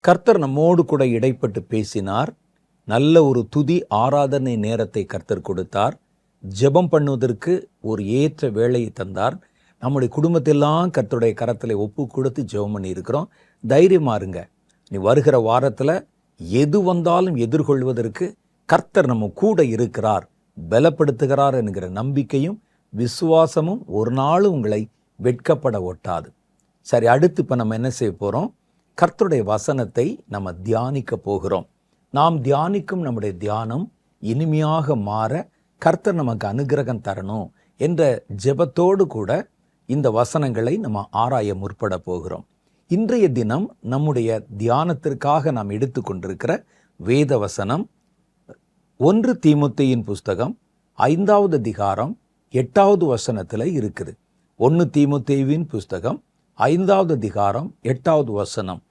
கர்த்தர் நம்மோடு கூட இடைப்பட்டு பேசினார். நல்ல ஒரு துதி ஆராதனை நேரத்தை கர்த்தர் கொடுத்தார். ஜெபம் பண்ணுவதற்கு ஒரு ஏற்ற வேலையை தந்தார். நம்முடைய குடும்பத்தெல்லாம் கர்த்தருடைய கரத்தில் ஒப்பு கொடுத்து ஜெபம் பண்ணி இருக்கிறோம். தைரியமா இருங்க. நீ வருகிற வாரத்தில் எது வந்தாலும் எதிர்கொள்வதற்கு கர்த்தர் நம்ம கூட இருக்கிறார், பலப்படுத்துகிறார் என்கிற நம்பிக்கையும் விசுவாசமும் ஒரு நாளும் உங்களை வெட்கப்பட ஒட்டாது. சரி, அடுத்து இப்போ நம்ம என்ன செய்ய போகிறோம்? கர்த்தருடைய வசனத்தை நம்ம தியானிக்க போகிறோம். நாம் தியானிக்கும் நம்முடைய தியானம் இனிமையாக மாற கர்த்தர் நமக்கு அனுகிரகம் தரணும் என்ற ஜெபத்தோடு கூட இந்த வசனங்களை நம்ம ஆராய முற்பட போகிறோம். இன்றைய தினம் நம்முடைய தியானத்திற்காக நாம் எடுத்துக்கொண்டிருக்கிற வேத வசனம் 1 தீமோத்தேயின் புஸ்தகம் 5வது அதிகாரம் 8வது வசனத்தில் இருக்குது. 1 தீமோத்தேயின் புஸ்தகம் 5வது அதிகாரம் 8வது வசனம்.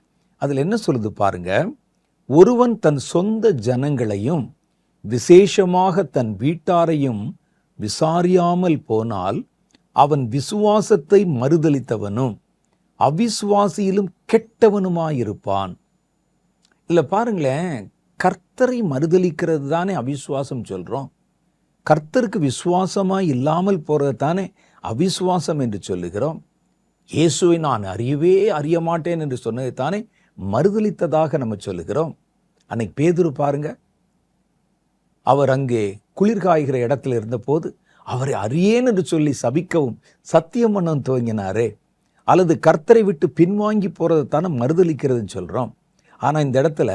அதில் என்ன சொல்லுது பாருங்க. ஒருவன் தன் சொந்த ஜனங்களையும் விசேஷமாக தன் வீட்டாரையும் விசாரியாமல் போனால் அவன் விசுவாசத்தை மறுதலித்தவனும் அவிசுவாசியிலும் கெட்டவனுமாயிருப்பான். இல்லை பாருங்களேன், கர்த்தரை மறுதலிக்கிறது தானே அவிசுவாசம் சொல்கிறோம். கர்த்தருக்கு விசுவாசமாக இல்லாமல் போகிறது தானே அவிசுவாசம் என்று சொல்லுகிறோம். இயேசுவை நான் அறிய மாட்டேன் என்று சொன்னதை தானே மறுதலித்ததாக நம்ம சொல்லுகிறோம். அன்னைக்கு பேதுரு பாருங்க, அவர் அங்கே குளிர் காய்கிற இடத்துல இருந்தபோது அவரை அறியேன் என்று சொல்லி சபிக்கவும் சத்தியம் பண்ணவும் துவங்கினாரே. அல்லது கர்த்தரை விட்டு பின்வாங்கி போறதை தானே மறுதலிக்கிறதுன்னு சொல்றோம். ஆனா இந்த இடத்துல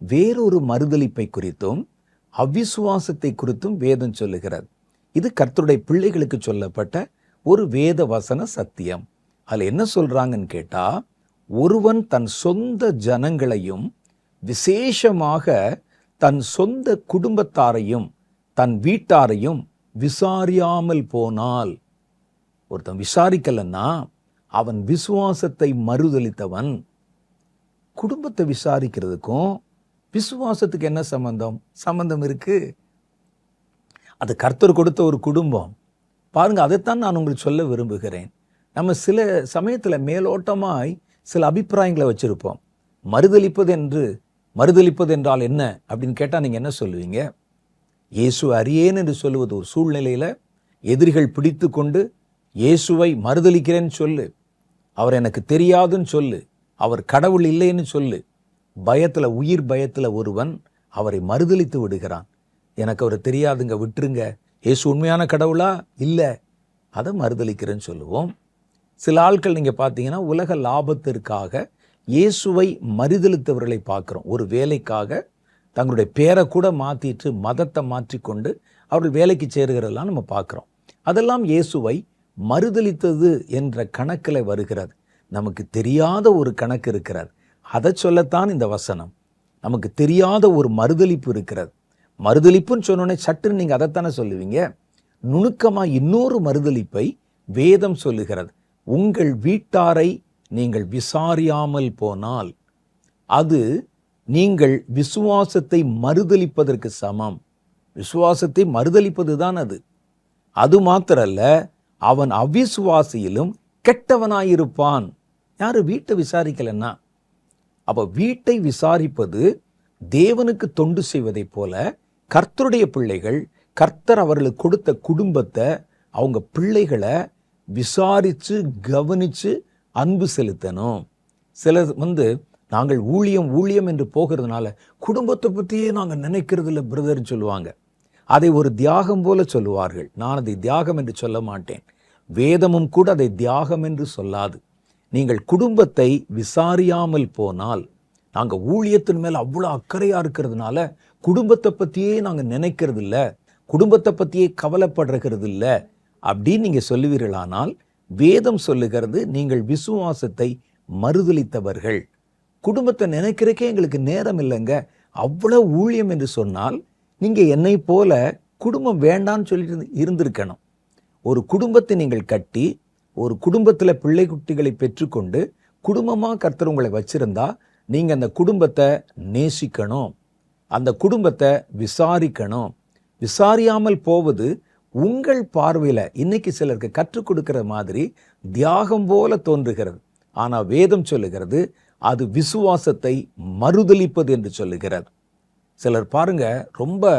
வேறொரு மறுதலிப்பை குறித்தும் அவிசுவாசத்தை குறித்தும் வேதம் சொல்லுகிறது. இது கர்த்தருடைய பிள்ளைகளுக்கு சொல்லப்பட்ட ஒரு வேத வசன சத்தியம். அதில் என்ன சொல்றாங்கன்னு கேட்டா, ஒருவன் தன் சொந்த ஜனங்களையும் விசேஷமாக தன் சொந்த குடும்பத்தாரையும் தன் வீட்டாரையும் விசாரியாமல் போனால், ஒருத்தன் விசாரிக்கலன்னா அவன் விசுவாசத்தை மறுதலித்தவன். குடும்பத்தை விசாரிக்கிறதுக்கும் விசுவாசத்துக்கு என்ன சம்பந்தம் இருக்கு? அது கர்த்தர் கொடுத்த ஒரு குடும்பம் பாருங்க. அதைத்தான் நான் உங்களுக்கு சொல்ல விரும்புகிறேன். நம்ம சில சமயத்தில் மேலோட்டமாய் சில அபிப்பிராயங்களை வச்சிருப்போம். மறுதலிப்பது என்றால் என்ன அப்படின்னு கேட்டால் நீங்கள் என்ன சொல்லுவீங்க? இயேசு அறியேன் என்று சொல்லுவது ஒரு சூழ்நிலையில் எதிரிகள் பிடித்து கொண்டு இயேசுவை மறுதலிக்கிறேன்னு சொல்லு, அவர் எனக்கு தெரியாதுன்னு சொல்லு, அவர் கடவுள் இல்லைன்னு சொல்லு. உயிர் பயத்தில் ஒருவன் அவரை மறுதலித்து விடுகிறான். எனக்கு அவர் தெரியாதுங்க, விட்டுருங்க, இயேசு உண்மையான கடவுளா? இல்லை, அதை மறுதலிக்கிறேன்னு சொல்லுவோம். சில ஆட்கள் நீங்கள் பார்த்தீங்கன்னா உலக லாபத்திற்காக இயேசுவை மறுதலித்தவர்களை பார்க்குறோம். ஒரு வேலைக்காக தங்களுடைய பேரை கூட மாற்றிட்டு மதத்தை மாற்றிக்கொண்டு அவர்கள் வேலைக்கு சேருகிறதெல்லாம் நம்ம பார்க்குறோம். அதெல்லாம் இயேசுவை மறுதலித்தது என்ற கணக்கில் வருகிறது. நமக்கு தெரியாத ஒரு கணக்கு இருக்கிறது. அதை சொல்லத்தான் இந்த வசனம். நமக்கு தெரியாத ஒரு மறுதலிப்பு இருக்கிறது. மறுதலிப்புன்னு சொன்னோடனே சட்டுன்னு நீங்கள் அதைத்தானே சொல்லுவீங்க. நுணுக்கமாக இன்னொரு மறுதலிப்பை வேதம் சொல்லுகிறது. உங்கள் வீட்டாரை நீங்கள் விசாரியாமல் போனால் அது நீங்கள் விசுவாசத்தை மறுதலிப்பதற்கு சமம். விசுவாசத்தை மறுதலிப்பது தான் அது. அது மாத்திரல்ல, அவன் அவிசுவாசியிலும் கெட்டவனாயிருப்பான். யாரு வீட்டை விசாரிக்கலன்னா? அப்ப வீட்டை விசாரிப்பது தேவனுக்கு தொண்டு செய்வதை போல கர்த்தருடைய பிள்ளைகள், கர்த்தர் அவர்களுக்கு கொடுத்த குடும்பத்தை, அவங்க பிள்ளைகளை விசாரித்து கவனித்து அன்பு செலுத்தணும். சிலர் நாங்கள் ஊழியம் என்று போகிறதுனால குடும்பத்தை பற்றியே நாங்கள் நினைக்கிறது இல்லை பிரதர்ன்னு சொல்லுவாங்க. அதை ஒரு தியாகம் போல சொல்லுவார்கள். நான் அதை தியாகம் என்று சொல்ல மாட்டேன். வேதமும் கூட அதை தியாகம் என்று சொல்லாது. நீங்கள் குடும்பத்தை விசாரியாமல் போனால், நாங்கள் ஊழியத்தின் மேலே அவ்வளோ அக்கறையாக இருக்கிறதுனால குடும்பத்தை பற்றியே நாங்கள் நினைக்கிறது இல்லை, குடும்பத்தை பற்றியே கவலைப்படுறது இல்லை அப்படின்னு நீங்கள் சொல்லுவீர்களானால், வேதம் சொல்லுகிறது நீங்கள் விசுவாசத்தை மறுதலித்தவர்கள். குடும்பத்தை நினைக்கிறக்கே எங்களுக்கு நேரம் இல்லைங்க, அவ்வளோ ஊழியம் என்று சொன்னால் நீங்கள் என்னை போல குடும்பம் வேண்டான்னு சொல்லிட்டு இருந்திருக்கணும். ஒரு குடும்பத்தை நீங்கள் கட்டி ஒரு குடும்பத்தில் பிள்ளை குட்டிகளை பெற்றுக்கொண்டு குடும்பமாக கர்த்தர் உங்களை வச்சிருந்தா நீங்கள் அந்த குடும்பத்தை நேசிக்கணும், அந்த குடும்பத்தை விசாரிக்கணும். விசாரியாமல் போவது உங்கள் பார்வையில் இன்னைக்கு சிலருக்கு கற்றுக் கொடுக்கிற மாதிரி தியாகம் போல தோன்றுகிறது. ஆனால் வேதம் சொல்லுகிறது அது விசுவாசத்தை மறுதலிப்பது என்று சொல்லுகிறார். சிலர் பாருங்க, ரொம்ப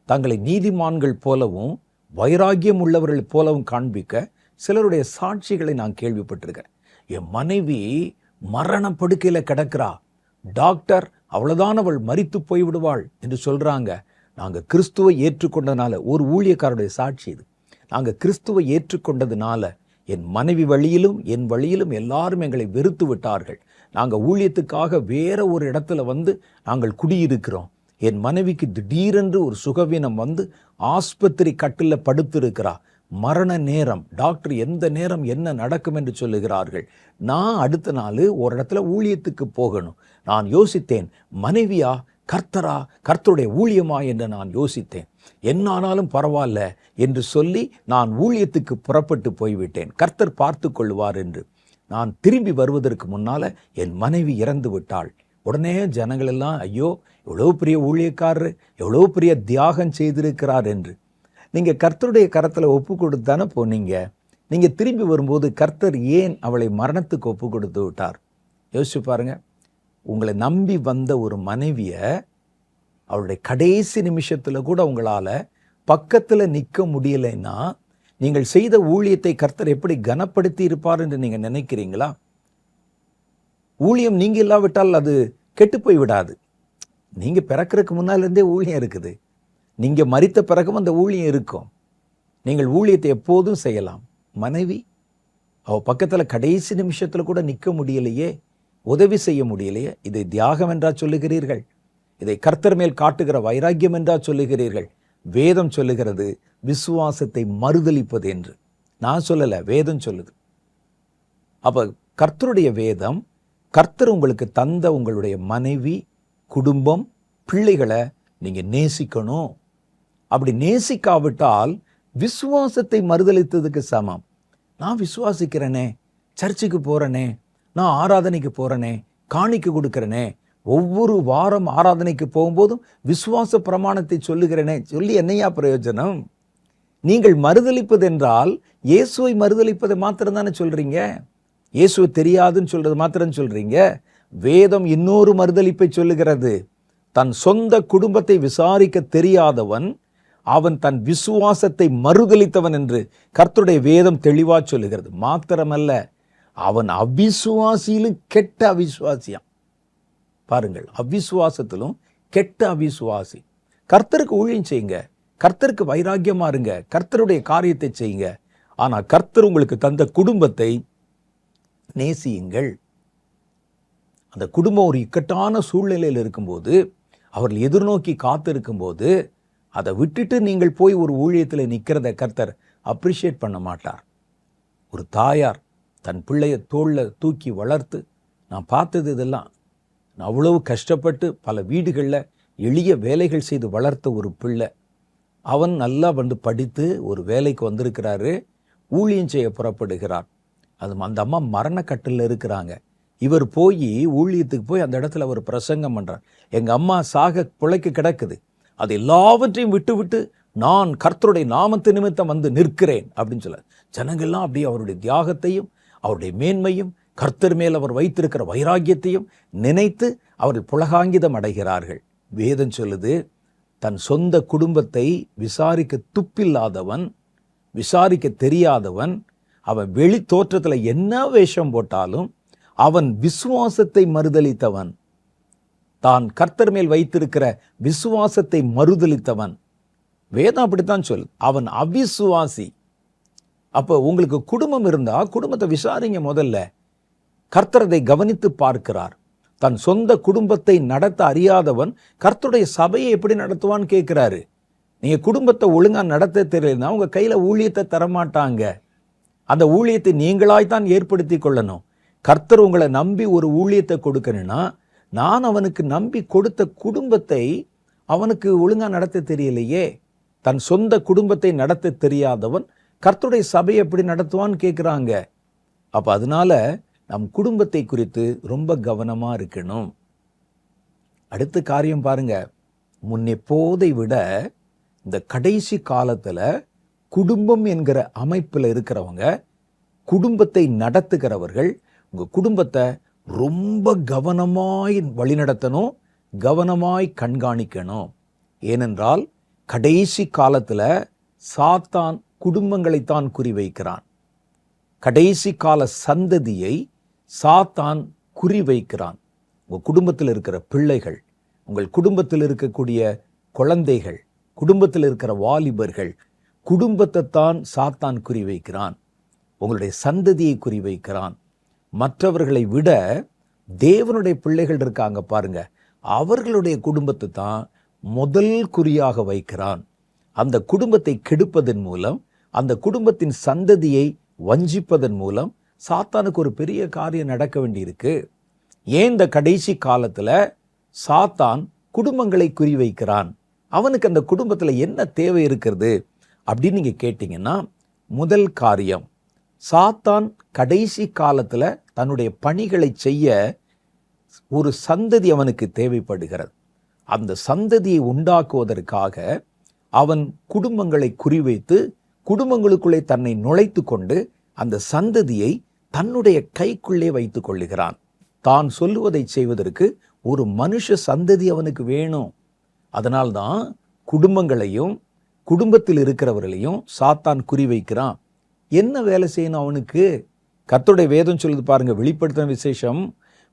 தங்களை நீதிமான்கள் போலவும் வைராக்கியம் உள்ளவர்கள் போலவும் காண்பிக்க சிலருடைய சாட்சிகளை நான் கேள்விப்பட்டிருக்கேன். என் மனைவி மரண படுக்கையில கிடக்கிறா, டாக்டர் அவ்வளவுதான் அவள் மரித்து போய்விடுவாள் என்று சொல்றாங்க. நாங்க கிறிஸ்துவை ஏற்றுக்கொண்டதுனால, ஒரு ஊழியக்காரருடைய சாட்சி இது, நாங்க கிறிஸ்துவை ஏற்றுக்கொண்டதுனால என் மனைவி வழியிலும் என் வழியிலும் எல்லாரும் எங்களை வெறுத்து விட்டார்கள். நாங்க ஊழியத்துக்காக வேற ஒரு இடத்துல நாங்கள் குடியிருக்கிறோம். என் மனைவிக்கு திடீரென்று ஒரு சுகவீனம் ஆஸ்பத்திரி கட்டில படுத்திருக்கிறா. மரண நேரம், டாக்டர் எந்த நேரம் என்ன நடக்கும் என்று சொல்லுகிறார்கள். நான் அடுத்த நாள் ஒரு இடத்துல ஊழியத்துக்கு போகணும். நான் யோசித்தேன், மனைவியா கர்த்தரா, கர்த்தருடைய ஊழியமா என்று நான் யோசித்தேன். என்னானாலும் பரவாயில்ல என்று சொல்லி நான் ஊழியத்துக்கு புறப்பட்டு போய்விட்டேன். கர்த்தர் பார்த்து கொள்வார் என்று. நான் திரும்பி வருவதற்கு முன்னால என் மனைவி இறந்து விட்டாள். உடனே ஜனங்கள் எல்லாம், ஐயோ எவ்வளோ பெரிய ஊழியக்காரர், எவ்வளோ பெரிய தியாகம் செய்திருக்கிறார் என்று. நீங்க கர்த்தருடைய கரத்துல ஒப்பு கொடுத்து தானே போனீங்க. நீங்க திரும்பி வரும்போது கர்த்தர் ஏன் அவளை மரணத்துக்கு ஒப்பு கொடுத்து விட்டார்? யோசிச்சு பாருங்க. உங்களை நம்பி வந்த ஒரு மனைவிய அவளுடைய கடைசி நிமிஷத்துல கூட உங்களால பக்கத்துல நிற்க முடியலைன்னா, நீங்கள் செய்த ஊழியத்தை கர்த்தர் எப்படி கனப்படுத்தி இருப்பார் என்று நீங்க நினைக்கிறீங்களா? ஊழியம் நீங்க இல்லாவிட்டால் அது கெட்டு போய் விடாது. நீங்க பிறக்கிறதுக்கு முன்னால இருந்தே ஊழியம் இருக்குது. நீங்க மரித்த பிறகும் அந்த ஊழியம் இருக்கும். நீங்கள் ஊழியத்தை எப்போதும் செய்யலாம். மனைவி அவ பக்கத்துல கடைசி நிமிஷத்துல கூட நிற்க முடியலையே, உதவி செய்ய முடியலையே. இதை தியாகம் என்றா சொல்லுகிறீர்கள்? இதை கர்த்தர் மேல் காட்டுகிற வைராக்கியம் என்றா சொல்லுகிறீர்கள்? வேதம் சொல்லுகிறது விசுவாசத்தை மறுதலிப்பது என்று. நான் சொல்லல, வேதம் சொல்லுது. அப்ப கர்த்தருடைய வேதம், கர்த்தர் உங்களுக்கு தந்த உங்களுடைய மனைவி, குடும்பம், பிள்ளைகளை நீங்க நேசிக்கணும். அப்படி நேசிக்காவிட்டால் விசுவாசத்தை மறுதலித்ததுக்கு சமம். நான் விசுவாசிக்கிறேனே, சர்ச்சுக்கு போறேனே, நான் ஆராதனைக்கு போறேனே, காணிக்கை கொடுக்கிறேனே, ஒவ்வொரு வாரம் ஆராதனைக்கு போகும்போதும் விசுவாச பிரமாணத்தை சொல்லுகிறேனே, சொல்லி என்னையா பிரயோஜனம்? நீங்கள் மறுதலிப்பது என்றால் இயேசுவை மறுதலிப்பதை மாத்திரம் தானே சொல்றீங்க. இயேசுவை தெரியாதுன்னு சொல்றது மாத்திரம் சொல்றீங்க. வேதம் இன்னொரு மறுதலிப்பை சொல்லுகிறது. தன் சொந்த குடும்பத்தை விசாரிக்க தெரியாதவன் அவன் தன் விசுவாசத்தை மறுதலித்தவன் என்று கர்த்தருடைய வேதம் தெளிவா சொல்லுகிறது. மாத்திரமல்ல, அவன் அவிசுவாசியிலும் கெட்ட அவிசுவாசியாம். பாருங்கள், அவிசுவாசத்திலும் கெட்ட அவிசுவாசி. கர்த்தருக்கு ஊழியம் செய்யுங்க, கர்த்தருக்கு வைராக்கியமா இருங்க, கர்த்தருடைய காரியத்தை செய்யுங்க. ஆனா கர்த்தர் உங்களுக்கு தந்த குடும்பத்தை நேசியுங்கள். அந்த குடும்பம் ஒரு இக்கட்டான சூழ்நிலையில் இருக்கும்போது, அவர்கள் எதிர்நோக்கி காத்திருக்கும் போது, அதை விட்டுட்டு நீங்கள் போய் ஒரு ஊழியத்தில் நிற்கிறத கர்த்தர் அப்ரிஷியேட் பண்ண மாட்டார். ஒரு தாயார் தன் பிள்ளைய தோளில் தூக்கி வளர்த்து, நான் பார்த்தது இதெல்லாம், நான் அவ்வளவு கஷ்டப்பட்டு பல வீடுகளில் எளிய வேலைகள் செய்து வளர்த்த ஒரு பிள்ளை, அவன் நல்லா படித்து ஒரு வேலைக்கு வந்திருக்கிறாரு, ஊழியம் செய்ய புறப்படுகிறார். அந்த அம்மா மரணக்கட்டில் இருக்கிறாங்க. இவர் போய் ஊழியத்துக்கு போய் அந்த இடத்துல அவர் பிரசங்கம் பண்றார். எங்க அம்மா சாக பிழைக்க கிடக்குது, அது எல்லாவற்றையும் விட்டு நான் கர்த்தருடைய நாமத்து நிமித்தம் நிற்கிறேன் அப்படின்னு சொல்ல, ஜனங்கள்லாம் அப்படியே அவருடைய தியாகத்தையும் அவருடைய மேன்மையும் கர்த்தர் மேல் அவர் வைத்திருக்கிற வைராக்கியத்தையும் நினைத்து அவர்கள் புலகாங்கிதம் அடைகிறார்கள். வேதம் சொல்லுது, தன் சொந்த குடும்பத்தை விசாரிக்க துப்பில்லாதவன், விசாரிக்க தெரியாதவன், அவன் வெளி தோற்றத்துல என்ன வேஷம் போட்டாலும் அவன் விசுவாசத்தை மறுதலித்தவன், தான் கர்த்தர் மேல் வைத்திருக்கிற விசுவாசத்தை மறுதலித்தவன். வேதம் அப்படித்தான் சொல், அவன் அவிசுவாசி. அப்போ உங்களுக்கு குடும்பம் இருந்தா குடும்பத்தை விசாரிங்க. முதல்ல கர்த்தரதை கவனித்து பார்க்கிறார். தன் சொந்த குடும்பத்தை நடத்த அறியாதவன் கர்த்தருடைய சபையை எப்படி நடத்துவான்னு கேட்கிறாரு. நீங்க குடும்பத்தை ஒழுங்கா நடத்த தெரியலன்னா உங்க கையில ஊழியத்தை தரமாட்டாங்க. அந்த ஊழியத்தை நீங்களாய்த்தான் ஏற்படுத்தி கொள்ளணும். கர்த்தர் உங்களை நம்பி ஒரு ஊழியத்தை கொடுக்கணும்னா, நான் அவனுக்கு நம்பி கொடுத்த குடும்பத்தை அவனுக்கு ஒழுங்கா நடத்த தெரியலையே. தன் சொந்த குடும்பத்தை நடத்த தெரியாதவன் கர்த்தருடைய சபையை எப்படி நடத்துவான்னு கேட்குறாங்க. அப்ப அதனால நம் குடும்பத்தை குறித்து ரொம்ப கவனமா இருக்கணும். அடுத்த காரியம் பாருங்க, முன்னெப்போதை விட இந்த கடைசி காலத்துல குடும்பம் என்கிற அமைப்புல இருக்கிறவங்க, குடும்பத்தை நடத்துகிறவர்கள், உங்க குடும்பத்தை ரொம்ப கவனமாய் வழிநடத்தணும், கவனமாய் கண்காணிக்கணும். ஏனென்றால் கடைசி காலத்துல சாத்தான் குடும்பங்களைத்தான் குறிவைக்கிறான். கடைசி கால சந்ததியை சாத்தான் குறிவைக்கிறான். உங்கள் குடும்பத்தில் இருக்கிற பிள்ளைகள், உங்கள் குடும்பத்தில் இருக்கக்கூடிய குழந்தைகள், குடும்பத்தில் இருக்கிற வாலிபர்கள், குடும்பத்தை தான் சாத்தான் குறிவைக்கிறான். உங்களுடைய சந்ததியை குறிவைக்கிறான். மற்றவர்களை விட தேவனுடைய பிள்ளைகள் இருக்காங்க பாருங்க, அவர்களுடைய குடும்பத்தை தான் முதல் குறியாக வைக்கிறான். அந்த குடும்பத்தை கெடுப்பதன் மூலம், அந்த குடும்பத்தின் சந்ததியை வஞ்சிப்பதன் மூலம் சாத்தானுக்கு ஒரு பெரிய காரியம் நடக்க வேண்டியிருக்கு. ஏன் இந்த கடைசி காலத்துல சாத்தான் குடும்பங்களை குறிவைக்கிறான்? அவனுக்கு அந்த குடும்பத்துல என்ன தேவை இருக்கிறது அப்படின்னு நீங்க கேட்டீங்கன்னா, முதல் காரியம், சாத்தான் கடைசி காலத்துல தன்னுடைய பணிகளை செய்ய ஒரு சந்ததி அவனுக்கு தேவைப்படுகிறது. அந்த சந்ததியை உண்டாக்குவதற்காக அவன் குடும்பங்களை குறிவைத்து குடும்பங்களுக்குள்ளே தன்னை நுழைத்து கொண்டு அந்த சந்ததியை தன்னுடைய கைக்குள்ளே வைத்துக் கொள்ளுகிறான். தான் சொல்லுவதை செய்வதற்கு ஒரு மனுஷ சந்ததி அவனுக்கு வேணும். அதனால்தான் குடும்பங்களையும் குடும்பத்தில் இருக்கிறவர்களையும் சாத்தான் குறிவைக்கிறான். என்ன வேலை செய்யணும் அவனுக்கு? கர்த்தருடைய வேதம் சொல்லுது பாருங்க, வெளிப்படுத்தின விசேஷம்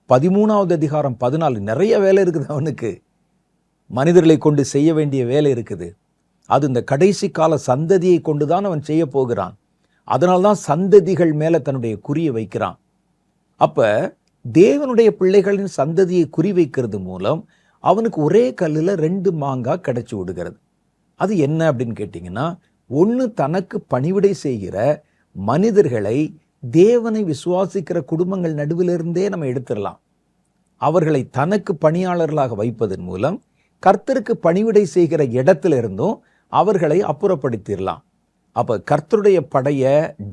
13வது அதிகாரம் 14. நிறைய வேலை இருக்குது அவனுக்கு. மனிதர்களை கொண்டு செய்ய வேண்டிய வேலை இருக்குது. அது இந்த கடைசி கால சந்ததியை கொண்டுதான் அவன் செய்ய போகிறான். அதனால்தான் சந்ததிகள் மேல தன்னுடைய குறியை வைக்கிறான். அப்ப தேவனுடைய பிள்ளைகளின் சந்ததியை குறி வைக்கிறது மூலம் அவனுக்கு ஒரே கல்லுல 2 மாங்காய் கிடைச்சி விடுகிறது. அது என்ன அப்படின்னு கேட்டீங்கன்னா, ஒன்று தனக்கு பணிவிடை செய்கிற மனிதர்களை தேவனை விசுவாசிக்கிற குடும்பங்கள் நடுவிலிருந்தே நம்ம எடுத்துடலாம். அவர்களை தனக்கு பணியாளர்களாக வைப்பதன் மூலம் கர்த்தருக்கு பணிவிடை செய்கிற இடத்துல இருந்தும் அவர்களை அப்புறப்படுத்திடலாம். அப்ப கர்த்தருடைய படைய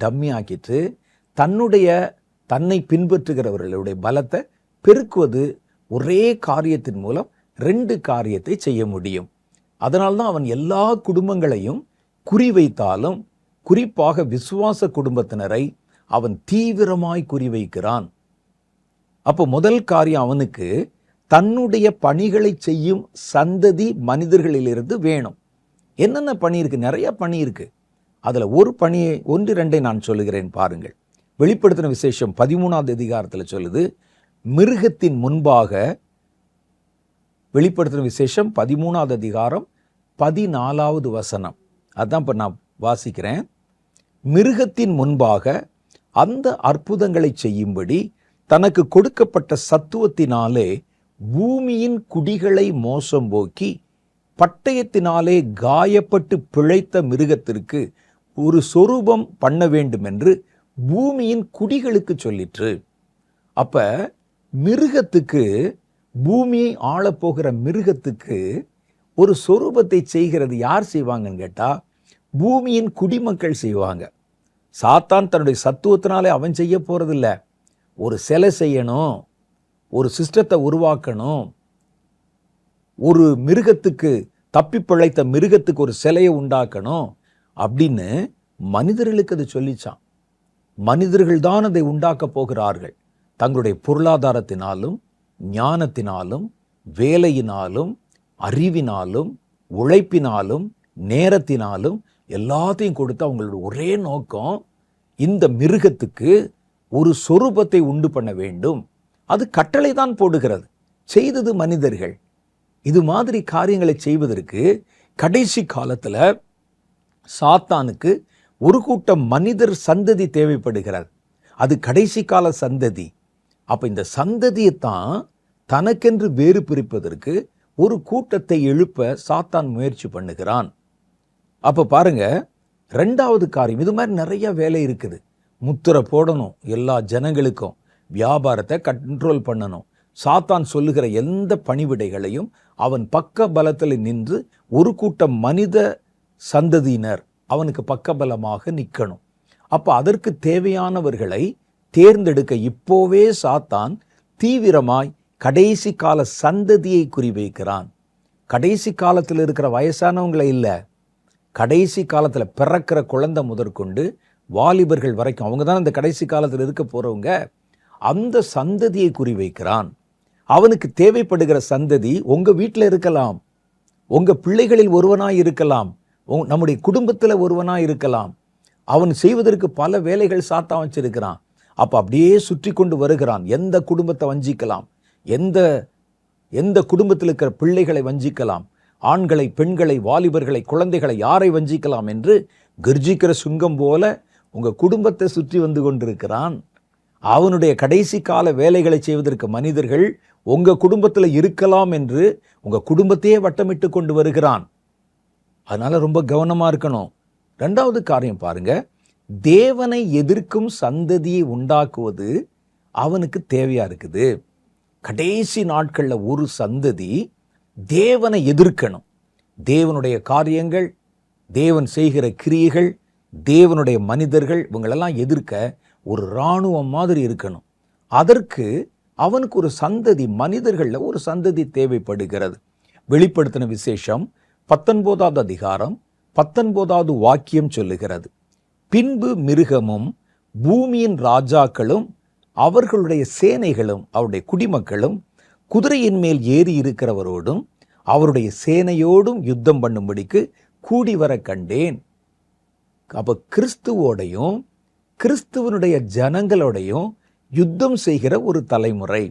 டம்மி ஆக்கிட்டு தன்னை பின்பற்றுகிறவர்களுடைய பலத்தை பெருக்குவது ஒரே காரியத்தின் மூலம் 2 காரியத்தை செய்ய முடியும். அதனால்தான் அவன் எல்லா குடும்பங்களையும் குறிவைத்தாலும் குறிப்பாக விசுவாச குடும்பத்தினரை அவன் தீவிரமாய் குறிவைக்கிறான். அப்போ முதல் காரியம், அவனுக்கு தன்னுடைய பணிகளை செய்யும் சந்ததி மனிதர்களிலிருந்து வேணும். என்னென்ன பணி இருக்கு? நிறைய பணி இருக்கு. அதுல ஒரு பணியை 1-2 நான் சொல்லுகிறேன் பாருங்கள். வெளிப்படுத்தின விசேஷம் 13வது அதிகாரத்தில் சொல்லுது, மிருகத்தின் முன்பாக, வெளிப்படுத்தின விசேஷம் 13வது அதிகாரம் 14வது வசனம், அதான் இப்ப நான் வாசிக்கிறேன். மிருகத்தின் முன்பாக அந்த அற்புதங்களை செய்யும்படி தனக்கு கொடுக்கப்பட்ட சத்துவத்தினாலே பூமியின் குடிகளை மோசம் போக்கி பட்டயத்தினாலே காயப்பட்டு பிழைத்த மிருகத்திற்கு ஒரு சொரூபம் பண்ண வேண்டும் என்று பூமியின் குடிகளுக்கு சொல்லிற்று. அப்ப மிருகத்துக்கு, பூமியை ஆளப்போகிற மிருகத்துக்கு ஒரு சொரூபத்தை செய்கிறது யார் செய்வாங்கன்னு கேட்டா, பூமியின் குடிமக்கள் செய்வாங்க. சாத்தான் தன்னுடைய சத்துவத்தினாலே அவன் செய்ய போறதில்ல. ஒரு சிலை செய்யணும், ஒரு சிஸ்டத்தை உருவாக்கணும், ஒரு மிருகத்துக்கு, தப்பி பிழைத்த மிருகத்துக்கு ஒரு சிலையை உண்டாக்கணும் அப்படின்னு மனிதர்களுக்கு அது சொல்லிச்சான். மனிதர்கள் தான் அதை உண்டாக்க போகிறார்கள். தங்களுடைய பொருளாதாரத்தினாலும் ஞானத்தினாலும் வேலையினாலும் அறிவினாலும் உழைப்பினாலும் நேரத்தினாலும் எல்லாத்தையும் கொடுத்து அவங்களோட ஒரே நோக்கம், இந்த மிருகத்துக்கு ஒரு சொரூபத்தை உண்டு பண்ண வேண்டும். அது கட்டளை தான் போடுகிறது, செய்தது மனிதர்கள். இது மாதிரி காரியங்களை செய்வதற்கு கடைசி காலத்துல சாத்தானுக்கு ஒரு கூட்டம் மனிதர் சந்ததி தேவைப்படுகிறது. அது கடைசி கால சந்ததி. அப்ப இந்த சந்ததியைத்தான் தனக்கென்று வேறு பிரிப்பதற்கு ஒரு கூட்டத்தை எழுப்ப சாத்தான் முயற்சி பண்ணுகிறான். அப்ப பாருங்க, 2வது காரியம், இது மாதிரி நிறைய வேலை இருக்குது. முத்திரை போடணும், எல்லா ஜனங்களுக்கும் வியாபாரத்தை கண்ட்ரோல் பண்ணணும். சாத்தான் சொல்லுகிற எந்த பணிவிடைகளையும் அவன் பக்க பலத்தில் நின்று ஒரு கூட்டம் மனித சந்ததியினர் அவனுக்கு பக்கபலமாக நிற்கணும். அப்ப அதற்கு தேவையானவர்களை தேர்ந்தெடுக்க இப்போவே சாத்தான் தீவிரமாய் கடைசி கால சந்ததியை குறிவைக்கிறான். கடைசி காலத்தில் இருக்கிற வயசானவங்களை இல்லை, கடைசி காலத்தில் பிறக்கிற குழந்தை முதற்கொண்டு வாலிபர்கள் வரைக்கும் அவங்க தான் இந்த கடைசி காலத்தில் இருக்க போறவங்க. அந்த சந்ததியை குறிவைக்கிறான். அவனுக்கு தேவைப்படுகிற சந்ததி உங்க வீட்டில் இருக்கலாம், உங்க பிள்ளைகளில் ஒருவனாய் இருக்கலாம், நம்முடைய குடும்பத்தில் ஒருவனாய் இருக்கலாம். அவன் செய்வதற்கு பல வேலைகள் சாத்தான் வச்சிருக்கிறான். அப்ப அப்படியே சுற்றி கொண்டு வருகிறான். எந்த குடும்பத்தை வஞ்சிக்கலாம், எந்த குடும்பத்தில் இருக்கிற பிள்ளைகளை வஞ்சிக்கலாம், ஆண்களை, பெண்களை, வாலிபர்களை, குழந்தைகளை, யாரை வஞ்சிக்கலாம் என்று கர்ஜிக்கிற சுங்கம் போல உங்க குடும்பத்தை சுற்றி வந்து கொண்டிருக்கிறான். அவனுடைய கடைசி கால வேலைகளை செய்வதற்கு மனிதர்கள் உங்க குடும்பத்தில் இருக்கலாம் என்று உங்க குடும்பத்தையே வட்டமிட்டு கொண்டு வருகிறான். அதனால ரொம்ப கவனமா இருக்கணும். ரெண்டாவது காரியம் பாருங்க, தேவனை எதிர்க்கும் சந்ததியை உண்டாக்குவது அவனுக்கு தேவையா இருக்குது. கடைசி நாட்கள்ல ஒரு சந்ததி தேவனை எதிர்க்கணும். தேவனுடைய காரியங்கள், தேவன் செய்கிற கிரியைகள், தேவனுடைய மனிதர்கள், இவங்களெல்லாம் எதிர்க்க ஒரு இராணுவம் மாதிரி இருக்கணும். அதற்கு அவனுக்கு ஒரு சந்ததி, மனிதர்கள்ல ஒரு சந்ததி தேவைப்படுகிறது. வெளிப்படுத்தின விசேஷம் 19வது அதிகாரம் 19வது வாக்கியம் சொல்லுகிறது, பின்பு மிருகமும் பூமியின் ராஜாக்களும் அவர்களுடைய சேனைகளும் அவருடைய குடிமக்களும் குதிரையின் மேல் ஏறி இருக்கிறவரோடும் அவருடைய சேனையோடும் யுத்தம் பண்ணும்படிக்கு கூடி வர கண்டேன். அப்ப கிறிஸ்துவோடையும் கிறிஸ்துவனுடைய ஜனங்களோடையும் யுத்தம் செய்கிற ஒரு தலைமுறை.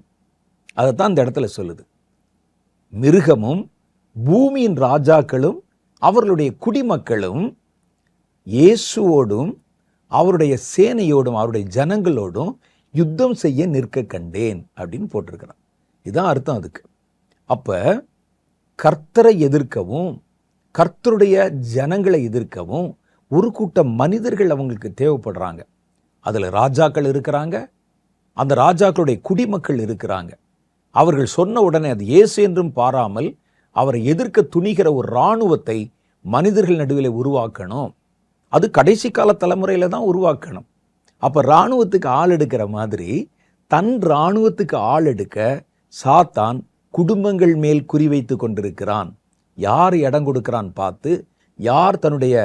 அதைத்தான் இந்த இடத்துல சொல்லுது. மிருகமும் பூமியின் ராஜாக்களும் அவர்களுடைய குடிமக்களும் இயேசுவோடும் அவருடைய சேனையோடும் அவருடைய ஜனங்களோடும் யுத்தம் செய்ய நிற்க கண்டேன் அப்படின்னு போட்டிருக்கிறான். இதுதான் அர்த்தம் அதுக்கு. அப்ப கர்த்தரை எதிர்க்கவும் கர்த்தருடைய ஜனங்களை எதிர்க்கவும் ஒரு கூட்டம் மனிதர்கள் அவங்களுக்கு தேவைப்படுறாங்க. அதுல ராஜாக்கள் இருக்கிறாங்க, அந்த ராஜாக்களுடைய குடிமக்கள் இருக்கிறாங்க. அவர்கள் சொன்ன உடனே அது இயேசு என்றும் பாராமல் அவரை எதிர்க்க துணிகிற ஒரு இராணுவத்தை மனிதர்கள் நடுவில் உருவாக்கணும். அது கடைசி கால தலைமுறையில தான் உருவாக்கணும். அப்ப இராணுவத்துக்கு ஆள் எடுக்கிற மாதிரி தன் இராணுவத்துக்கு ஆள் எடுக்க சாத்தான் குடும்பங்கள் மேல் குறிவைத்து கொண்டிருக்கிறான். யார் இடம் கொடுக்கிறான் பார்த்து, யார் தன்னுடைய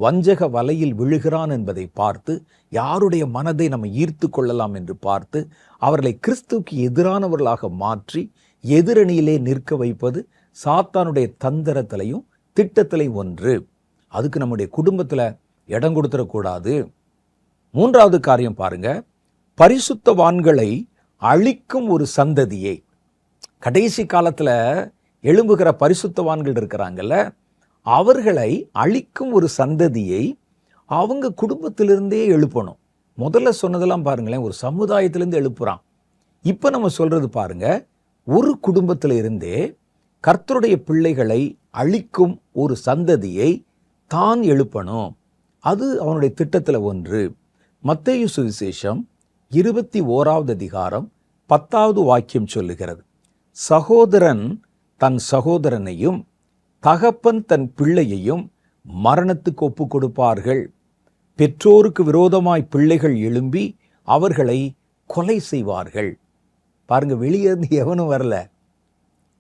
வஞ்சக வலையில் விழுகிறான் என்பதை பார்த்து, யாருடைய மனதை நம்ம ஈர்த்து கொள்ளலாம் என்று பார்த்து அவர்களை கிறிஸ்துவுக்கு எதிரானவர்களாக மாற்றி எதிரணியிலே நிற்க வைப்பது சாத்தானுடைய தந்திரத்திலையும் திட்டத்திலை ஒன்று. அதுக்கு நம்முடைய குடும்பத்தில் இடம் கொடுத்துடக்கூடாது. மூன்றாவது காரியம் பாருங்க, பரிசுத்தவான்களை அழிக்கும் ஒரு சந்ததியை. கடைசி காலத்தில் எழும்புகிற பரிசுத்தவான்கள் இருக்கிறாங்கல்ல, அவர்களை அழிக்கும் ஒரு சந்ததியை அவங்க குடும்பத்திலிருந்தே எழுப்பணும். முதல்ல சொன்னதெல்லாம் பாருங்களேன், ஒரு சமுதாயத்திலிருந்து எழுப்புறான். இப்போ நம்ம சொல்றது பாருங்க, ஒரு குடும்பத்தில் இருந்தே கர்த்தருடைய பிள்ளைகளை அழிக்கும் ஒரு சந்ததியை தான் எழுப்பணும். அது அவனுடைய திட்டத்தில் ஒன்று. மத்தேயு சுவிசேஷம் 21வது அதிகாரம் 10வது வாக்கியம் சொல்லுகிறது, சகோதரன் தன் சகோதரனையும் தகப்பன் தன் பிள்ளையையும் மரணத்துக்கு ஒப்பு கொடுப்பார்கள். பெற்றோருக்கு விரோதமாய் பிள்ளைகள் எழும்பி அவர்களை கொலை செய்வார்கள். பாருங்க, வெளியே இருந்து எவனும் வரல.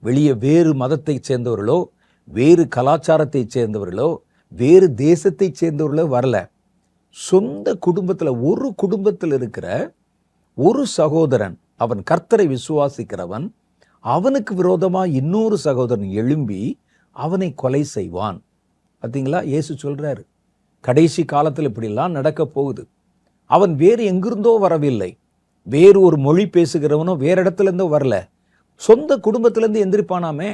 வெளியே வேறு மதத்தை சேர்ந்தவர்களோ, வேறு கலாச்சாரத்தை சேர்ந்தவர்களோ, வேறு தேசத்தை சேர்ந்தவர்களோ வரல. சொந்த குடும்பத்தில், ஒரு குடும்பத்தில் இருக்கிற ஒரு சகோதரன், அவன் கர்த்தரை விசுவாசிக்கிறவன், அவனுக்கு விரோதமாக இன்னொரு சகோதரன் எழும்பி அவனை கொலை செய்வான். பார்த்தீங்களா, இயேசு சொல்றாரு, கடைசி காலத்தில் இப்படிலாம் நடக்க போகுது. அவன் வேறு எங்கிருந்தோ வரவில்லை, வேறு ஒரு மொழி பேசுகிறவனோ வேற இடத்துல இருந்தோ வரல, சொந்த குடும்பத்திலிருந்து எந்திரிப்பானாமே.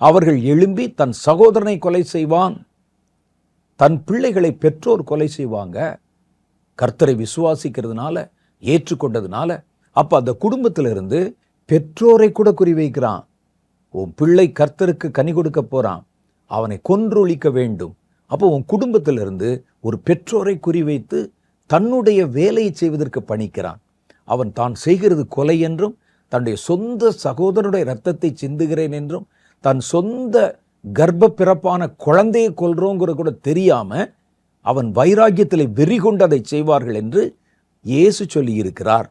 அவர்கள் எழும்பி தன் சகோதரனை கொலை செய்வான், தன் பிள்ளைகளை பெற்றோர் கொலை செய்வாங்க. கர்த்தரை விசுவாசிக்கிறதுனால, ஏற்றுக்கொண்டதுனால. அப்ப அந்த குடும்பத்திலிருந்து பெற்றோரை கூட குறிவைக்கிறான். உன் பிள்ளை கர்த்தருக்கு கனி கொடுக்க போறான், அவனை கொன்றொழிக்க வேண்டும். அப்போ உன் குடும்பத்திலிருந்து ஒரு பெற்றோரை குறிவைத்து தன்னுடைய வேலையை செய்வதற்கு பணிக்கிறான். அவன் தான் செய்கிறது கொலை என்றும், தன்னுடைய சொந்த சகோதரனுடைய இரத்தத்தை சிந்துகிறேன் என்றும், தன் சொந்த கர்ப்ப பிறப்பான குழந்தையை கொல்றோங்கிற கூட தெரியாம அவன் வைராக்கியத்தில் வெறி கொண்டு அதை செய்வார்கள் என்று இயேசு சொல்லி இருக்கிறார்.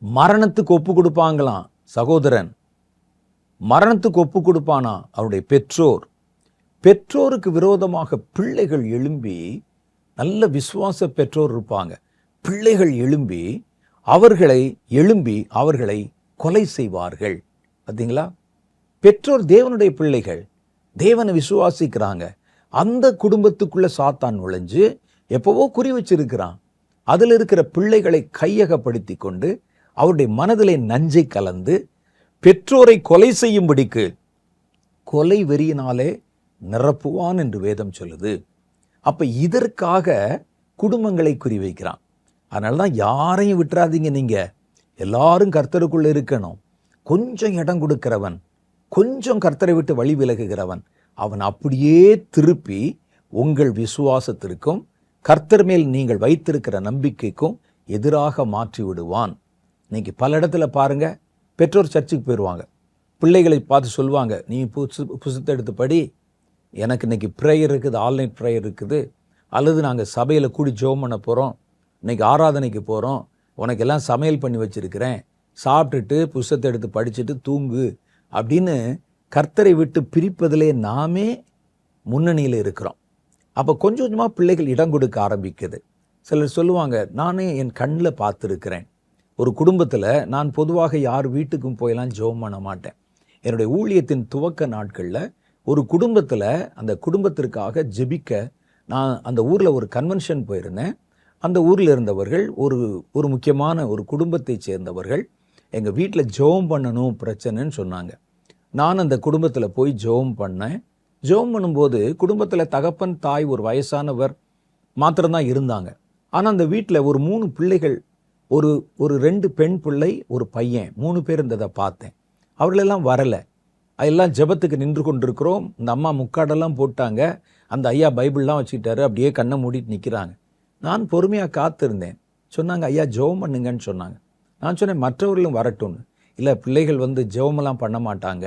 மரணத்துக்கு ஒப்பு கொடுப்பாங்களாம் சகோதரன், மரணத்துக்கு ஒப்பு கொடுப்பானா அவருடைய பெற்றோர். பெற்றோருக்கு விரோதமாக பிள்ளைகள் எழும்பி, நல்ல விசுவாச பெற்றோர் இருப்பாங்க, பிள்ளைகள் எழும்பி அவர்களை எழும்பி அவர்களை கொலை செய்வார்கள். பார்த்தீங்களா? பெற்றோர் தேவனுடைய பிள்ளைகள், தேவனை விசுவாசிக்கிறாங்க. அந்த குடும்பத்துக்குள்ள சாத்தான் நுழைஞ்சு எப்பவோ குறி வச்சிருக்கிறான். அதில் இருக்கிற பிள்ளைகளை கையகப்படுத்தி கொண்டு அவருடைய மனதிலே நஞ்சை கலந்து பெற்றோரை கொலை செய்யும்படிக்கு கொலை வெறியினாலே நிரப்புவான் என்று வேதம் சொல்லுது. அப்ப இதற்காக குடும்பங்களை குறிவைக்கிறான். அதனால தான் யாரையும் விட்டுறாதீங்க. நீங்க எல்லாரும் கர்த்தருக்குள்ள இருக்கணும். கொஞ்சம் இடம் கொடுக்கிறவன், கொஞ்சம் கர்த்தரை விட்டு வழி விலகுகிறவன், அவன் அப்படியே திருப்பி உங்கள் விசுவாசத்திற்கும் கர்த்தர் மேல் நீங்கள் வைத்திருக்கிற நம்பிக்கைக்கும் எதிராக மாற்றி விடுவான். இன்னைக்கு பல இடத்துல பாருங்க, பெற்றோர் சர்ச்சுக்கு போயிடுவாங்க, பிள்ளைகளை பார்த்து சொல்லுவாங்க, நீ புத்தகத்தை எடுத்து படி, எனக்கு இன்னைக்கு ப்ரேயர் இருக்குது, ஆன்லைன் ப்ரேயர் இருக்குது, அல்லது நாங்கள் சபையில் கூடி ஜெபம் பண்ண போகிறோம், இன்னைக்கு ஆராதனைக்கு போகிறோம், உனக்கெல்லாம் சமையல் பண்ணி வச்சுருக்கிறேன், சாப்பிட்டுட்டு புத்தகத்தை எடுத்து படிச்சுட்டு தூங்கு அப்படின்னு கர்த்தரை விட்டு பிரிப்பதிலே நாமே முன்னணியில் இருக்கிறோம். அப்போ கொஞ்சம் கொஞ்சமாக பிள்ளைகள் இடம் கொடுக்க ஆரம்பிக்குது. சிலர் சொல்லுவாங்க, நானே என் கண்ணில் பார்த்துருக்கிறேன், ஒரு குடும்பத்தில் நான் பொதுவாக யார் வீட்டுக்கும் போயெல்லாம் ஜெபம் பண்ண மாட்டேன். என்னுடைய ஊழியத்தின் துவக்க நாட்களில் ஒரு குடும்பத்தில் அந்த குடும்பத்திற்காக ஜெபிக்க நான் அந்த ஊரில் ஒரு கன்வென்ஷன் போயிருந்தேன். அந்த ஊரில் இருந்தவர்கள் ஒரு முக்கியமான ஒரு குடும்பத்தை சேர்ந்தவர்கள் எங்கள் வீட்டில் ஜெபம் பண்ணணும் பிரச்சனைன்னு சொன்னாங்க. நான் அந்த குடும்பத்தில் போய் ஜெபம் பண்ணேன். ஜெபம் பண்ணும்போது குடும்பத்தில் தகப்பன், தாய், ஒரு வயசானவர் மாத்திரம்தான் இருந்தாங்க. ஆனால் அந்த வீட்டில் ஒரு 3 பிள்ளைகள், ஒரு 2 பெண் பிள்ளை, ஒரு பையன், 3 பேர் இருந்ததை பார்த்தேன். அவர்களெல்லாம் வரலை. எல்லாம் ஜெபத்துக்கு நின்று கொண்டிருக்கிறோம். இந்த அம்மா முக்காடெல்லாம் போட்டாங்க, அந்த ஐயா பைபிள்லாம் வச்சுக்கிட்டாரு, அப்படியே கண்ணை மூடிட்டு நிற்கிறாங்க. நான் பொறுமையாக காத்திருந்தேன். சொன்னாங்க, ஐயா ஜெபம் பண்ணுங்கன்னு சொன்னாங்க. நான் சொன்னேன், மற்றவர்களும் வரட்டும்னு. இல்லை, பிள்ளைகள் ஜெபமெல்லாம் பண்ண மாட்டாங்க,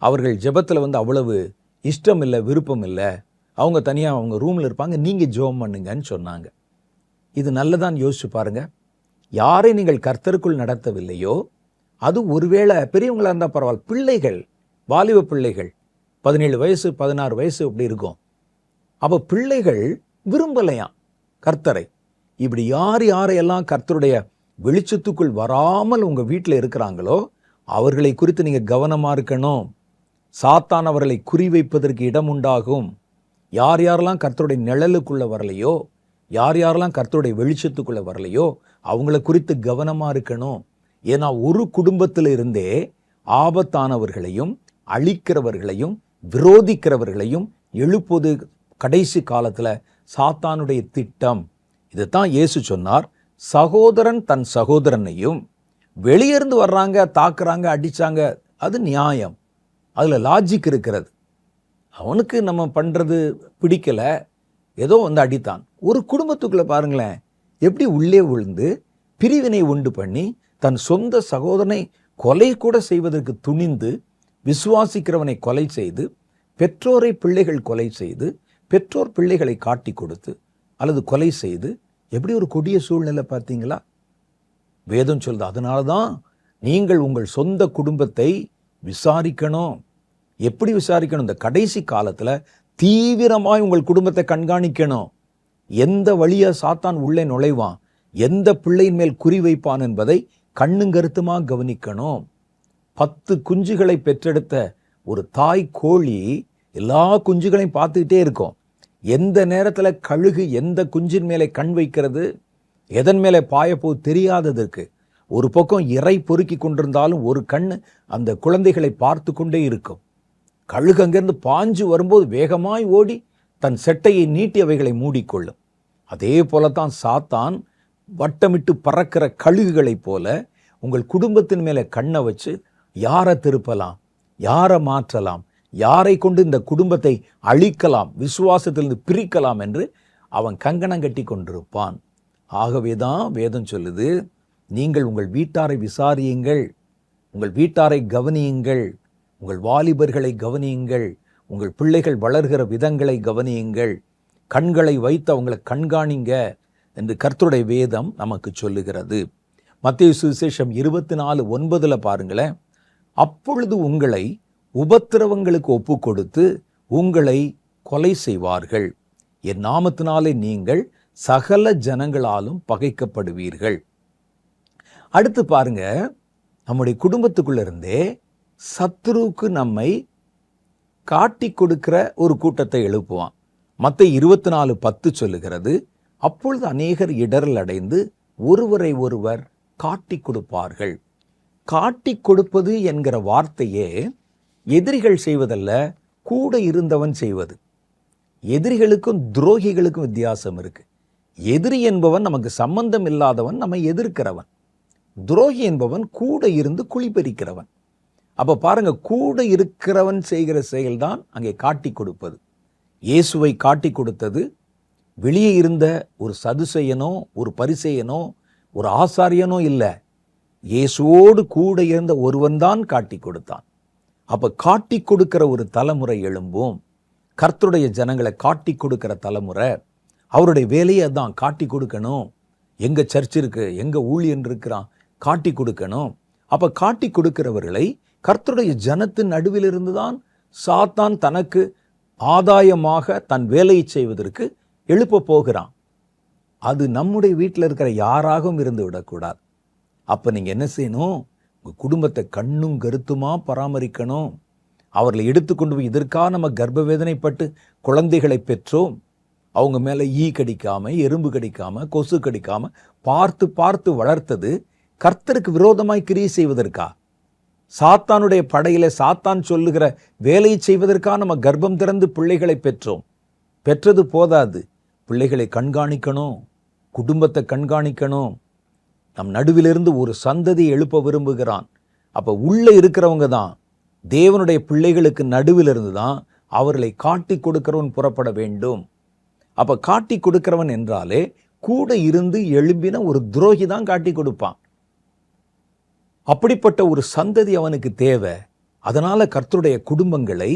அவர்கள் ஜெபத்தில் அவ்வளவு இஷ்டம் இல்லை, விருப்பம் இல்லை, அவங்க தனியாக அவங்க ரூமில் இருப்பாங்க, நீங்கள் ஜெபம் பண்ணுங்கன்னு சொன்னாங்க. இது நல்லதான்னு யோசிச்சு பாருங்க. யாரை நீங்கள் கர்த்தருக்குள் நடத்தவில்லையோ, அது ஒருவேளை பெரியவங்களாக இருந்தால் பரவாயில்ல, பிள்ளைகள், வாலிப பிள்ளைகள் 17 வயசு 16 வயசு அப்படி இருக்கும். அப்போ பிள்ளைகள் விரும்பலையாம் கர்த்தரை. இப்படி யாரையெல்லாம் கர்த்தருடைய வெளிச்சத்துக்குள் வராமல் உங்கள் வீட்டில் இருக்கிறாங்களோ அவர்களை குறித்து நீங்கள் கவனமாக இருக்கணும். சாத்தான் அவர்களை குறிவைப்பதற்கு இடம் உண்டாகும். யாரெல்லாம் கர்த்தருடைய நிழலுக்குள்ளே வரலையோ, யாரெல்லாம் கர்த்தருடைய வெளிச்சத்துக்குள்ளே வரலையோ அவங்கள குறித்து கவனமாக இருக்கணும். ஏன்னா ஒரு குடும்பத்தில் இருந்தே ஆபத்தானவர்களையும் அழிக்கிறவர்களையும் விரோதிக்கிறவர்களையும் எழுப்புவது கடைசி காலத்தில் சாத்தானுடைய திட்டம். இதைத்தான் இயேசு சொன்னார், சகோதரன் தன் சகோதரனையும் வெளியிருந்து வர்றாங்க, தாக்குறாங்க, அடிச்சாங்க, அது நியாயம், அதில் லாஜிக் இருக்கிறது. அவனுக்கு நம்ம பண்ணுறது பிடிக்கல, ஏதோ அடித்தான். ஒரு குடும்பத்துக்குள்ளே பாருங்களேன், எப்படி உள்ளே விழுந்து பிரிவினை உண்டு பண்ணி தன் சொந்த சகோதரனை கொலை கூட செய்வதற்கு துணிந்து, விசுவாசிக்கிறவனை கொலை செய்து, பெற்றோரை பிள்ளைகள் கொலை செய்து, பெற்றோர் பிள்ளைகளை காட்டி கொடுத்து அல்லது கொலை செய்து, எப்படி ஒரு கொடிய சூழ்நிலை பார்த்தீங்களா? வேதம் சொல்லுது, அதனால தான் நீங்கள் உங்கள் சொந்த குடும்பத்தை விசாரிக்கணும். எப்படி விசாரிக்கணும்? இந்த கடைசி காலத்தில் தீவிரமாய் உங்கள் குடும்பத்தை கண்காணிக்கணும். எந்த வழியா சாத்தான் உள்ளே நுழைவான், எந்த பிள்ளையின் மேல் குறி வைப்பான் என்பதை கண்ணும் கருத்துமாக கவனிக்கணும். 10 குஞ்சுகளை பெற்றெடுத்த ஒரு தாய் கோழி எல்லா குஞ்சுகளையும் பார்த்துக்கிட்டே இருக்கும். எந்த நேரத்தில் கழுகு எந்த குஞ்சின் மேலே கண் வைக்கிறது, எதன் மேலே பாயப்போ தெரியாததற்கு ஒரு பக்கம் இறை பொறுக்கி கொண்டிருந்தாலும் ஒரு கண் அந்த குழந்தைகளை பார்த்து கொண்டே இருக்கும். கழுகு அங்கிருந்து பாஞ்சு வரும்போது வேகமாய் ஓடி தன் செட்டையை நீட்டி அவைகளை மூடிக்கொள்ளும். அதே போலத்தான் சாத்தான் வட்டமிட்டு பறக்கிற கழுகுகளைப் போல உங்கள் குடும்பத்தின் மேலே கண்ணை வச்சு யாரை திருப்பலாம், யாரை மாற்றலாம், யாரை கொண்டு இந்த குடும்பத்தை அழிக்கலாம், விசுவாசத்திலிருந்து பிரிக்கலாம் என்று அவன் கங்கணம் கட்டி கொண்டிருப்பான். ஆகவேதான் வேதம் சொல்லுது, நீங்கள் உங்கள் வீட்டாரை விசாரியுங்கள், உங்கள் வீட்டாரை கவனியுங்கள், உங்கள் வாலிபர்களை கவனியுங்கள், உங்கள் பிள்ளைகள் வளர்கிற விதங்களை கவனியுங்கள், கண்களை வைத்து அவங்களை கண்காணிங்க என்று கர்த்தருடைய வேதம் நமக்கு சொல்லுகிறது. மத்தேயு சுவிசேஷம் 24:9 பாருங்களேன், அப்பொழுது உங்களை உபத்திரவங்களுக்கு ஒப்பு கொடுத்து உங்களை கொலை செய்வார்கள், என் நாமத்தினாலே நீங்கள் சகல ஜனங்களாலும் பகைக்கப்படுவீர்கள். அடுத்து பாருங்க, நம்முடைய குடும்பத்துக்குள்ள இருந்தே சத்துருவுக்கு நம்மை காட்டி கொடுக்கிற ஒரு கூட்டத்தை எழுப்புவான். மத்தேயு 24:10 சொல்லுகிறது, அப்பொழுது அநேகர் இடறல் அடைந்து ஒருவரை ஒருவர் காட்டி கொடுப்பார்கள். காட்டி கொடுப்பது என்கிற வார்த்தையே எதிரிகள் செய்வதல்ல, கூட இருந்தவன் செய்வது. எதிரிகளுக்கும் துரோகிகளுக்கும் வித்தியாசம் இருக்கு. எதிரி என்பவன் நமக்கு சம்பந்தம் இல்லாதவன், நம்மை எதிர்க்கிறவன். துரோகி என்பவன் கூட இருந்து குழிபறிக்கிறவன். அப்ப பாருங்க, கூட இருக்கிறவன் செய்கிற செயல்தான் அங்கே காட்டி கொடுப்பது. இயேசுவை காட்டி கொடுத்தது வெளியே இருந்த ஒரு சதுசேயனோ, ஒரு பரிசேயனோ, ஒரு ஆசாரியனோ இல்லை, இயேசுவோடு கூட இருந்த ஒருவன் தான் காட்டி கொடுத்தான். அப்ப காட்டி கொடுக்கிற ஒரு தலைமுறை எழும்பும். கர்த்தருடைய ஜனங்களை காட்டி கொடுக்கிற தலைமுறை, அவருடைய வேலையை தான் காட்டி கொடுக்கணும். எங்க சர்ச் இருக்கு, எங்க ஊழியன் இருக்கிறான், காட்டி கொடுக்கணும். அப்ப காட்டி கொடுக்கிறவர்களை கர்த்தருடைய ஜனத்தின் நடுவில் இருந்துதான் சாத்தான் தனக்கு ஆதாயமாக தன் வேலையை செய்வதற்கு எழுப்ப போகிறான். அது நம்முடைய வீட்டில் இருக்கிற யாராகவும் இருந்து விடக்கூடாது. அப்ப நீங்க என்ன செய்யணும்? உங்க குடும்பத்தை கண்ணும் கருத்துமா பராமரிக்கணும். அவர்களை எடுத்துக்கொண்டு போய் இதற்காக நம்ம கர்ப்ப வேதனைப்பட்டு குழந்தைகளை பெற்றோம். அவங்க மேல ஈ கடிக்காம, எறும்பு கடிக்காம, கொசு கடிக்காம பார்த்து பார்த்து வளர்த்தது கர்த்தருக்கு விரோதமாய் கிரியை செய்வதற்கா? சாத்தானுடைய படையில சாத்தான் சொல்லுகிற வேலையை செய்வதற்காக நம்ம கர்ப்பம் திறந்து பிள்ளைகளை பெற்றோம். பெற்றது போதாது, பிள்ளைகளை கண்காணிக்கணும், குடும்பத்தை கண்காணிக்கணும். நம் நடுவிலிருந்து ஒரு சந்ததியை எழுப்ப விரும்புகிறான். அப்ப உள்ள இருக்கிறவங்க தான் தேவனுடைய பிள்ளைகளுக்கு நடுவிலிருந்து தான் அவர்களை காட்டி கொடுக்கிறவன் புறப்பட வேண்டும். அப்ப காட்டி கொடுக்கிறவன் என்றாலே கூட இருந்து எழும்பின ஒரு துரோகி தான் காட்டி கொடுப்பான். அப்படிப்பட்ட ஒரு சந்ததி அவனுக்கு தேவை. அதனால கர்த்தருடைய குடும்பங்களை,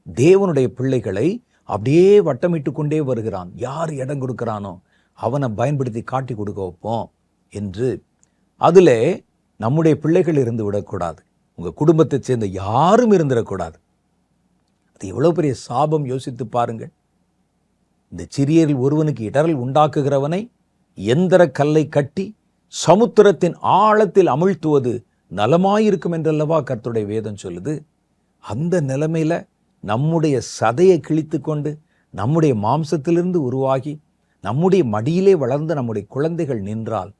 தேவனுடைய பிள்ளைகளை அப்படியே வட்டமிட்டு கொண்டே வருகிறான். யார் இடம் கொடுக்கிறானோ அவனை பயன்படுத்தி காட்டி கொடுக்க வைப்போம் என்று. அதில் நம்முடைய பிள்ளைகள் இருந்து விடக்கூடாது. உங்கள் குடும்பத்தை சேர்ந்த யாரும் இருந்துடக்கூடாது. அது எவ்வளோ பெரிய சாபம், யோசித்து பாருங்கள். இந்த சிறியரில் ஒருவனுக்கு இடரல் உண்டாக்குகிறவனை எந்திர கல்லை கட்டி சமுத்திரத்தின் ஆழத்தில் அமிழ்த்துவது நலமாயிருக்கும் என்றல்லவா கர்த்தருடைய வேதம் சொல்லுது. அந்த நிலைமையில நம்முடைய சதையை கிழித்து கொண்டு நம்முடைய மாம்சத்திலிருந்து உருவாகி நம்முடைய மடியிலே வளர்ந்த நம்முடைய குழந்தைகள் நின்றால்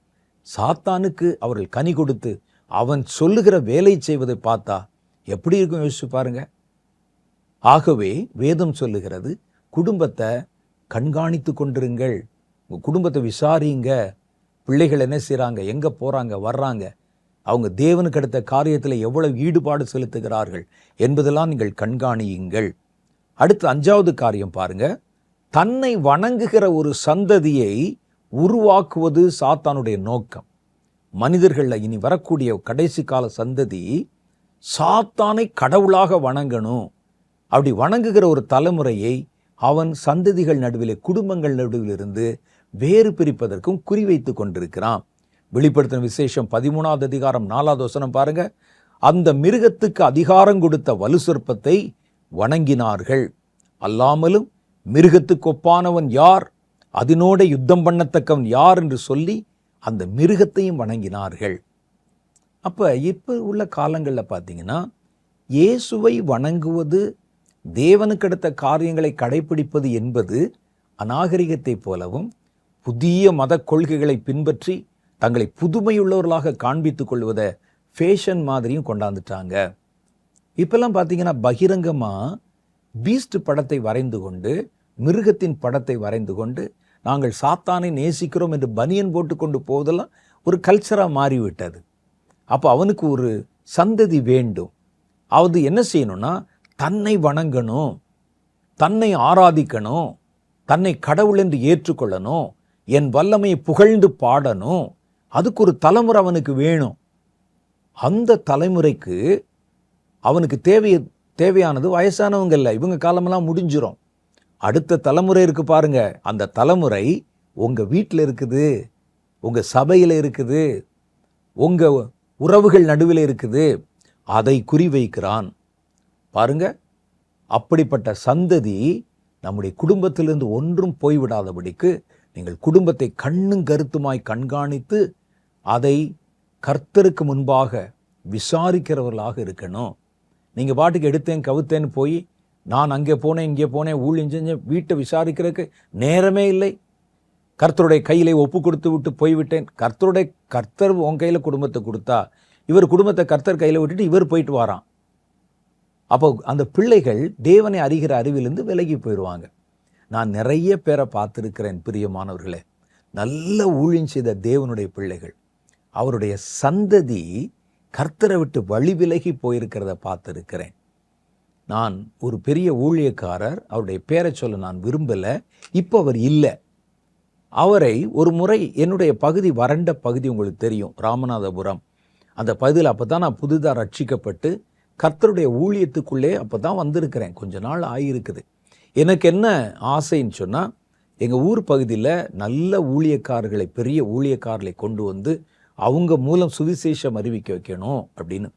சாத்தானுக்கு அவர்கள் கனி கொடுத்து அவன் சொல்லுகிற வேலை செய்வதை பார்த்தா எப்படி இருக்கும், யோசிச்சு பாருங்க. ஆகவே வேதம் சொல்லுகிறது, குடும்பத்தை கண்காணித்து கொண்டிருங்கள், உங்க குடும்பத்தை விசாரிங்க. பிள்ளைகள் என்ன செய்றாங்க, எங்க போறாங்க வர்றாங்க, அவங்க தேவனுக்கு அடுத்த காரியத்தில் எவ்வளவு ஈடுபாடு செலுத்துகிறார்கள் என்பதெல்லாம் நீங்கள் கண்காணியுங்கள். அடுத்து 5வது காரியம் பாருங்க, தன்னை வணங்குகிற ஒரு சந்ததியை உருவாக்குவது சாத்தானுடைய நோக்கம். மனிதர்களில் இனி வரக்கூடிய கடைசி கால சந்ததி சாத்தானை கடவுளாக வணங்கணும். அப்படி வணங்குகிற ஒரு தலைமுறையை அவன் சந்ததிகள் நடுவிலே, குடும்பங்கள் நடுவில் இருந்து வேறு பிரிப்பதற்கும் குறிவைத்து கொண்டிருக்கிறான். வெளிப்படுத்தின விசேஷம் 13வது அதிகாரம் 4வது வசனம் பாருங்க. அந்த மிருகத்துக்கு அதிகாரம் கொடுத்த வலு சொற்பத்தை வணங்கினார்கள். அல்லாமலும் மிருகத்துக்கு ஒப்பானவன் யார், அதனோட யுத்தம் பண்ணத்தக்கவன் யார் என்று சொல்லி அந்த மிருகத்தையும் வணங்கினார்கள். அப்ப இப்ப உள்ள காலங்களில் பார்த்தீங்கன்னா, இயேசுவை வணங்குவது, தேவனுக்கு அடுத்த காரியங்களை கடைபிடிப்பது என்பது அநாகரிகத்தை போலவும் புதிய மத கொள்கைகளை பின்பற்றி தங்களை புதுமையுள்ளவர்களாக காண்பித்துக் கொள்வதை ஃபேஷன் மாதிரியும் கொண்டாந்துட்டாங்க. இப்பெல்லாம் பார்த்தீங்கன்னா பகிரங்கமா பீஸ்ட் படத்தை வரைந்து கொண்டு, மிருகத்தின் படத்தை வரைந்து கொண்டு, நாங்கள் சாத்தானை நேசிக்கிறோம் என்று பனியன் போட்டு கொண்டு போவதெல்லாம் ஒரு கல்ச்சராக மாறிவிட்டது. அப்போ அவனுக்கு ஒரு சந்ததி வேண்டும். அது என்ன செய்யணும்னா, தன்னை வணங்கணும், தன்னை ஆராதிக்கணும், தன்னை கடவுள் என்று ஏற்றுக்கொள்ளணும், என் வல்லமையை புகழ்ந்து பாடணும். அதுக்கு ஒரு தலைமுறை அவனுக்கு வேணும். அந்த தலைமுறைக்கு அவனுக்கு தேவையானது வயசானவங்க இல்லை, இவங்க காலமெல்லாம் முடிஞ்சிடும். அடுத்த தலைமுறை இருக்கு பாருங்க, அந்த தலைமுறை உங்க வீட்டில் இருக்குது, உங்க சபையில் இருக்குது, உங்க உறவுகள் நடுவில் இருக்குது. அதை குறிவைக்கிறான் பாருங்க. அப்படிப்பட்ட சந்ததி நம்முடைய குடும்பத்திலிருந்து ஒன்றும் போய்விடாதபடிக்கு நீங்கள் குடும்பத்தை கண்ணும் கருத்துமாய் கண்காணித்து அதை கர்த்தருக்கு முன்பாக விசாரிக்கிறவர்களாக இருக்கணும். நீங்கள் பாட்டுக்கு எடுத்தேன் கவுத்தேன்னு போய் நான் அங்கே போனேன் இங்கே போனேன் ஊழியம் செஞ்சேன் வீட்டை விசாரிக்கிறதுக்கு நேரமே இல்லை. கர்த்தருடைய கையிலே ஒப்பு கொடுத்து விட்டு போய்விட்டேன். கர்த்தர் உன் கையில் குடும்பத்தை கொடுத்தா இவர் குடும்பத்தை கர்த்தர் கையில் விட்டுட்டு இவர் போயிட்டு வாரான். அப்போ அந்த பிள்ளைகள் தேவனை அறிகிற அறிவிலிருந்து விலகி போயிடுவாங்க. நான் நிறைய பேரை பார்த்துருக்கிறேன் பிரியமானவர்களே, நல்ல ஊழியம் செய்த தேவனுடைய பிள்ளைகள், அவருடைய சந்ததி கர்த்தரை விட்டு வழி விலகி போயிருக்கிறத பார்த்துருக்கிறேன். நான் ஒரு பெரிய ஊழியக்காரர், அவருடைய பேரை சொல்ல நான் விரும்பலை, இப்போ அவர் இல்லை. அவரை ஒரு முறை என்னுடைய பகுதி வறண்ட பகுதி உங்களுக்கு தெரியும், ராமநாதபுரம். அந்த பகுதியில் அப்போ தான் நான் புதிதாக ரட்சிக்கப்பட்டு கர்த்தருடைய ஊழியத்துக்குள்ளே அப்போ தான் வந்திருக்கிறேன். கொஞ்ச நாள் ஆகியிருக்குது. எனக்கு என்ன ஆசைன்னு சொன்னால், எங்கள் ஊர் பகுதியில் நல்ல ஊழியக்காரர்களை, பெரிய ஊழியக்காரர்களை கொண்டு வந்து அவங்க மூலம் சுவிசேஷம் அறிவிக்க வைக்கணும் அப்படின்னு.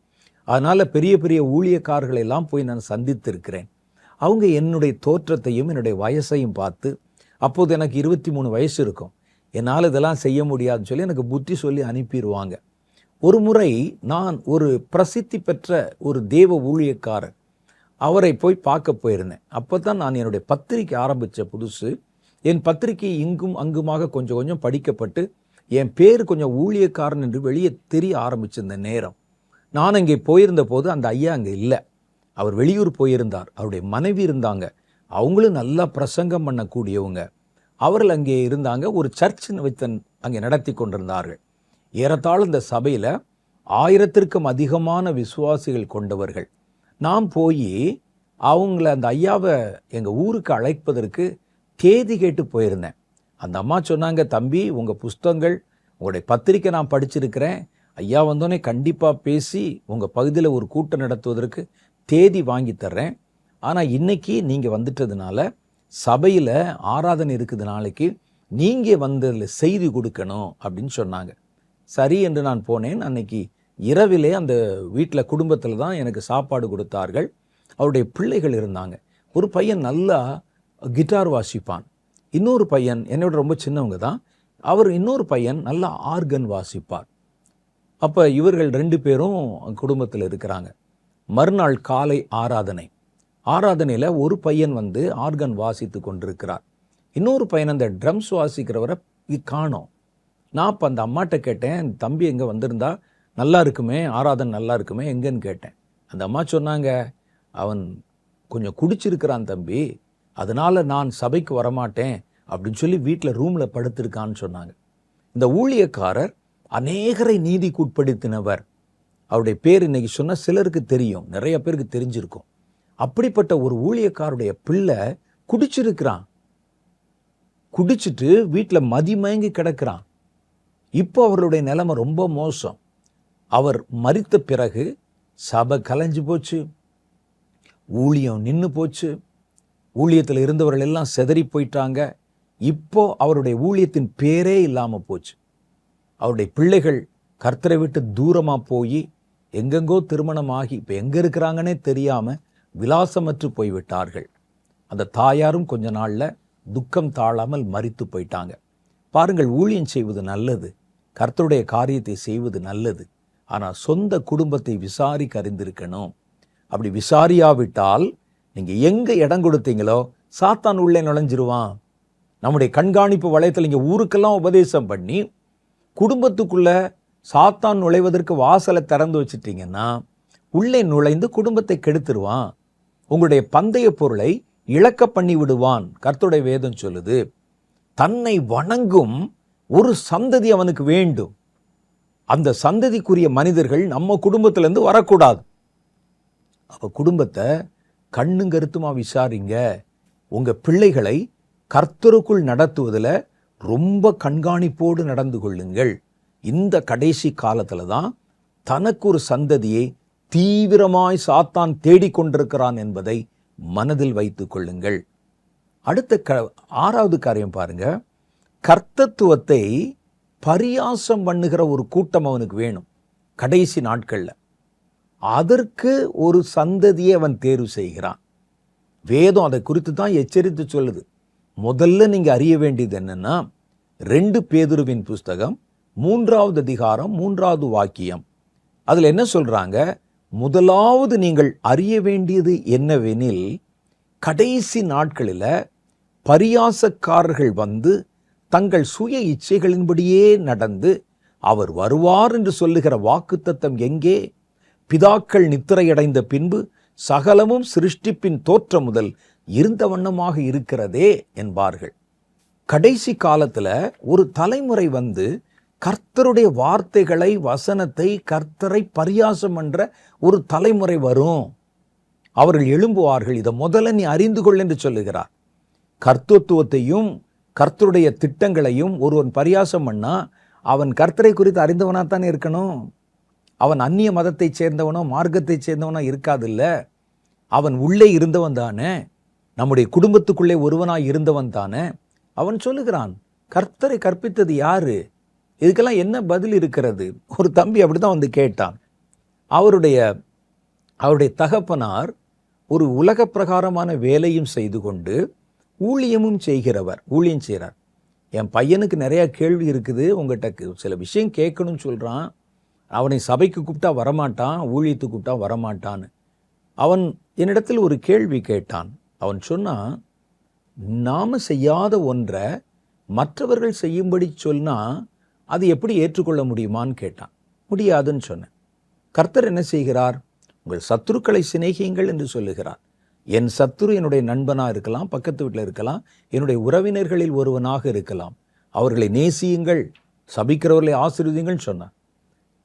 அதனால் பெரிய பெரிய ஊழியக்காரர்களை எல்லாம் போய் நான் சந்தித்திருக்கிறேன். அவங்க என்னுடைய தோற்றத்தையும் என்னுடைய வயசையும் பார்த்து, அப்போது எனக்கு 23 வயசு இருக்கும், என்னால் இதெல்லாம் செய்ய முடியாதுன்னு சொல்லி எனக்கு புத்தி சொல்லி அனுப்பிடுவாங்க. ஒரு முறை நான் ஒரு பிரசித்தி பெற்ற ஒரு தேவ ஊழியக்காரர், அவரை போய் பார்க்க போயிருந்தேன். அப்போ தான் நான் என்னுடைய பத்திரிக்கை ஆரம்பித்த புதுசு. என் பத்திரிக்கை இங்கும் அங்குமாக கொஞ்சம் கொஞ்சம் படிக்கப்பட்டு என் பேர் கொஞ்சம் ஊழியக்காரன் என்று வெளியே தெரிய ஆரம்பிச்சிருந்த நேரம், நான் அங்கே போயிருந்த போது அந்த ஐயா அங்கே இல்லை, அவர் வெளியூர் போயிருந்தார். அவருடைய மனைவி இருந்தாங்க, அவங்களும் நல்லா பிரசங்கம் பண்ணக்கூடியவங்க. அவர்கள் அங்கே இருந்தாங்க. ஒரு சர்ச் வைத்து அங்கே நடத்தி கொண்டிருந்தார்கள். ஏறத்தாழ இந்த சபையில் 1000க்கும் அதிகமான விசுவாசிகள் கொண்டவர்கள். நான் போய் அவங்கள அந்த ஐயாவை எங்கள் ஊருக்கு அழைப்பதற்கு தேதி கேட்டு போயிருந்தேன். அந்த அம்மா சொன்னாங்க, தம்பி உங்கள் புஸ்தகங்கள் உங்களுடைய பத்திரிக்கை நான் படிச்சிருக்கிறேன், ஐயா வந்தோடனே கண்டிப்பாக பேசி உங்கள் பகுதியில் ஒரு கூட்டம் நடத்துவதற்கு தேதி வாங்கி தர்றேன். ஆனால் இன்னைக்கு நீங்கள் வந்துட்டதுனால சபையில் ஆராதனை இருக்குது, நாளைக்கு நீங்கள் வந்ததில் செய்தி கொடுக்கணும் அப்படின்னு சொன்னாங்க. சரி என்று நான் போனேன். அன்னைக்கு இரவிலே அந்த வீட்டில் குடும்பத்தில் தான் எனக்கு சாப்பாடு கொடுத்தார்கள். அவருடைய பிள்ளைகள் இருந்தாங்க. ஒரு பையன் நல்லா கிட்டார் வாசிப்பான், இன்னொரு பையன் என்னோட ரொம்ப சின்னவங்க தான், இன்னொரு பையன் நல்லா ஆர்கன் வாசிப்பார். அப்போ இவர்கள் 2 பேரும் குடும்பத்தில் இருக்கிறாங்க. மறுநாள் காலை ஆராதனையில் ஒரு பையன் வந்து ஆர்கன் வாசித்து கொண்டிருக்கிறார், இன்னொரு பையன் அந்த ட்ரம்ஸ் வாசிக்கிறவரை காணோம். நான் இப்போ அந்த அம்மாட்ட கேட்டேன், தம்பி எங்கே வந்திருந்தா நல்லா இருக்குமே, ஆராதனை நல்லா இருக்குமே, எங்கன்னு கேட்டேன். அந்த அம்மா சொன்னாங்க, அவன் கொஞ்சம் குடிச்சிருக்கிறான் தம்பி, அதனால் நான் சபைக்கு வரமாட்டேன் அப்படின்னு சொல்லி வீட்டில் ரூமில் படுத்திருக்கான்னு சொன்னாங்க. இந்த ஊழியக்காரர் அநேகரை நீதிக்குட்படுத்தினவர். அவருடைய பேர் இன்னைக்கு சொன்ன சிலருக்கு தெரியும், நிறைய பேருக்கு தெரிஞ்சிருக்கும். அப்படிப்பட்ட ஒரு ஊழியக்காருடைய பிள்ளை குடிச்சிருக்கிறான், குடிச்சிட்டு வீட்டில் மதிமயங்கி கிடக்கிறான். இப்போ அவருடைய நிலைமை ரொம்ப மோசம். அவர் மரித்த பிறகு சபை கலைஞ்சு போச்சு, ஊழியம் நின்று போச்சு, ஊழியத்தில் இருந்தவர்கள் எல்லாம் சிதறி போயிட்டாங்க. இப்போ அவருடைய ஊழியத்தின் பேரே இல்லாமல் போச்சு. அவருடைய பிள்ளைகள் கர்த்தரை விட்டு தூரமாக போய் எங்கெங்கோ திருமணமாகி இப்போ எங்கே இருக்கிறாங்கன்னே தெரியாமல் விலாசமற்று போய்விட்டார்கள். அந்த தாயாரும் கொஞ்ச நாளில் துக்கம் தாழாமல் மரித்து போயிட்டாங்க. பாருங்கள், ஊழியம் செய்வது நல்லது, கர்த்தருடைய காரியத்தை செய்வது நல்லது. ஆனால் சொந்த குடும்பத்தை விசாரிக்க அறிந்திருக்கணும். அப்படி விசாரியாவிட்டால் நீங்கள் எங்கே இடம் கொடுத்தீங்களோ சாத்தான் உள்ளே நுழைஞ்சிருவான். நம்முடைய கண்காணிப்பு வளையத்தில் இங்கே ஊருக்கெல்லாம் உபதேசம் பண்ணி குடும்பத்துக்குள்ளே சாத்தான் நுழைவதற்கு வாசலை திறந்து வச்சுட்டீங்கன்னா உள்ளே நுழைந்து குடும்பத்தை கெடுத்துருவான். உங்களுடைய பந்தய பொருளை இழக்க பண்ணி விடுவான். கர்த்தருடைய வேதம் சொல்லுது, தன்னை வணங்கும் ஒரு சந்ததி அவனுக்கு வேண்டும். அந்த சந்ததிக்குரிய மனிதர்கள் நம்ம குடும்பத்திலேருந்து வரக்கூடாது. அப்போ குடும்பத்தை கண்ணும் கருத்துமா விசாரிங்க. உங்கள் பிள்ளைகளை கர்த்தருக்குள் நடத்துவதில் ரொம்ப கண்காணிப்போடு நடந்து கொள்ளுங்கள். இந்த கடைசி காலத்தில் தான் தனக்கு ஒரு சந்ததியை தீவிரமாய் சாத்தான் தேடிக்கொண்டிருக்கிறான் என்பதை மனதில் வைத்து கொள்ளுங்கள். அடுத்த 6வது காரியம் பாருங்க, கர்த்தத்துவத்தை பரியாசம் பண்ணுகிற ஒரு கூட்டம் அவனுக்கு வேணும் கடைசி நாட்களில். அதற்கு ஒரு சந்ததியை அவன் தேர்வு செய்கிறான். வேதம் அதை குறித்து தான் எச்சரித்து சொல்லுது. முதல்ல நீங்கள் அறிய வேண்டியது என்னன்னா, 2 பேதுருவின் புஸ்தகம் 3வது அதிகாரம் 3வது வாக்கியம். அதுல என்ன சொல்றாங்க? முதலாவது நீங்கள் அறிய வேண்டியது என்னவெனில், கடைசி நாட்களில் பரியாசக்காரர்கள் வந்து தங்கள் சுய இச்சைகளின்படியே நடந்து அவர் வருவார் என்று சொல்லுகிற வாக்குத்தத்தம் எங்கே? பிதாக்கள் நித்திரையடைந்த பின்பு சகலமும் சிருஷ்டிப்பின் தோற்றம் முதல் இருந்த வண்ணமாக இருக்கிறதே என்பார்கள். கடைசி காலத்துல ஒரு தலைமுறை வந்து கர்த்தருடைய வார்த்தைகளை, வசனத்தை, கர்த்தரை பரியாசம் என்ற ஒரு தலைமுறை வரும். அவர்கள் எழும்புவார்கள். இதை முதல்ல நீ அறிந்து கொள் என்று சொல்லுகிறார். கர்த்தத்துவத்தையும் கர்த்தருடைய திட்டங்களையும் ஒருவன் பரியாசம் பண்ணா அவன் கர்த்தரை குறித்து அறிந்தவனாகத்தானே இருக்கணும். அவன் அந்நிய மதத்தை சேர்ந்தவனோ மார்க்கத்தை சேர்ந்தவனோ இருக்காதில்ல. அவன் உள்ளே இருந்தவன் தானே, நம்முடைய குடும்பத்துக்குள்ளே ஒருவனாய் இருந்தவன் தானே. அவன் சொல்லுகிறான், கர்த்தரை கற்பித்தது யாரு? இதுக்கெல்லாம் என்ன பதில் இருக்கிறது? ஒரு தம்பி அப்படிதான் வந்து கேட்டான். அவருடைய தகப்பனார் ஒரு உலக பிரகாரமான வேலையும் செய்து கொண்டு ஊழியம் செய்கிறார். என் பையனுக்கு நிறைய கேள்வி இருக்குது, உங்கள்கிட்ட சில விஷயம் கேட்கணும்னு சொல்கிறான். அவனை சபைக்கு கூப்பிட்டா வரமாட்டான், ஊழியத்துக்கு கூப்பிட்டா வரமாட்டான்னு. அவன் என்னிடத்தில் ஒரு கேள்வி கேட்டான். அவன் சொன்னான், நாம செய்யாத ஒன்றை மற்றவர்கள் செய்யும்படி சொன்னா அது எப்படி ஏற்றுக்கொள்ள முடியுமான்னு கேட்டான். முடியாதுன்னு சொன்னேன். கர்த்தர் என்ன செய்கிறார்? உங்கள் சத்துருக்களை சிநேகியுங்கள் என்று சொல்லுகிறார். என் சத்துரு என்னுடைய நண்பனா இருக்கலாம், பக்கத்து வீட்டில் இருக்கலாம், என்னுடைய உறவினர்களில் ஒருவனாக இருக்கலாம். அவர்களை நேசியுங்கள், சபிக்கிறவர்களை ஆசீர்வதியுங்கள் சொன்னார்.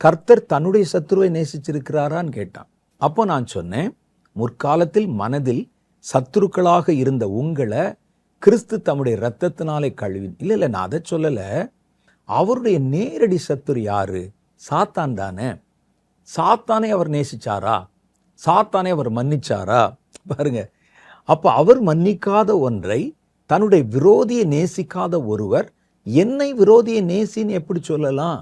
கர்த்தர் தன்னுடைய சத்துருவை நேசிச்சிருக்கிறாரான்னு கேட்டான். அப்போ நான் சொன்னேன், முற்காலத்தில் மனதில் சத்துருக்களாக இருந்த உங்களை கிறிஸ்து தம்முடைய இரத்தத்தினாலே கழுவி. இல்லை, நான் அதை சொல்லலை. அவருடைய நேரடி சத்துரு யாரு? சாத்தான் தானே. சாத்தானே அவர் நேசிச்சாரா? சாத்தானே அவர் மன்னிச்சாரா? பாருங்க. அப்ப அவர் மன்னிக்காத ஒன்றை தன்னுடைய விரோதியை நேசிக்காத ஒருவர் என்னை விரோதியை நேசின்னு எப்படி சொல்லலாம்?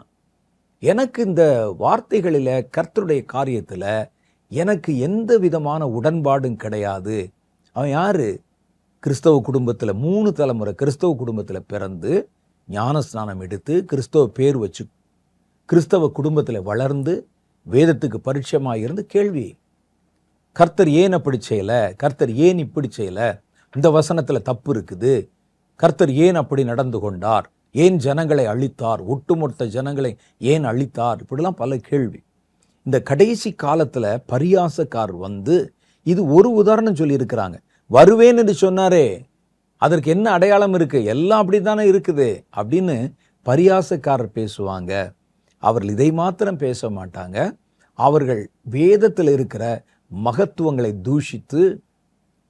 எனக்கு இந்த வார்த்தைகளில், கர்த்தருடைய காரியத்தில் எனக்கு எந்த விதமான உடன்பாடும் கிடையாது. அவன் யாரு? கிறிஸ்தவ குடும்பத்தில் 3 தலைமுறை கிறிஸ்தவ குடும்பத்தில் பிறந்து ஞானஸ்நானம் எடுத்து கிறிஸ்தவ பேர் வச்சு கிறிஸ்தவ குடும்பத்தில் வளர்ந்து வேதத்துக்கு பரிட்சயமாக இருந்து கேள்வி, கர்த்தர் ஏன் அப்படி செய்யல? கர்த்தர் ஏன் இப்படி செய்யல? இந்த வசனத்தில் தப்பு இருக்குது. கர்த்தர் ஏன் அப்படி நடந்து கொண்டார்? ஏன் ஜனங்களை அழித்தார்? ஒட்டுமொத்த ஜனங்களை ஏன் அழித்தார்? இப்படிலாம் பல கேள்வி. இந்த கடைசி காலத்தில் பரியாசக்காரர் வந்து இது ஒரு உதாரணம் சொல்லியிருக்கிறாங்க. வருவேன் என்று சொன்னாரே, அதற்கு என்ன அடையாளம் இருக்கு? எல்லாம் அப்படி தானே இருக்குது அப்படின்னு பரியாசக்காரர் பேசுவாங்க. அவர்கள் இதை மாத்திரம் பேச மாட்டாங்க. அவர்கள் வேதத்தில் இருக்கிற மகத்துவங்களை தூஷித்து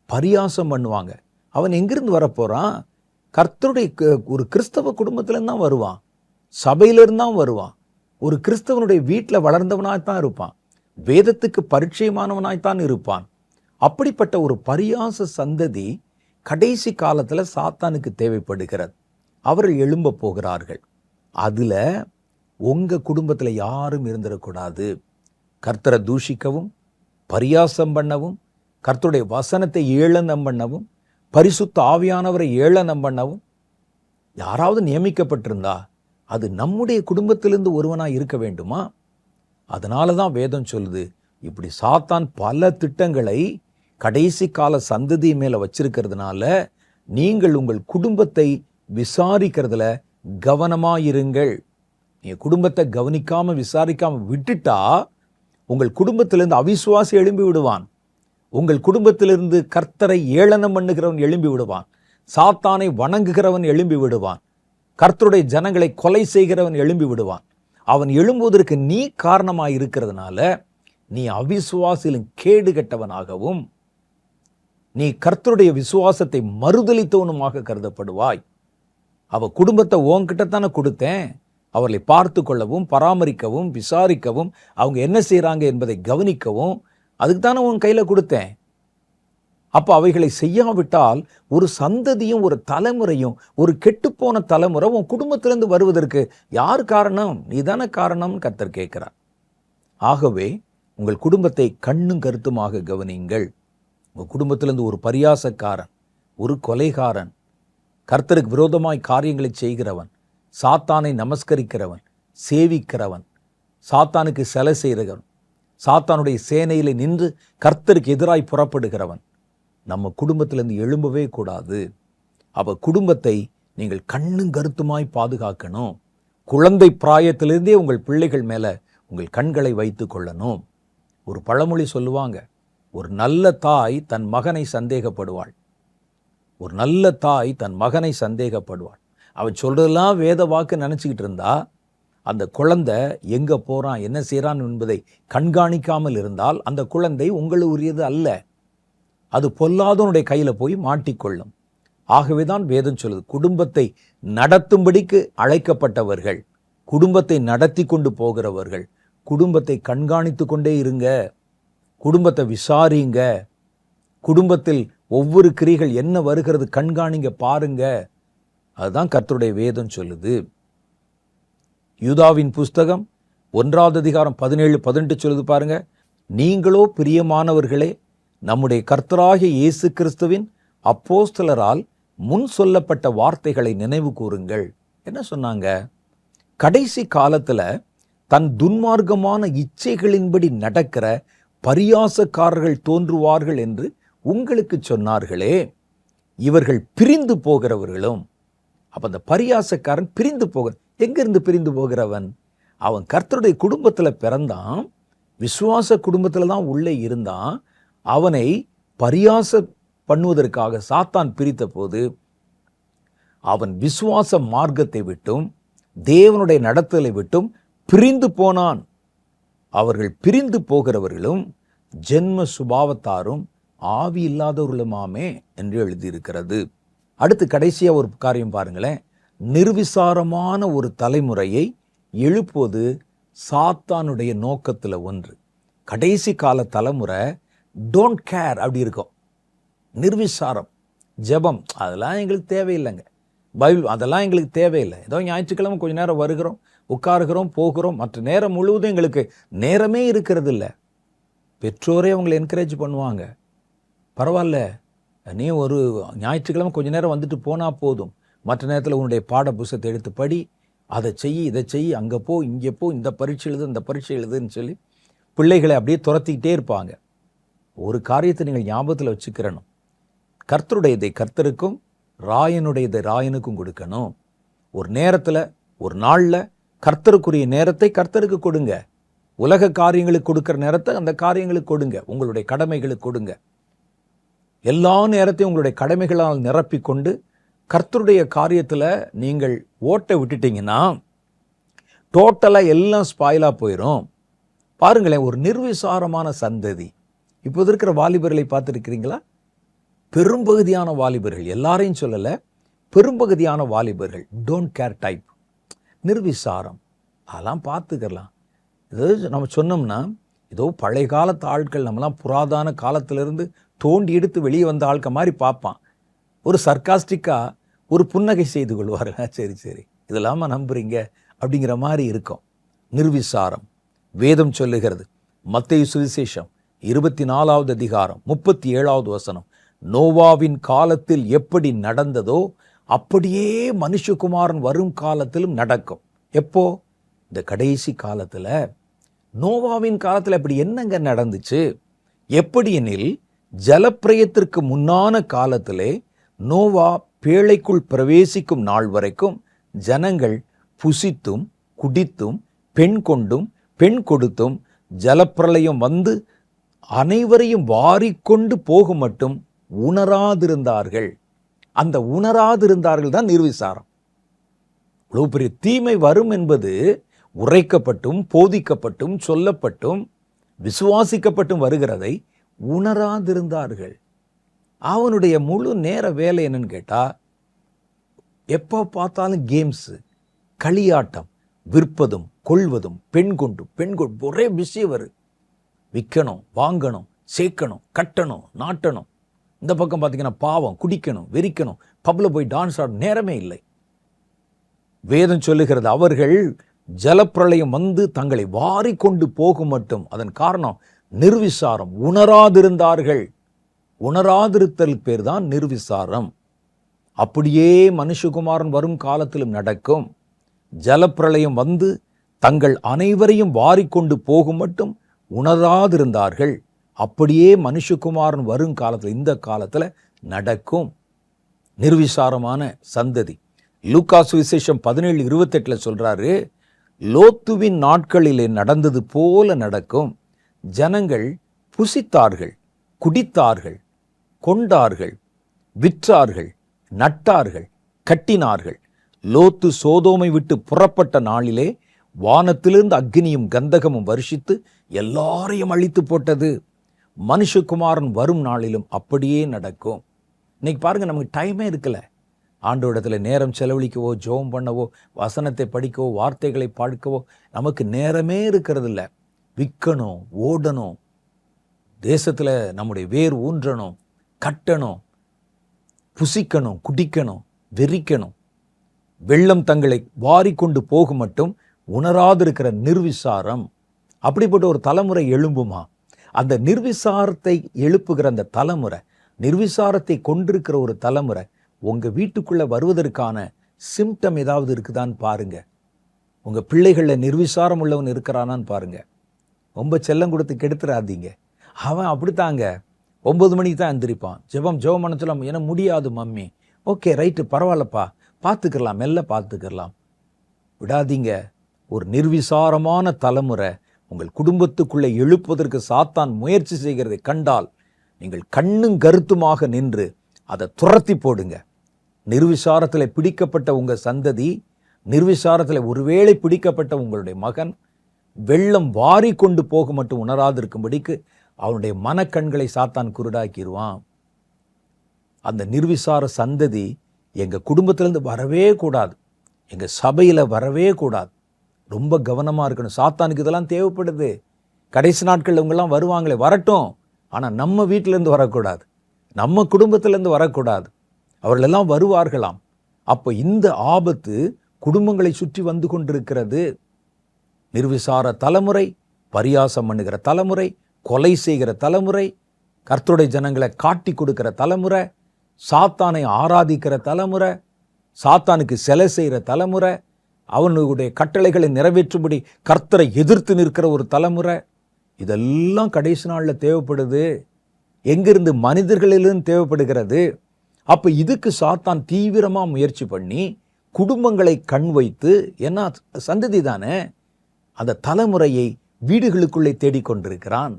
பரியாசம் பண்ணுவாங்க. அவன் எங்கிருந்து வரப்போறான்? கர்த்தருடைய ஒரு கிறிஸ்தவ குடும்பத்திலேருந்து தான் வருவான், சபையிலிருந்து தான் வருவான், ஒரு கிறிஸ்தவனுடைய வீட்டில் வளர்ந்தவனாய்த்தான் இருப்பான், வேதத்துக்கு பரிச்சயமானவனாய்த்தான் இருப்பான். அப்படிப்பட்ட ஒரு பரியாச சந்ததி கடைசி காலத்தில் சாத்தானுக்கு தேவைப்படுகிறது. அவர்கள் எழும்ப போகிறார்கள். அதில் உங்கள் குடும்பத்தில் யாரும் இருந்துடக்கூடாது. கர்த்தரை தூஷிக்கவும், பரியாசம் பண்ணவும், கர்த்தருடைய வசனத்தை ஏளனம் பண்ணவும், பரிசுத்த ஆவியானவரை ஏளனம் பண்ணவும் யாராவது நியமிக்கப்பட்டிருந்தா அது நம்முடைய குடும்பத்திலிருந்து ஒருவனாக இருக்க வேண்டுமா? அதனால தான் வேதம் சொல்லுது, இப்படி சாத்தான் பல திட்டங்களை கடைசி கால சந்ததி மேலே வச்சிருக்கிறதுனால நீங்கள் உங்கள் குடும்பத்தை விசாரிக்கிறதுல கவனமாயிருங்கள். நீங்கள் குடும்பத்தை கவனிக்காமல் விசாரிக்காமல் விட்டுட்டா உங்கள் குடும்பத்திலிருந்து அவிசுவாசி எழும்பி விடுவான். உங்கள் குடும்பத்திலிருந்து கர்த்தரை ஏளனம் பண்ணுகிறவன் எழும்பி விடுவான். சாத்தானை வணங்குகிறவன் எழும்பி விடுவான். கர்த்தருடைய ஜனங்களை கொலை செய்கிறவன் எழும்பி விடுவான். அவன் எழும்புவதற்கு நீ காரணமாக இருக்கிறதுனால நீ அவிசுவாசிலும் கேடு கெட்டவனாகவும் நீ கர்த்தருடைய விசுவாசத்தை மறுதலித்தவனுமாக கருதப்படுவாய். அவ குடும்பத்தை உன்கிட்டத்தானே கொடுத்தேன், அவர்களை பார்த்து கொள்ளவும், பராமரிக்கவும், விசாரிக்கவும், அவங்க என்ன செய்கிறாங்க என்பதை கவனிக்கவும் அதுக்கு தானே உன் கையில் கொடுத்தேன். அப்போ அவைகளை செய்யாவிட்டால் ஒரு சந்ததியும் ஒரு தலைமுறையும், ஒரு கெட்டுப்போன தலைமுறை உன் குடும்பத்திலிருந்து வருவதற்கு யார் காரணம்? நீ தானே காரணம் கர்த்தர் கேட்கிறார். ஆகவே உங்கள் குடும்பத்தை கண்ணும் கருத்துமாக கவனியுங்கள். உங்கள் குடும்பத்திலிருந்து ஒரு பரியாசக்காரன், ஒரு கொலைகாரன், கர்த்தருக்கு விரோதமாய் காரியங்களை செய்கிறவன், சாத்தானை நமஸ்கரிக்கிறவன் சேவிக்கிறவன், சாத்தானுக்கு சிலை செய்கிறவன், சாத்தானுடைய சேனையில நின்று கர்த்தருக்கு எதிராய் புறப்படுகிறவன் நம்ம குடும்பத்திலிருந்து எழும்பவே கூடாது. அவ குடும்பத்தை நீங்கள் கண்ணும் கருத்துமாய் பாதுகாக்கணும். குழந்தை பிராயத்திலிருந்தே உங்கள் பிள்ளைகள் மேல உங்கள் கண்களை வைத்து கொள்ளணும். ஒரு பழமொழி சொல்லுவாங்க, ஒரு நல்ல தாய் தன் மகனை சந்தேகப்படுவாள். ஒரு நல்ல தாய் தன் மகனை சந்தேகப்படுவாள். அவன் சொல்றதெல்லாம் வேத வாக்கு நினைச்சுக்கிட்டு இருந்தா அந்த குழந்தை எங்க போறான் என்ன செய்றான் என்பதை கண்காணிக்காமல் இருந்தால் அந்த குழந்தை உங்களுடையது அல்ல. அது பொல்லாதவனுடைய கையில போய் மாட்டிக்கொள்ளும். ஆகவேதான் வேதம் சொல்லுது, குடும்பத்தை நடத்தும்படிக்கு அழைக்கப்பட்டவர்கள், குடும்பத்தை நடத்தி கொண்டு போகிறவர்கள் குடும்பத்தை கண்காணித்து கொண்டே இருங்க, குடும்பத்தை விசாரிங்க, குடும்பத்தில் ஒவ்வொரு கிரிகள் என்ன வருகிறது கண்காணிங்க, பாருங்க. அதுதான் கர்த்தருடைய வேதம் சொல்லுது. யூதாவின் புஸ்தகம் 1 அதிகாரம் 17-18 சொல்லுது பாருங்க. நீங்களோ பிரியமானவர்களே, நம்முடைய கர்த்தராகிய இயேசு கிறிஸ்துவின் அப்போஸ்தலரால் முன் சொல்லப்பட்ட வார்த்தைகளை நினைவு கூறுங்கள். என்ன சொன்னாங்க? கடைசி காலத்துல தன் துன்மார்க்கமான இச்சைகளின்படி நடக்கிற பரியாசக்காரர்கள் தோன்றுவார்கள் என்று உங்களுக்கு சொன்னார்களே, இவர்கள் பிரிந்து போகிறவர்களும். அப்ப அந்த பரியாசக்காரன் பிரிந்து போகிற, எங்கிருந்து பிரிந்து போகிறவன்? அவன் கர்த்தருடைய குடும்பத்துல பிறந்தான், விசுவாச குடும்பத்துல தான் உள்ளே இருந்தான். அவனை பரியாச பண்ணுவதற்காக சாத்தான் பிரித்த போது அவன் விசுவாச மார்க்கத்தை விட்டும் தேவனுடைய நடத்தலை விட்டும் பிரிந்து போனான். அவர்கள் பிரிந்து போகிறவர்களும் ஜென்ம சுபாவத்தாரும் ஆவி இல்லாதவர்களுமாமே என்று எழுதியிருக்கிறது. அடுத்து கடைசியா ஒரு காரியம் பாருங்களேன். நிர்விசாரமான ஒரு தலைமுறையை எழுப்புவது சாத்தானுடைய நோக்கத்துல ஒன்று. கடைசி கால தலைமுறை டோன்ட் கேர் அப்படி இருக்கும். நிர்விசாரம், ஜெபம் அதெல்லாம் எங்களுக்கு தேவையில்லைங்க, பைபிள் அதெல்லாம் எங்களுக்கு தேவையில்லை. ஏதோ ஞாயிற்றுக்கிழமை கொஞ்ச நேரம் வருகிறோம், உட்காருகிறோம், போகிறோம், மற்ற நேரம் முழுவதும் எங்களுக்கு நேரமே இருக்கிறது இல்லை. பெற்றோரே அவங்களை என்கரேஜ் பண்ணுவாங்க, பரவாயில்ல நீ ஒரு ஞாயிற்றுக்கிழமை கொஞ்ச நேரம் வந்துட்டு போனா போதும், மற்ற நேரத்தில் உன்னுடைய பாட புஸ்தகத்தை எடுத்து படி, அதை செய், இதை செய், அங்கே போ, இங்கே போ, இந்த பரீட்சை எழுது, இந்த பரீட்சை எழுதுன்னு சொல்லி பிள்ளைகளை அப்படியே துரத்திக்கிட்டே இருப்பாங்க. ஒரு காரியத்தை நீங்கள் ஞாபகத்தில் வச்சுக்கிறணும், கர்த்தருடையதை கர்த்தருக்கும் ராயனுடையதை ராயனுக்கும் கொடுக்கணும். ஒரு நேரத்தில் ஒரு நாளில் கர்த்தருக்குரிய நேரத்தை கர்த்தருக்கு கொடுங்க. உலக காரியங்களுக்கு கொடுக்கிற நேரத்தை அந்த காரியங்களுக்கு கொடுங்க, உங்களுடைய கடமைகளுக்கு கொடுங்க. எல்லா நேரத்தையும் உங்களுடைய கடமைகளால் நிரப்பிக்கொண்டு கர்த்தருடைய காரியத்தில் நீங்கள் ஓட்டை விட்டுட்டீங்கன்னா டோட்டலாக எல்லாம் ஸ்பாயிலாக போயிடும். பாருங்களேன், ஒரு நிர்விசாரமான சந்ததி. இப்போது இருக்கிற வாலிபர்களை பார்த்துருக்கிறீங்களா? பெரும்பகுதியான வாலிபர்கள், எல்லாரையும் சொல்லலை, பெரும்பகுதியான வாலிபர்கள் டோன்ட் கேர் டைப், நிர்விசாரம். அதெல்லாம் பார்த்துக்கலாம். இது நம்ம சொன்னோம்னா ஏதோ பழைய காலத்து ஆட்கள், நம்மலாம் புராதான காலத்திலிருந்து தோண்டி எடுத்து வெளியே வந்த ஆட்கள் மாதிரி பார்ப்பான். ஒரு சர்க்காஸ்டிக்காக ஒரு புன்னகை செய்து கொள்வார்கள். சரி சரி இதெல்லாமா நம்புறீங்க அப்படிங்கிற மாதிரி இருக்கும். நிர்விசாரம். வேதம் சொல்லுகிறது, மத்தேயு சுவிசேஷம் 24 அதிகாரம் 37 வசனம், நோவாவின் காலத்தில் எப்படி நடந்ததோ அப்படியே மனுஷகுமாரன் வரும் காலத்திலும் நடக்கும். எப்போ? இந்த கடைசி காலத்தில். நோவாவின் காலத்தில் அப்படி என்னங்க நடந்துச்சு? எப்படி எனில், ஜலப்பிரயத்திற்கு முன்னான காலத்திலே நோவா பேழைக்குள் பிரவேசிக்கும் நாள் வரைக்கும் ஜனங்கள் புசித்தும் குடித்தும் பெண் கொண்டும் பெண் கொடுத்தும் ஜலப்பிரளயம் வந்து அனைவரையும் வாரிக்கொண்டு போகும் மட்டும் உணராதிருந்தார்கள். அந்த உணராதிருந்தார்கள் தான் நிர்விசாரம். இவ்வளவு பெரிய தீமை வரும் என்பது உரைக்கப்பட்டும் போதிக்கப்பட்டும் சொல்லப்பட்டும் விசுவாசிக்கப்பட்டும் வருகிறதை உணராதிருந்தார்கள். அவனுடைய முழு நேர வேலை என்னன்னு கேட்டா, எப்போ பார்த்தாலும் கேம்ஸ், களியாட்டம், விற்பதும் கொள்வதும் பெண் கொண்டு ஒரே பிஸி. வரு விற்கணும், வாங்கணும், சேர்க்கணும், கட்டணும், நாட்டணும். இந்த பக்கம் பார்த்தீங்கன்னா பாவம், குடிக்கணும், வெறிக்கணும், பப்ல போய் டான்ஸ் ஆட நேரமே இல்லை. வேதம் சொல்லுகிறது, அவர்கள் ஜலப்பிரளயம் வந்து தங்களை வாரி கொண்டு போகும் மட்டும். அதன் காரணம் நிர்விசாரம், உணராதிருந்தார்கள். உணராதிருத்தல் பேர் தான் நிர்விசாரம். அப்படியே மனுஷகுமாரன் வரும் காலத்திலும் நடக்கும். ஜலப்பிரளயம் வந்து தங்கள் அனைவரையும் வாரிக்கொண்டு போகும் மட்டும் உணராதிருந்தார்கள். அப்படியே மனுஷகுமாரன் வரும் காலத்தில், இந்த காலத்தில் நடக்கும். நிர்விசாரமான சந்ததி. லூக்கா சுவிசேஷம் 17:28 சொல்றாரு, லோத்துவின் நாட்களிலே நடந்தது போல நடக்கும். ஜனங்கள் புசித்தார்கள், குடித்தார்கள், கொண்டார்கள், விற்றார்கள், நட்டார்கள், கட்டினார்கள். லோத்து சோதோமை விட்டு புறப்பட்ட நாளிலே வானத்திலிருந்து அக்னியும் கந்தகமும் வருஷித்து எல்லாரையும் அழித்து போட்டது. மனுஷகுமாரன் வரும் நாளிலும் அப்படியே நடக்கும். இன்னைக்கு பாருங்க, நமக்கு டைமே இருக்கல. ஆண்டவரிடத்துல நேரம் செலவழிக்கவோ, ஜெபம் பண்ணவோ, வசனத்தை படிக்கவோ, வார்த்தைகளை பார்க்கவோ நமக்கு நேரமே இருக்கிறது இல்லை. விற்கணும், ஓடணும், தேசத்துல நம்முடைய வேர் ஊன்றணும், கட்டணும், புசிக்கணும், குடிக்கணும், வெறிக்கணும். வெள்ளம் தங்களை வாரிக்கொண்டு போகும் மட்டும் உணராதிருக்கிற நிர்விசாரம். அப்படிப்பட்ட ஒரு தலைமுறை எழும்புமா? அந்த நிர்விசாரத்தை எழுப்புகிற அந்த தலைமுறை, நிர்விசாரத்தை கொண்டிருக்கிற ஒரு தலைமுறை உங்க வீட்டுக்குள்ள வருவதற்கான சிம்டம் ஏதாவது இருக்குதான்னு பாருங்க. உங்க பிள்ளைகள்ல நிர்விசாரம் உள்ளவன் இருக்கிறானான்னு பாருங்க. ரொம்ப செல்லம் கொடுத்து கெடுத்துறாதீங்க. அவன் அப்படித்தாங்க, 9 மணிக்கு தான் எந்திரிப்பான். ஜெபம் பண்ண சொல்லலாம், ஏன்னா முடியாது மம்மி. ஓகே ரைட்டு, பரவாயில்லப்பா, பார்த்துக்கலாம், மெல்ல பார்த்துக்கலாம். விடாதீங்க. ஒரு நிர்விசாரமான தலைமுறை உங்கள் குடும்பத்துக்குள்ளே எழுப்புவதற்கு சாத்தான் முயற்சி செய்கிறதை கண்டால் நீங்கள் கண்ணும் கருத்துமாக நின்று அதை துரத்தி போடுங்க. நிர்விசாரத்தில் பிடிக்கப்பட்ட உங்கள் சந்ததி, நிர்விசாரத்தில் ஒருவேளை பிடிக்கப்பட்ட உங்களுடைய மகன் வெள்ளம் வாரி கொண்டு போக மட்டும் உணராதிருக்கும்படிக்கு அவனுடைய மனக்கண்களை சாத்தான் குருடாக்கிடுவான். அந்த நிர்விசார சந்ததி எங்க குடும்பத்திலிருந்து வரவே கூடாது, எங்க சபையில வரவே கூடாது. ரொம்ப கவனமா இருக்கணும். சாத்தானுக்கு இதெல்லாம் தேவைப்படுது. கடைசி நாட்கள் இவங்கெல்லாம் வருவாங்களே, வரட்டும். ஆனா நம்ம வீட்டிலேருந்து வரக்கூடாது, நம்ம குடும்பத்திலேருந்து வரக்கூடாது. அவர்களெல்லாம் வருவார்களாம். அப்போ இந்த ஆபத்து குடும்பங்களை சுற்றி வந்து கொண்டிருக்கிறது. நிர்விசார தலைமுறை, பரியாசம் பண்ணுகிற தலைமுறை, கொலை செய்கிற தலைமுறை, கர்த்தருடைய ஜனங்களை காட்டி கொடுக்கிற தலைமுறை, சாத்தானை ஆராதிக்கிற தலைமுறை, சாத்தானுக்கு சிலை செய்கிற தலைமுறை, அவனுடைய கட்டளைகளை நிறைவேற்றும்படி கர்த்தரை எதிர்த்து நிற்கிற ஒரு தலைமுறை. இதெல்லாம் கடைசி நாளில் தேவைப்படுது. எங்கிருந்து? மனிதர்களிலிருந்து தேவைப்படுகிறது. அப்போ இதுக்கு சாத்தான் தீவிரமாக முயற்சி பண்ணி குடும்பங்களை கண் வைத்து, ஏன்னா சந்ததி தானே, அந்த தலைமுறையை வீடுகளுக்குள்ளே தேடிக்கொண்டிருக்கிறான்,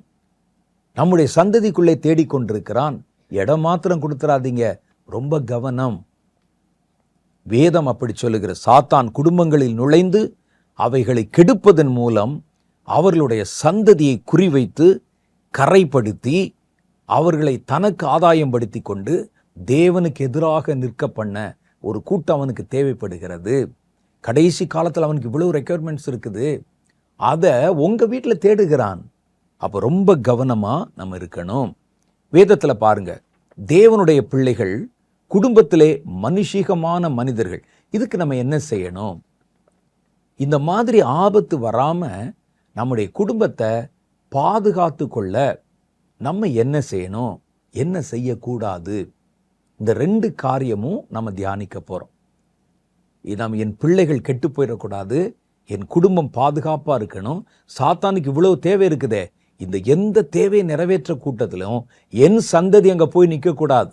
நம்முடைய சந்ததிக்குள்ளே தேடிக்கொண்டிருக்கிறான். இடம் மாத்திரம் கொடுத்துறாதீங்க, ரொம்ப கவனம். வேதம் அப்படி சொல்லுகிற சாத்தான் குடும்பங்களில் நுழைந்து அவைகளை கெடுப்பதன் மூலம் அவர்களுடைய சந்ததியை குறிவைத்து கரைப்படுத்தி அவர்களை தனக்கு ஆதாயம் படுத்தி கொண்டு தேவனுக்கு எதிராக நிற்க பண்ண ஒரு கூட்டம் அவனுக்கு தேவைப்படுகிறது. கடைசி காலத்தில் அவனுக்கு இவ்வளவு ரெக்யர்மெண்ட்ஸ் இருக்குது, அதை உங்க வீட்டில் தேடுகிறான். அப்போ ரொம்ப கவனமா நம்ம இருக்கணும். வேதத்தில் பாருங்க, தேவனுடைய பிள்ளைகள் குடும்பத்திலே மனுஷீகமான மனிதர்கள். இதுக்கு நம்ம என்ன செய்யணும்? இந்த மாதிரி ஆபத்து வராம நம்முடைய குடும்பத்தை பாதுகாத்து கொள்ள நம்ம என்ன செய்யணும், என்ன செய்யக்கூடாது? இந்த 2 காரியமும் நம்ம தியானிக்க போறோம். நம்ம என் பிள்ளைகள் கெட்டு போயிடக்கூடாது, என் குடும்பம் பாதுகாப்பா இருக்கணும். சாத்தானுக்கு இவ்வளவு தேவை இருக்குதே, இந்த எந்த தேவையை நிறைவேற்ற கூட்டத்திலும் என் சந்ததி அங்க போய் நிற்கக்கூடாது,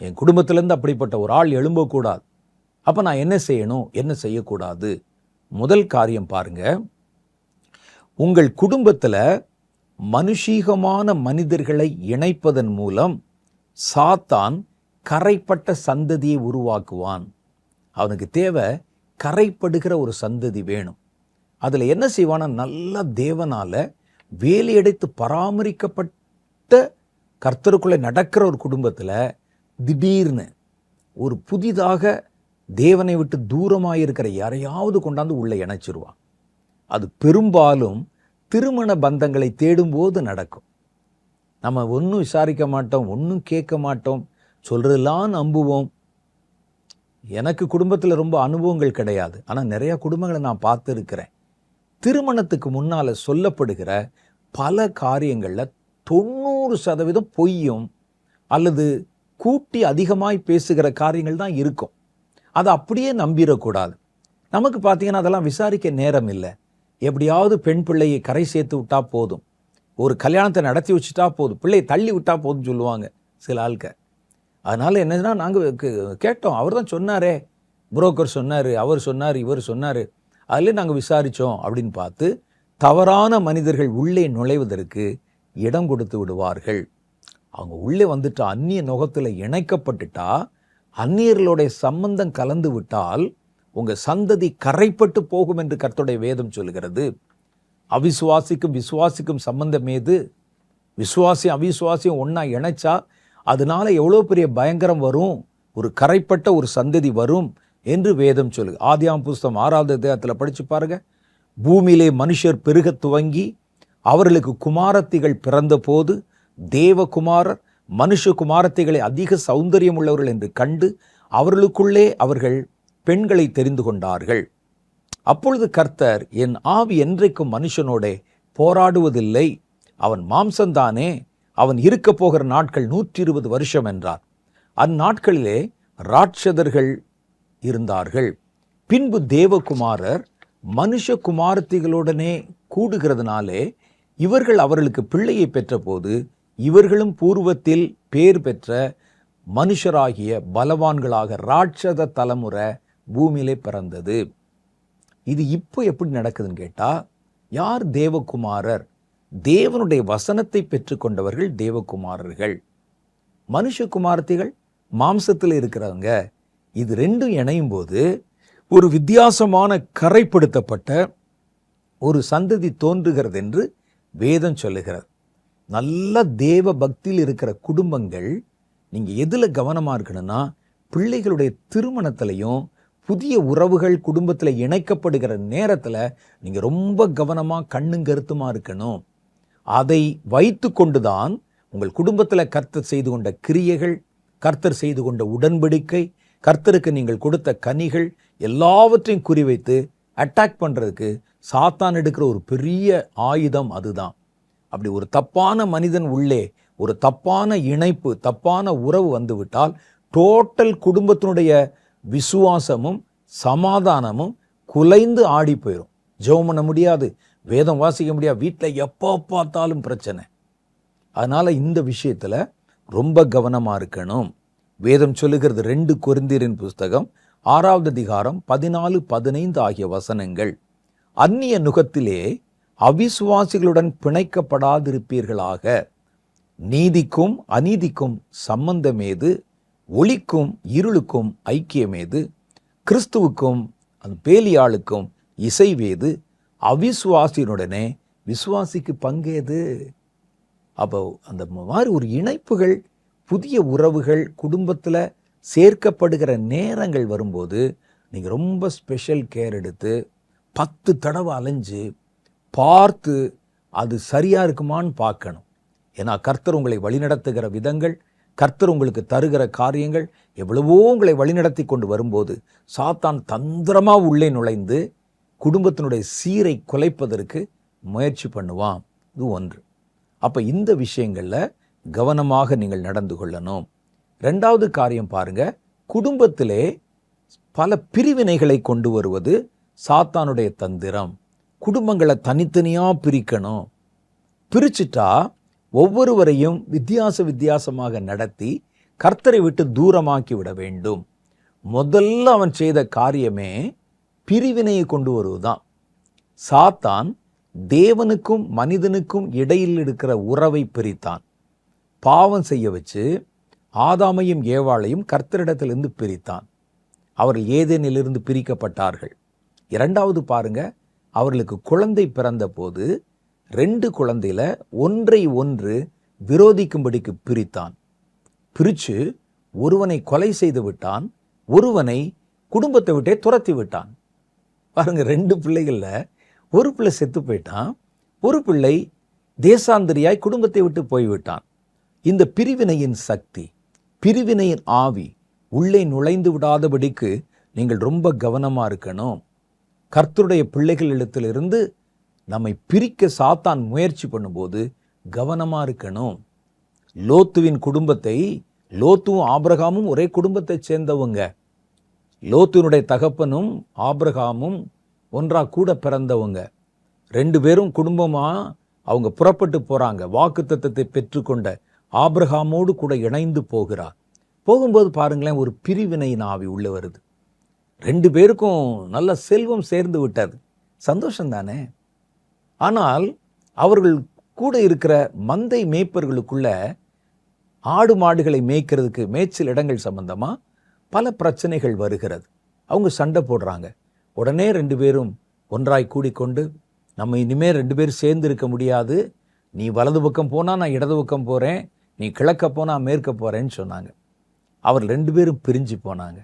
என் குடும்பத்திலேருந்து அப்படிப்பட்ட ஒரு ஆள் எழும்பக்கூடாது. அப்ப நான் என்ன செய்யணும், என்ன செய்யக்கூடாது? முதல் காரியம் பாருங்க, உங்கள் குடும்பத்துல மனுஷீகமான மனிதர்களை இணைப்பதன் மூலம் சாத்தான் கரைப்பட்ட சந்ததியை உருவாக்குவான். அவனுக்கு தேவை கரைப்படுகிற ஒரு சந்ததி வேணும். அதுல என்ன செய்வானா, நல்ல தேவனால வேலையடைத்து பராமரிக்கப்பட்ட கர்த்தருக்குள்ளே நடக்கிற ஒரு குடும்பத்துல திடீர்னு ஒரு புதிதாக தேவனை விட்டு தூரமாயிருக்கிற யாரையாவது கொண்டாந்து உள்ள இணைச்சிருவான். அது பெரும்பாலும் திருமண பந்தங்களை தேடும்போது நடக்கும். நம்ம ஒன்றும் விசாரிக்க மாட்டோம், ஒன்றும் கேட்க மாட்டோம், சொல்றதெல்லாம் நம்புவோம். எனக்கு குடும்பத்தில் ரொம்ப அனுபவங்கள் கிடையாது, ஆனால் நிறைய குடும்பங்களை நான் பார்த்துருக்கிறேன். திருமணத்துக்கு முன்னால சொல்லப்படுகிற பல காரியங்கள்ல 90% பொய்யும் அல்லது கூட்டி அதிகமாய் பேசுகிற காரியங்கள் தான் இருக்கும். அதை அப்படியே நம்பிடக்கூடாது. நமக்கு பார்த்தீங்கன்னா அதெல்லாம் விசாரிக்க நேரம் இல்லை. எப்படியாவது பெண் பிள்ளையை கரை சேர்த்து விட்டா போதும், ஒரு கல்யாணத்தை நடத்தி வச்சுட்டா போதும், பிள்ளையை தள்ளி விட்டா போதும் சொல்லுவாங்க சில ஆள்க. அதனால் என்னதுன்னா நாங்கள் கேட்டோம், அவர் தான் சொன்னாரே, புரோக்கர் சொன்னார், அவர் சொன்னார், இவர் சொன்னார், அதில் நாங்கள் விசாரித்தோம் அப்படின்னு பார்த்து தவறான மனிதர்கள் உள்ளே நுழைவதற்கு இடம் கொடுத்து விடுவார்கள். அவங்க உள்ளே வந்துட்டா, அந்நிய நுகத்தில் இணைக்கப்பட்டுட்டா, அந்நியர்களுடைய சம்பந்தம் கலந்து விட்டால் உங்கள் சந்ததி கரைப்பட்டு போகும் என்று கர்த்தருடைய வேதம் சொல்கிறது. அவிசுவாசிக்கும் விசுவாசிக்கும் சம்பந்தம் ஏது? விசுவாசியும் அவிசுவாசியும் ஒன்றா இணைச்சா அதனால எவ்வளோ பெரிய பயங்கரம் வரும், ஒரு கரைப்பட்ட ஒரு சந்ததி வரும் என்று வேதம் சொல்லுது. ஆதியாகமம் புஸ்தகம் 6வது அத்தியாயத்தில் படித்து பாருங்க. பூமியிலே மனுஷர் பெருக துவங்கி அவர்களுக்கு குமாரத்திகள் பிறந்த போது தேவகுமாரர் மனுஷ குமாரத்திகளை அதிக சௌந்தரியம் உள்ளவர்கள் என்று கண்டு அவர்களுக்குள்ளே அவர்கள் பெண்களை தெரிந்து கொண்டார்கள். அப்பொழுது கர்த்தர், என் ஆவி என்றைக்கும் மனுஷனோட போராடுவதில்லை, அவன் மாம்சந்தானே, அவன் இருக்க போகிற நாட்கள் 120 வருஷம் என்றார். அந்நாட்களிலே ராட்சதர்கள் இருந்தார்கள். பின்பு தேவகுமாரர் மனுஷ குமாரத்திகளுடனே கூடுகிறதுனாலே இவர்கள் அவர்களுக்கு பிள்ளையை பெற்றபோது இவர்களும் பூர்வத்தில் பேர் பெற்ற மனுஷராகிய பலவான்களாக ராட்சத தலைமுறை பூமியிலே பிறந்தது. இது இப்போ எப்படி நடக்குதுன்னு கேட்டால், யார் தேவகுமாரர்? தேவனுடைய வசனத்தை பெற்றுக்கொண்டவர்கள் தேவகுமாரர்கள். மனுஷகுமாரத்திகள் மாம்சத்தில் இருக்கிறவங்க. இது ரெண்டும் இணையும் போது ஒரு வித்தியாசமான கரைப்படுத்தப்பட்ட ஒரு சந்ததி தோன்றுகிறது என்று வேதம் சொல்லுகிறது. நல்ல தேவ பக்தியில் இருக்கிற குடும்பங்கள், நீங்கள் எதில் கவனமாக இருக்கணும்னா, பிள்ளைகளுடைய திருமணத்திலையும் புதிய உறவுகள் குடும்பத்தில் இணைக்கப்படுகிற நேரத்தில் நீங்கள் ரொம்ப கவனமாக கண்ணும் கருத்துமாக இருக்கணும். அதை வைத்து கொண்டுதான் உங்கள் குடும்பத்தில் கர்த்தர் செய்து கொண்ட கிரியைகள், கர்த்தர் செய்து கொண்ட உடன்படிக்கை, கர்த்தருக்கு நீங்கள் கொடுத்த கனிகள் எல்லாவற்றையும் குறிவைத்து அட்டாக் பண்ணுறதுக்கு சாத்தான் எடுக்கிற ஒரு பெரிய ஆயுதம் அதுதான். அப்படி ஒரு தப்பான மனிதன் உள்ளே ஒரு தப்பான இணைப்பு, தப்பான உறவு வந்துவிட்டால் டோட்டல் குடும்பத்தினுடைய விசுவாசமும் சமாதானமும் குலைந்து ஆடி போயிடும். ஜெபம் பண்ண முடியாது, வேதம் வாசிக்க முடியாது, வீட்டில் எப்போ பார்த்தாலும் பிரச்சனை. அதனால் இந்த விஷயத்தில் ரொம்ப கவனமாக இருக்கணும். வேதம் சொல்லுகிறது 2 கொரிந்தியரின் புஸ்தகம் 6வது அதிகாரம் 14, 15 ஆகிய வசனங்கள். அந்நிய நுகத்திலே அவிசுவாசிகளுடன் பிணைக்கப்படாதிருப்பீர்களாக. நீதிக்கும் அநீதிக்கும் சம்பந்தமேது? ஒளிக்கும் இருளுக்கும் ஐக்கியமேது? கிறிஸ்துவுக்கும் அந்த பேலியாளுக்கும் இசைவேது? அவிசுவாசியினுடனே விசுவாசிக்கு பங்கேது? அப்போ அந்த மாதிரி ஒரு இணைப்புகள், புதிய உறவுகள் குடும்பத்தில் சேர்க்கப்படுகிற நேரங்கள் வரும்போது நீங்கள் ரொம்ப ஸ்பெஷல் கேர் எடுத்து 10 தடவை அலைஞ்சு பார்த்து அது சரியாக இருக்குமான்னு பார்க்கணும். ஏன்னா கர்த்தர் உங்களை வழிநடத்துகிற விதங்கள், கர்த்தர் உங்களுக்கு தருகிற காரியங்கள் எவ்வளவோ உங்களை வழிநடத்தி கொண்டு வரும்போது சாத்தான் தந்திரமாக உள்ளே நுழைந்து குடும்பத்தினுடைய சீரை குலைப்பதற்கு முயற்சி பண்ணுவான். இது ஒன்று. அப்போ இந்த விஷயங்களில் கவனமாக நீங்கள் நடந்து கொள்ளணும். 2வது காரியம் பாருங்க, குடும்பத்திலே பல பிரிவினைகளை கொண்டு வருவது சாத்தானுடைய தந்திரம். குடும்பங்களை தனித்தனியாக பிரிக்கணும். பிரிச்சுட்டா ஒவ்வொருவரையும் வித்தியாசமாக நடத்தி கர்த்தரை விட்டு தூரமாக்கி விட வேண்டும். முதல்ல அவன் செய்த காரியமே பிரிவினையை கொண்டு வருவதுதான். சாத்தான் தேவனுக்கும் மனிதனுக்கும் இடையில் இருக்கிற உறவை பிரித்தான். பாவம் செய்ய வச்சு ஆதாமையும் ஏவாளையும் கர்த்தரிடத்திலிருந்து பிரித்தான். அவர்கள் ஏதேனிலிருந்து பிரிக்கப்பட்டார்கள். 2வது பாருங்க, அவர்களுக்கு குழந்தை பிறந்த போது 2 குழந்தையில ஒன்றை ஒன்று விரோதிக்கும்படிக்கு பிரித்தான். பிரித்து ஒருவனை கொலை செய்து விட்டான், ஒருவனை குடும்பத்தை விட்டே துரத்தி விட்டான். பாருங்க, 2 பிள்ளைகளில் ஒரு பிள்ளை செத்து போயிட்டான், ஒரு பிள்ளை தேசாந்திரியாய் குடும்பத்தை விட்டு போய்விட்டான். இந்த பிரிவினையின் சக்தி, பிரிவினையின் ஆவி உள்ளே நுழைந்து விடாதபடிக்கு நீங்கள் ரொம்ப கவனமாக இருக்கணும். கர்த்தருடைய பிள்ளைகளிடத்திலிருந்து நம்மை பிரிக்க சாத்தான் முயற்சி பண்ணும்போது கவனமாக இருக்கணும். லோத்துவின் குடும்பத்தை, லோத்துவும் ஆபிரகாமும் ஒரே குடும்பத்தை சேர்ந்தவங்க. லோத்தினுடைய தகப்பனும் ஆபிரகாமும் ஒன்றா கூட பிறந்தவங்க. 2 பேரும் குடும்பமா அவங்க புறப்பட்டு போறாங்க. வாக்குத்தத்தத்தை பெற்றுக்கொண்ட ஆபிரகாமோடு கூட இணைந்து போகிறார். போகும்போது பாருங்களேன், ஒரு பிரிவினையின் ஆவி உள்ள வருது. 2 பேருக்கும் நல்ல செல்வம் சேர்ந்து விட்டது, சந்தோஷம் தானே. ஆனால் அவர்கள் கூட இருக்கிற மந்தை மேய்ப்பர்களுக்குள்ள ஆடு மாடுகளை மேய்க்கிறதுக்கு மேய்ச்சல் இடங்கள் சம்பந்தமா பல பிரச்சனைகள் வருகிறது. அவங்க சண்டை போடுறாங்க. உடனே 2 பேரும் ஒன்றாய் கூடிக்கொண்டு, நம்ம இனிமேல் 2 பேரும் சேர்ந்து இருக்க முடியாது, நீ வலது பக்கம் போனா நான் இடது பக்கம் போறேன், நீ கிழக்க போனா மேற்க போறேன்னு சொன்னாங்க. அவர் 2 பேரும் பிரிஞ்சு போனாங்க.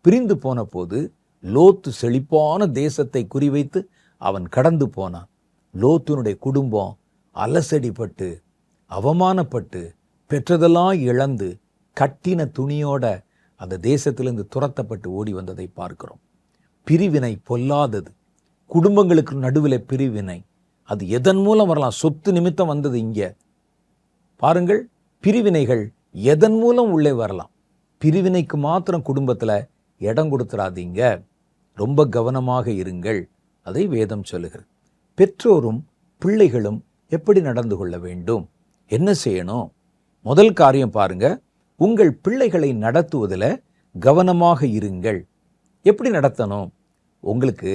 பிரிந்து போன போது லோத்து செழிப்பான தேசத்தை குறிவைத்து அவன் கடந்து போனான். லோத்துனுடைய குடும்பம் அலசடிப்பட்டு அவமானப்பட்டு பெற்றதெல்லாம் இழந்து கட்டின துணியோட அந்த தேசத்திலிருந்து துரத்தப்பட்டு ஓடி வந்ததை பார்க்கிறோம். பிரிவினை பொல்லாதது. குடும்பங்களுக்கு நடுவில் பிரிவினை, அது எதன் மூலம் வரலாம்? சொத்து நிமித்தம் வந்தது. இங்கே பாருங்கள், பிரிவினைகள் எதன் மூலம் உள்ளே வரலாம். பிரிவினைக்கு மாத்திரம் குடும்பத்தில் இடம் கொடுத்துடாதீங்க, ரொம்ப கவனமாக இருங்கள். அதை வேதம் சொல்லுகிறது. பெற்றோரும் பிள்ளைகளும் எப்படி நடந்து கொள்ள வேண்டும், என்ன செய்யணும்? முதல் காரியம் பாருங்க, உங்கள் பிள்ளைகளை நடத்துவதில் கவனமாக இருங்கள். எப்படி நடத்தணும்? உங்களுக்கு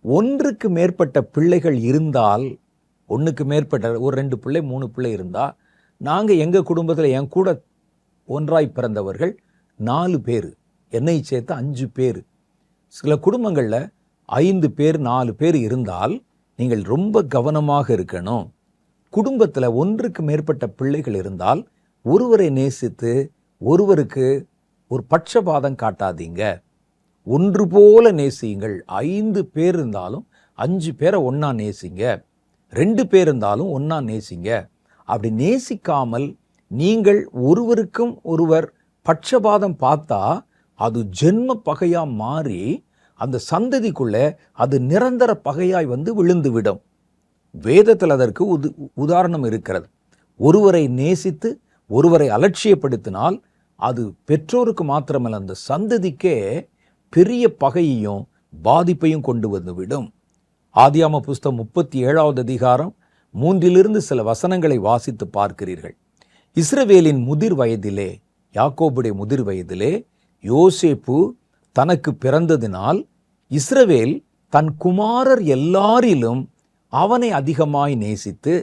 ஒன்றுக்கு மேற்பட்ட பிள்ளைகள் இருந்தால், ஒன்றுக்கு மேற்பட்ட ஒரு 2 பிள்ளை 3 பிள்ளை இருந்தால், நாங்கள் எங்கள் குடும்பத்தில் என் கூட ஒன்றாய் பிறந்தவர்கள் 4 பேர், என்னை சேர்த்து 5 பேர். சில குடும்பங்களில் 5 பேர் 4 பேர் இருந்தால் நீங்கள் ரொம்ப கவனமாக இருக்கணும். குடும்பத்தில் ஒன்றுக்கு மேற்பட்ட பிள்ளைகள் இருந்தால் ஒருவரை நேசித்து ஒருவருக்கு ஒரு பட்சபாதம் காட்டாதீங்க. ஒன்று போல நேசியுங்கள். 5 பேர் இருந்தாலும் 5 பேரை ஒன்றா நேசிங்க. 2 பேர் இருந்தாலும் ஒன்றா நேசிங்க. அப்படி நேசிக்காமல் நீங்கள் ஒருவருக்கும் ஒருவர் பட்சபாதம் பார்த்தா அது ஜென்ம பகையா மாறி அந்த சந்ததிக்குள்ள அது நிரந்தர பகையாய் வந்து விழுந்து விடும். வேதத்தில் அதற்கு உதாரணம் இருக்கிறது. ஒருவரை நேசித்து ஒருவரை அலட்சியப்படுத்தினால் அது பெற்றோருக்கு மாத்திரமல்ல, அந்த சந்ததிக்கே பெரிய பகையையும் பாதிப்பையும் கொண்டு வந்து விடும். ஆதியாம புஸ்தகம் 37வது அதிகாரம் 3 சில வசனங்களை வாசித்து பார்க்கிறீர்கள். இஸ்ரவேலின் முதிர் வயதிலே, யாக்கோபுடைய முதிர் வயதிலே யோசேப்பு தனக்கு பிறந்ததினால் இஸ்ரவேல் தன் குமாரர் எல்லாரிலும் அவனை அதிகமாய் நேசித்து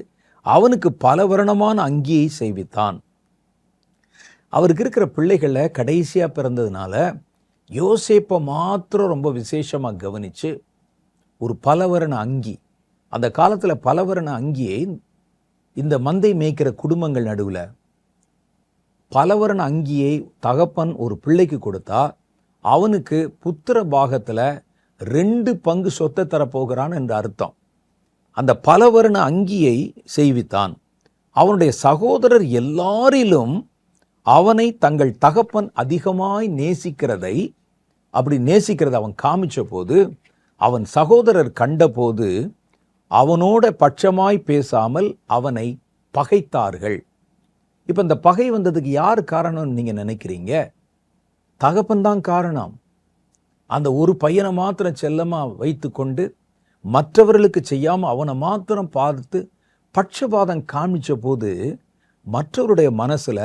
அவனுக்கு பலவர்ணமான அங்கியை செய்வித்தான். அவருக்கு இருக்கிற பிள்ளைகளை கடைசியாக பிறந்ததுனால யோசேப்பை மாத்திரம் ரொம்ப விசேஷமாக கவனித்து ஒரு பலவர்ண அங்கி, அந்த காலத்தில் பலவர்ண அங்கியை இந்த மந்தை மேய்க்கிற குடும்பங்கள் நடுவில் பலவர்ண அங்கியை தகப்பன் ஒரு பிள்ளைக்கு கொடுத்தா அவனுக்கு புத்திர பாகத்தில் 2 பங்கு சொத்தை தரப்போகிறான் என்று அர்த்தம். அந்த பலவர்ண அங்கியை செய்வித்தான். அவனுடைய சகோதரர் எல்லாரிலும் அவனை தங்கள் தகப்பன் அதிகமாய் நேசிக்கிறதை அவன் காமிச்ச போது அவன் சகோதரர் கண்டபோது அவனோட பட்சமாய் பேசாமல் அவனை பகைத்தார்கள். இப்போ இந்த பகை வந்ததுக்கு யார் காரணம்னு நீங்கள் நினைக்கிறீங்க? தகப்பன் தான் காரணம். அந்த ஒரு பையனை மாத்திரம் செல்லமாக வைத்து கொண்டு மற்றவர்களுக்கு செய்யாமல் அவனை மாத்திரம் பார்த்து பட்சபாதம் காமிச்ச போது மற்றவருடைய மனசில்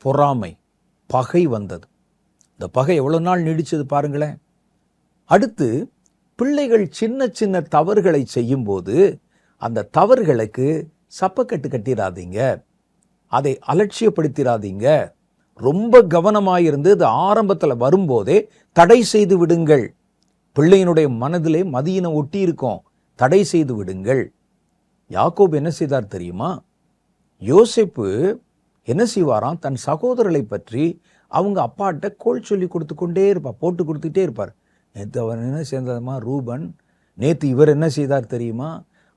பொறாமை, பகை வந்தது. இந்த பகை எவ்வளோ நாள் நீடிச்சது பாருங்களேன். அடுத்து பிள்ளைகள் சின்ன சின்ன தவறுகளை செய்யும்போது அந்த தவறுகளுக்கு சப்பக்கட்டு கட்டிடாதீங்க, அதை அலட்சியப்படுத்திடாதீங்க. ரொம்ப கவனமாயிருந்து அது ஆரம்பத்தில் வரும்போதே தடை செய்து விடுங்கள். பிள்ளையினுடைய மனதிலே மதியினம் ஒட்டி இருக்கும், தடை செய்து விடுங்கள். யாக்கோபு என்ன செய்தார் தெரியுமா? யோசேப்பு என்ன செய்வாராம், தன் சகோதரர்களை பற்றி அவங்க அப்பாட்ட கோல் சொல்லி கொடுத்து கொண்டே இருப்பார், போட்டு கொடுத்துட்டே இருப்பார். நேற்று அவன் என்ன சேர்ந்ததுமா ரூபன், நேற்று இவர் என்ன செய்தார் தெரியுமா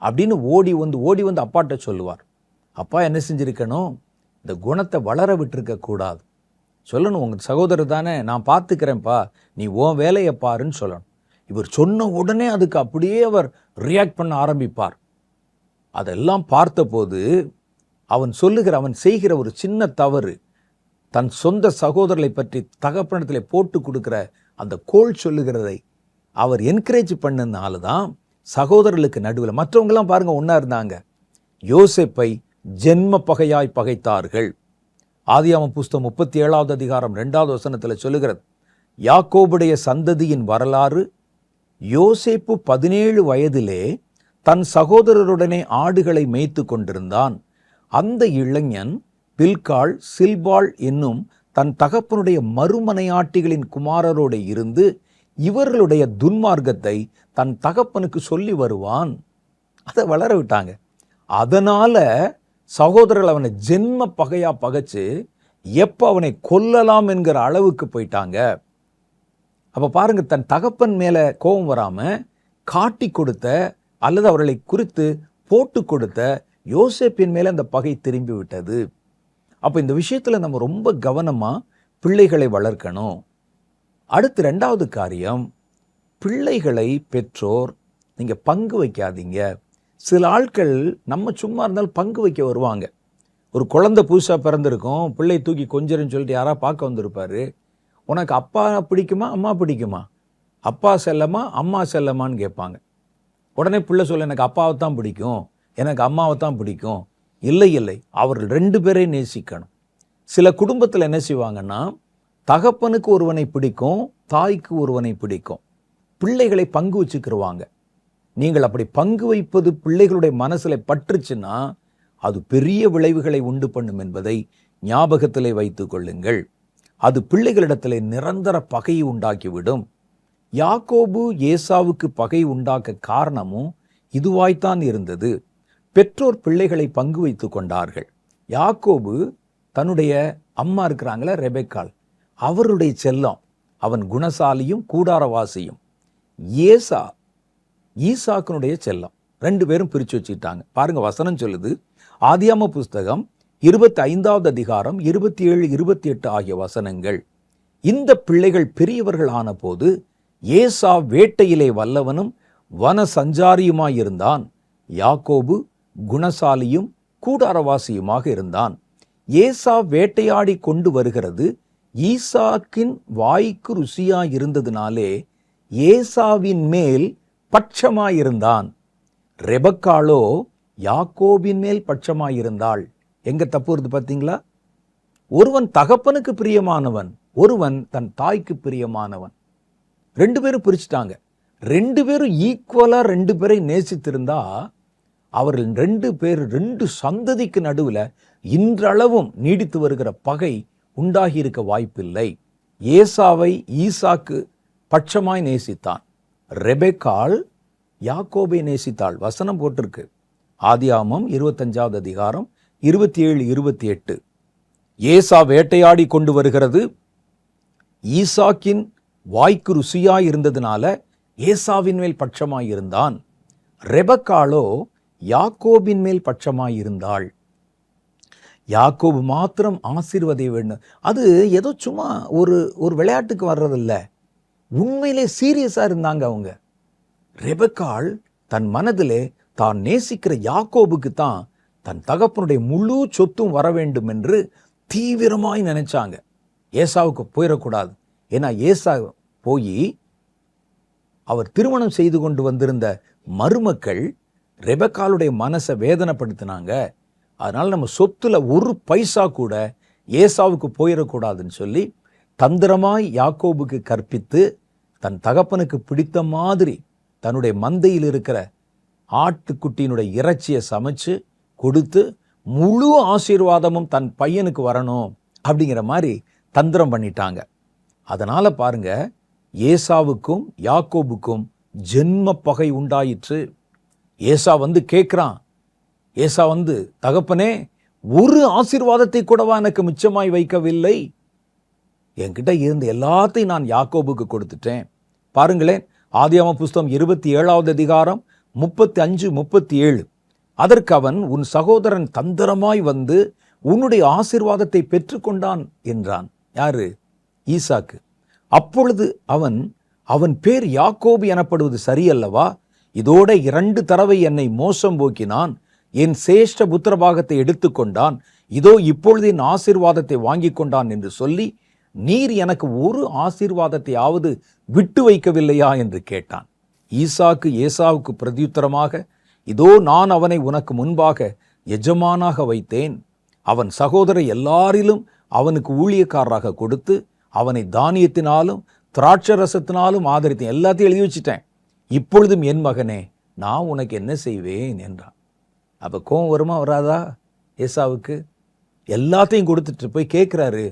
அப்படின்னு ஓடி வந்து அப்பாட்ட சொல்லுவார். அப்பா என்ன செஞ்சிருக்கணும், இந்த குணத்தை வளர விட்டுருக்க கூடாது. சொல்லணும், உங்கள் சகோதரர் தானே, நான் பார்த்துக்கிறேன்ப்பா, நீ உன் வேலையை பாருன்னு சொல்லணும். இவர் சொன்ன உடனே அதுக்கு அப்படியே அவர் ரியாக்ட் பண்ண ஆரம்பிப்பார். அதெல்லாம் பார்த்தபோது அவன் செய்கிற ஒரு சின்ன தவறு, தன் சொந்த சகோதரர்களை பற்றி தகப்பனத்தில் போட்டு கொடுக்கிற அந்த கோள் சொல்லுகிறதை அவர் என்கரேஜ் பண்ணனால தான் சகோதரர்களுக்கு நடுவில் மற்றவங்கெல்லாம் பாருங்க ஒன்றா இருந்தாங்க. யோசேப்பை ஜென்ம பகையாய் பகைத்தார்கள். ஆதியாகமம் புஸ்தகம் 37வது அதிகாரம் 2வது வசனத்தில் சொல்லுகிறது, யாக்கோபுடைய சந்ததியின் வரலாறு. யோசேப்பு 17 வயதிலே தன் சகோதரருடனே ஆடுகளை மேய்த்து கொண்டிருந்தான். அந்த இளைஞன் பில்காள் சில்பாள் என்னும் தன் தகப்பனுடைய மறுமனையாட்டிகளின் குமாரரோடு இருந்து இவர்களுடைய துன்மார்க்கத்தை தன் தகப்பனுக்கு சொல்லி வருவான். அதை வளர விட்டாங்க. அதனால சகோதரர்கள் அவனை ஜென்ம பகையா பகைச்சு எப்ப அவனை கொல்லலாம் என்கிற அளவுக்கு போயிட்டாங்க. அப்ப பாருங்க, தன் தகப்பன் மேல கோபம் வராம காட்டி கொடுத்த அல்லது அவர்களை குறித்து போட்டு கொடுத்த யோசேப்பின் மேல அந்த பகை திரும்பி விட்டது. அப்ப இந்த விஷயத்துல நம்ம ரொம்ப கவனமா பிள்ளைகளை வளர்க்கணும். அடுத்து 2வது காரியம், பிள்ளைகளை பெற்றோர் நீங்க பங்கு வைக்காதீங்க. சில ஆட்கள் நம்ம சும்மா இருந்தாலும் பங்கு வைக்க வருவாங்க. ஒரு குழந்தை புதுசா பிறந்திருக்கும், பிள்ளை தூக்கி கொஞ்சம்னு சொல்லிட்டு யாரா பார்க்க வந்திருப்பாரு. உனக்கு அப்பா பிடிக்குமா அம்மா பிடிக்குமா, அப்பா செல்லமா அம்மா செல்லமான்னு கேட்பாங்க. உடனே பிள்ளை சொல்ல, எனக்கு அப்பாவை தான் பிடிக்கும், எனக்கு அம்மாவை தான் பிடிக்கும். இல்லை இல்லை, அவர்கள் 2 பேரையும் நேசிக்கணும். சில குடும்பத்தில் என்ன செய்வாங்கன்னா, தகப்பனுக்கு ஒருவனை பிடிக்கும், தாய்க்கு ஒருவனை பிடிக்கும். பிள்ளைகளை பங்கு வச்சுக்கிருவாங்க. நீங்கள் அப்படி பங்கு வைப்பது பிள்ளைகளுடைய மனசுல பற்றுச்சுன்னா அது பெரிய விளைவுகளை உண்டு பண்ணும் என்பதை ஞாபகத்திலே வைத்துக் கொள்ளுங்கள். அது பிள்ளைகளிடத்திலே நிரந்தர பகையை உண்டாக்கிவிடும். யாக்கோபு ஏசாவுக்கு பகை உண்டாக்க காரணமும் இதுவாய்த்தான் இருந்தது. பெற்றோர் பிள்ளைகளை பங்கு வைத்து கொண்டார்கள். யாக்கோபு தன்னுடைய அம்மா இருக்கிறாங்களே ரெபெக்காள், அவருடைய செல்லம், அவன் குணசாலியும் கூடாரவாசியும். ஏசா ஈசாக்கினுடைய செல்லம். 2 பேரும் பிரிச்சு வச்சுக்கிட்டாங்க. பாருங்க, வசனம் சொல்லுது, ஆதியாகம புஸ்தகம் 25வது அதிகாரம் 27, 28 ஆகிய வசனங்கள். இந்த பிள்ளைகள் பெரியவர்கள் ஆன போது ஏசா வேட்டையிலே வல்லவனும் வன சஞ்சாரியுமாயிருந்தான். யாக்கோபு குணசாலியும் கூடாரவாசியுமாக இருந்தான். ஏசா வேட்டையாடி கொண்டு வருகிறது ஈசாக்கின் வாய்க்கு ருசியாயிருந்ததினாலே ஏசாவின் மேல் பட்சமாயிருந்தான். ரெபக்காளோ யாக்கோபின் மேல் பட்சமாயிருந்தாள். எங்க தப்பு வருது பார்த்தீங்களா? ஒருவன் தகப்பனுக்கு பிரியமானவன், ஒருவன் தன் தாய்க்கு பிரியமானவன். 2 பேரும் பிரிச்சுட்டாங்க. 2 பேரும் ஈக்குவலா 2 பேரை நேசித்திருந்தா அவர்கள் 2 பேர் 2 சந்ததிக்கு நடுவில் இன்றளவும் நீடித்து வருகிற பகை உண்டாகி இருக்க வாய்ப்பில்லை. ஏசாவை ஈசாக்கு பட்சமாய் நேசித்தான். ரெபெக்காள் யாக்கோபை நேசித்தாள். வசனம் போட்டிருக்கு, ஆதியாகமம் 25வது அதிகாரம் 27, 28. ஏசா வேட்டையாடி கொண்டு வருகிறது ஈசாக்கின் வாய்க்கு ருசியாய் இருந்ததுனால ஏசாவின் மேல் பட்சமாயிருந்தான். ரெபெக்காளோ யாக்கோபின் மேல் பட்சமாயிருந்தாள். யாக்கோபு மாத்திரம் ஆசீர்வதிக்க வேண்டும். அது ஏதோ சும்மா ஒரு விளையாட்டுக்கு வர்றதில்ல, உண்மையிலே சீரியஸா இருந்தாங்க அவங்க. ரெபெக்காள் தன் மனதிலே தான் நேசிக்கிற யாக்கோபுக்கு தான் தன் தகப்பனுடைய முழு சொத்தும் வர வேண்டும் என்று தீவிரமாய் நினைச்சாங்க. ஏசாவுக்கு போயிடக்கூடாது. ஏன்னா ஏசா போய் அவர் திருமணம் செய்து கொண்டு வந்திருந்த மருமக்கள் ரெபெக்காளுடைய மனசை வேதனைப்படுத்தினாங்க. அதனால நம்ம சொத்துல ஒரு பைசா கூட ஏசாவுக்கு போயிடக்கூடாதுன்னு சொல்லி தந்திரமாய் யாக்கோபுக்கு கற்பித்து தன் தகப்பனுக்கு பிடித்த மாதிரி தன்னுடைய மந்தையில் இருக்கிற ஆட்டுக்குட்டியினுடைய இறைச்சியை சமைச்சு கொடுத்து முழு ஆசீர்வாதமும் தன் பையனுக்கு வரணும் அப்படிங்கிற மாதிரி தந்திரம் பண்ணிட்டாங்க. அதனால பாருங்க, ஏசாவுக்கும் யாக்கோபுக்கும் ஜென்ம பகை உண்டாயிற்று. ஏசா வந்து கேட்கிறான், ஏசா வந்து, தகப்பனே, ஒரு ஆசீர்வாதத்தை கூடவா எனக்கு மிச்சமாய் வைக்கவில்லை? என்கிட்ட இருந்த எல்லாத்தையும் நான் யாக்கோபுக்கு கொடுத்துட்டேன். பாருங்களேன், ஆதியாகம புஸ்தகம் 27வது அதிகாரம் 35, 37. அதற்கு அவன், உன் சகோதரன் தந்திரமாய் வந்து உன்னுடைய ஆசீர்வாதத்தை பெற்றுக்கொண்டான் என்றான். யாரு? ஈசாக்கு. அப்பொழுது அவன் பேர் யாக்கோபு எனப்படுவது சரியல்லவா? இதோட 2 தடவை என்னை மோசம் போக்கினான், என் சேஷ்ட புத்திரபாகத்தை எடுத்துக்கொண்டான், இதோ இப்பொழுது என் ஆசீர்வாதத்தை வாங்கி கொண்டான் என்று சொல்லி நீர் எனக்கு ஒரு ஆசீர்வாதத்தையாவது விட்டு வைக்கவில்லையா என்று கேட்டான். ஈசாக்கு ஏசாவுக்கு பிரதியுத்தரமாக, இதோ நான் அவனை உனக்கு முன்பாக எஜமானாக வைத்தேன். அவன் சகோதரர் எல்லாரிலும் அவனுக்கு ஊழியக்காரராக கொடுத்து அவனை தானியத்தினாலும் திராட்சரசத்தினாலும் ஆதரித்தேன். எல்லாத்தையும் எழுதி வச்சுட்டேன். இப்பொழுதும் என் மகனே, நான் உனக்கு என்ன செய்வேன் என்றான். அப்போ கோபம் வருமா வராதா ஏசாவுக்கு? எல்லாத்தையும் கொடுத்துட்டு போய் கேட்குறாரு,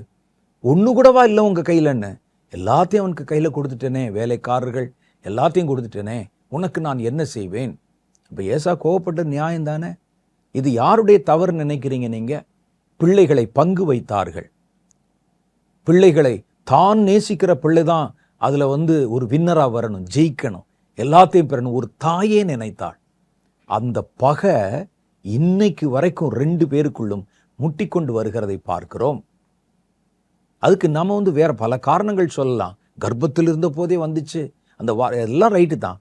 ஒன்று கூடவா இல்லை உங்கள் கையிலன்னு? எல்லாத்தையும் அவனுக்கு கையில் கொடுத்துட்டேனே, வேலைக்காரர்கள் எல்லாத்தையும் கொடுத்துட்டேனே, உனக்கு நான் என்ன செய்வேன்? இப்போ ஏசா கோவப்பட்ட நியாயம் தானே? இது யாருடைய தவறு நினைக்கிறீங்க நீங்கள்? பிள்ளைகளை பங்கு வைத்தார்கள். பிள்ளைகளை தான் நேசிக்கிற பிள்ளை தான் அதில் ஒரு வின்னராக வரணும், ஜெயிக்கணும், எல்லாத்தையும் பெறணும். ஒரு தாயே நினைத்தாள். அந்த பகை இன்னைக்கு வரைக்கும் 2 பேருக்குள்ளும் முட்டிக்கொண்டு வருகிறதை பார்க்கிறோம். அதுக்கு நம்ம வேற பல காரணங்கள் சொல்லலாம். கர்ப்பத்தில் இருந்த போதே வந்துச்சு, அந்த எல்லாம் ரைட்டு தான்.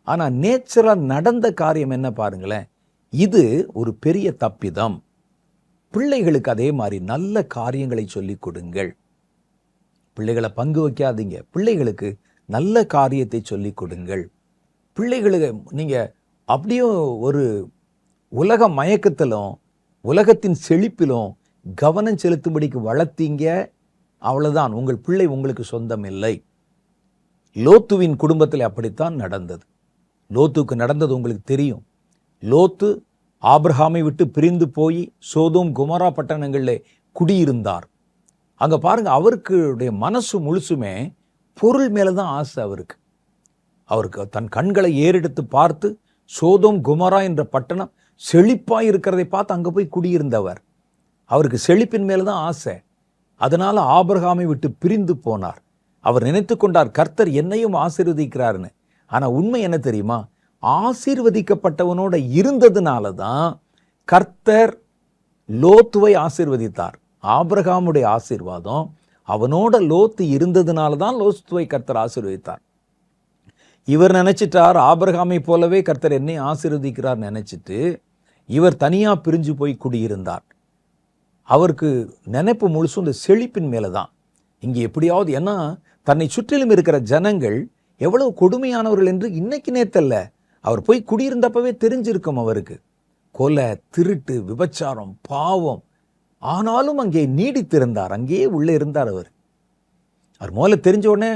ஆனால் நேச்சராக நடந்த காரியம் என்ன பாருங்களேன். இது ஒரு பெரிய தப்பிதம். பிள்ளைகளுக்கு அதே மாதிரி நல்ல காரியங்களை சொல்லிக் கொடுங்கள். பிள்ளைகளை பங்கு வைக்காதீங்க. பிள்ளைகளுக்கு நல்ல காரியத்தை சொல்லிக் கொடுங்கள். பிள்ளைகளுக்கு நீங்கள் அப்படியே ஒரு உலக மயக்கத்திலும் உலகத்தின் செழிப்பிலும் கவனம் செலுத்தும்படிக்கு வளர்த்தீங்க, அவ்வளவுதான். உங்கள் பிள்ளை உங்களுக்கு சொந்தம் இல்லை. லோத்துவின் குடும்பத்தில் அப்படித்தான் நடந்தது. லோத்துக்கு நடந்தது உங்களுக்கு தெரியும். லோத்து ஆபிரகாமை விட்டு பிரிந்து போய் சோதோம் கொமோரா பட்டணங்களில் குடியிருந்தார். அங்கே பாருங்க, அவருடைய மனசு முழுசுமே பொருள் மேலே தான் ஆசை. அவருக்கு தன் கண்களை ஏறெடுத்து பார்த்து சோதோம் கொமோரா என்ற பட்டணம் செழிப்பாக இருக்கிறதை பார்த்து அங்கே போய் குடியிருந்தவர். அவருக்கு செழிப்பின் மேலே தான் ஆசை. அதனால ஆபிரகாமை விட்டு பிரிந்து போனார். அவர் நினைத்து கொண்டார், கர்த்தர் என்னையும் ஆசீர்வதிக்கிறாருன்னு. ஆனால் உண்மை என்ன தெரியுமா? ஆசீர்வதிக்கப்பட்டவனோட இருந்ததுனால தான் கர்த்தர் லோத்துவை ஆசீர்வதித்தார். ஆபிரகாமுடைய ஆசீர்வாதம் அவனோட லோத்து இருந்ததுனால தான் லோத்துவை கர்த்தர் ஆசீர்வதித்தார். இவர் நினைச்சிட்டார், ஆபிரகாமை போலவே கர்த்தர் என்னை ஆசீர்வதிக்கிறார் நினைச்சிட்டு இவர் தனியாக பிரிஞ்சு போய் குடியிருந்தார். அவருக்கு நினைப்பு முழுசும் இந்த செழிப்பின் மேலே தான். இங்கே எப்படியாவது, ஏன்னா தன்னை சுற்றிலும் இருக்கிற ஜனங்கள் எவ்வளவு கொடுமையானவர்கள் என்று இன்னைக்கு நேத்தல்ல, அவர் போய் குடியிருந்தப்பவே தெரிஞ்சிருக்கும் அவருக்கு. கொலை, திருட்டு, விபச்சாரம், பாவம். ஆனாலும் அங்கே நீடித்திருந்தார், அங்கேயே உள்ளே இருந்தார். அவர் முதல்ல தெரிஞ்ச உடனே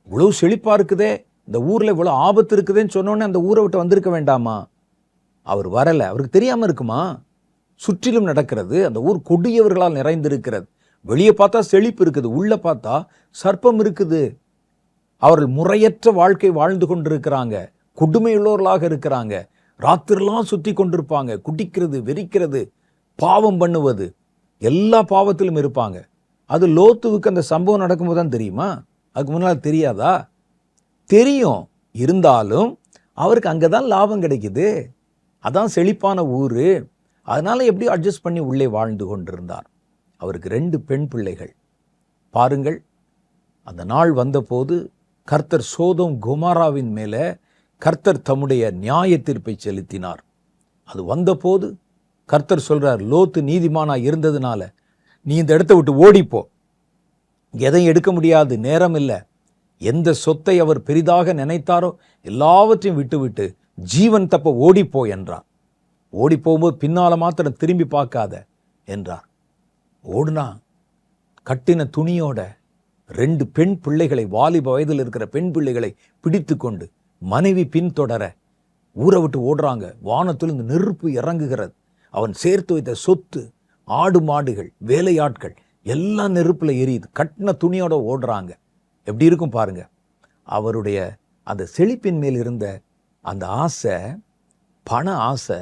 இவ்வளவு செழிப்பா இருக்குதே, இந்த ஊரில் இவ்வளோ ஆபத்து இருக்குதுன்னு சொன்னோடனே அந்த ஊரை விட்டு வந்திருக்க வேண்டாமா? அவர் வரலை. அவருக்கு தெரியாமல் இருக்குமா? சுற்றிலும் நடக்கிறது, அந்த ஊர் கொடியவர்களால் நிறைந்திருக்கிறது. வெளியே பார்த்தா செழிப்பு இருக்குது, உள்ள பார்த்தா சர்ப்பம் இருக்குது. அவர்கள் முறையற்ற வாழ்க்கை வாழ்ந்து கொண்டிருக்கிறாங்க, கொடுமையுள்ளவர்களாக இருக்கிறாங்க. ராத்திரெல்லாம் சுற்றி கொண்டிருப்பாங்க, குடிக்கிறது, வெறிக்கிறது, பாவம் பண்ணுவது, எல்லா பாவத்திலும் இருப்பாங்க. அது லோத்துவுக்கு அந்த சம்பவம் நடக்கும்போது தான் தெரியுமா? அதுக்கு முன்னால் தெரியாதா? தெரியும். இருந்தாலும் அவருக்கு அங்கே தான் லாபம் கிடைக்குது, அதான் செழிப்பான ஊர். அதனால எப்படியும் அட்ஜஸ்ட் பண்ணி உள்ளே வாழ்ந்து கொண்டிருந்தார். அவருக்கு 2 பெண் பிள்ளைகள். பாருங்கள், அந்த நாள் வந்தபோது கர்த்தர் சோதோம் கொமோராவின் மேலே கர்த்தர் தம்முடைய நியாய தீர்ப்பை செலுத்தினார். அது வந்தபோது கர்த்தர் சொல்றார், லோத்து நீதிமானா இருந்ததுனால நீ இந்த இடத்தை விட்டு ஓடிப்போ, எதையும் எடுக்க முடியாது, நேரம் இல்லை. எந்த சொத்தை அவர் பெரிதாக நினைத்தாரோ எல்லாவற்றையும் விட்டு ஜீவன் தப்ப ஓடிப்போ என்றார். ஓடி போகும்போது பின்னால மாத்திரம் திரும்பி பார்க்காத என்றார். ஓடுனா கட்டின துணியோட 2 பெண் பிள்ளைகளை, வாலிப வயதில் இருக்கிற பெண் பிள்ளைகளை பிடித்து கொண்டு மனைவி பின்தொடர ஊரை விட்டு ஓடுறாங்க. வானத்திலிருந்து நெருப்பு இறங்குகிறது. அவன் சேர்த்து வைத்த சொத்து, ஆடு மாடுகள், வேலையாட்கள் எல்லாம் நெருப்புல எரியுது. கட்டின துணியோட ஓடுறாங்க. எப்படி இருக்கும் பாருங்க. அவருடைய அந்த செழிப்பின் மேல் இருந்த அந்த ஆசை, பண ஆசை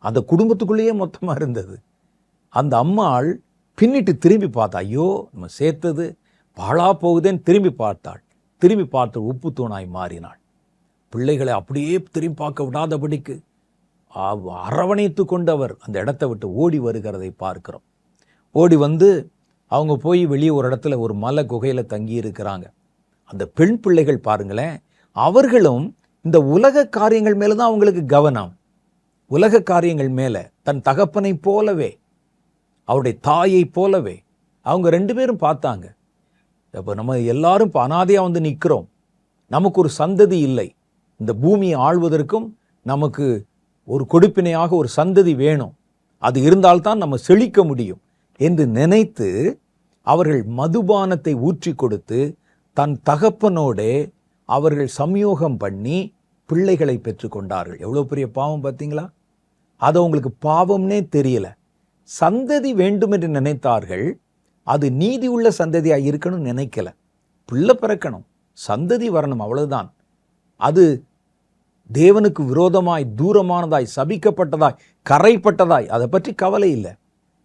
அந்த குடும்பத்துக்குள்ளேயே மொத்தமாக இருந்தது. அந்த அம்மாள் பின்னிட்டு திரும்பி பார்த்தா, ஐயோ நம்ம சேர்த்தது பாழா போகுதேன்னு திரும்பி பார்த்தாள். திரும்பி பார்த்து உப்பு தூணாய் மாறினாள். பிள்ளைகளை அப்படியே திரும்பி பார்க்க விடாதபடிக்கு அரவணைத்து கொண்டவர் அந்த இடத்தை விட்டு ஓடி வருகிறதை பார்க்கிறோம். ஓடி வந்து அவங்க போய் வெளியே ஒரு இடத்துல ஒரு மலை குகையில் தங்கி இருக்கிறாங்க. அந்த பெண் பிள்ளைகள் பாருங்களேன், அவர்களும் இந்த உலக காரியங்கள் மேலே தான் அவங்களுக்கு கவனம். உலக காரியங்கள் மேலே தன் தகப்பனை போலவே, அவருடைய தாயை போலவே அவங்க 2 பேரும் பார்த்தாங்க. அப்போ நம்ம எல்லாரும் இப்போ அனாதையாக வந்து நிற்கிறோம். நமக்கு ஒரு சந்ததி இல்லை. இந்த பூமியை ஆள்வதற்கும் நமக்கு ஒரு கொடுப்பினையாக ஒரு சந்ததி வேணும். அது இருந்தால்தான் நம்ம செழிக்க முடியும் என்று நினைத்து அவர்கள் மதுபானத்தை ஊற்றி கொடுத்து தன் தகப்பனோடே அவர்கள் சம்யோகம் பண்ணி பிள்ளைகளை பெற்றுக்கொண்டார்கள். எவ்வளோ பெரிய பாவம் பார்த்தீங்களா? அது அவங்களுக்கு பாவம்னே தெரியல. சந்ததி வேண்டும் என்று நினைத்தார்கள். அது நீதி உள்ள சந்ததியாக இருக்கணும்னு நினைக்கல. பிள்ளை பிறக்கணும், சந்ததி வரணும், அவ்வளவுதான். அது தேவனுக்கு விரோதமாய், தூரமானதாய், சபிக்கப்பட்டதாய், கரைப்பட்டதாய் அதை பற்றி கவலை இல்லை.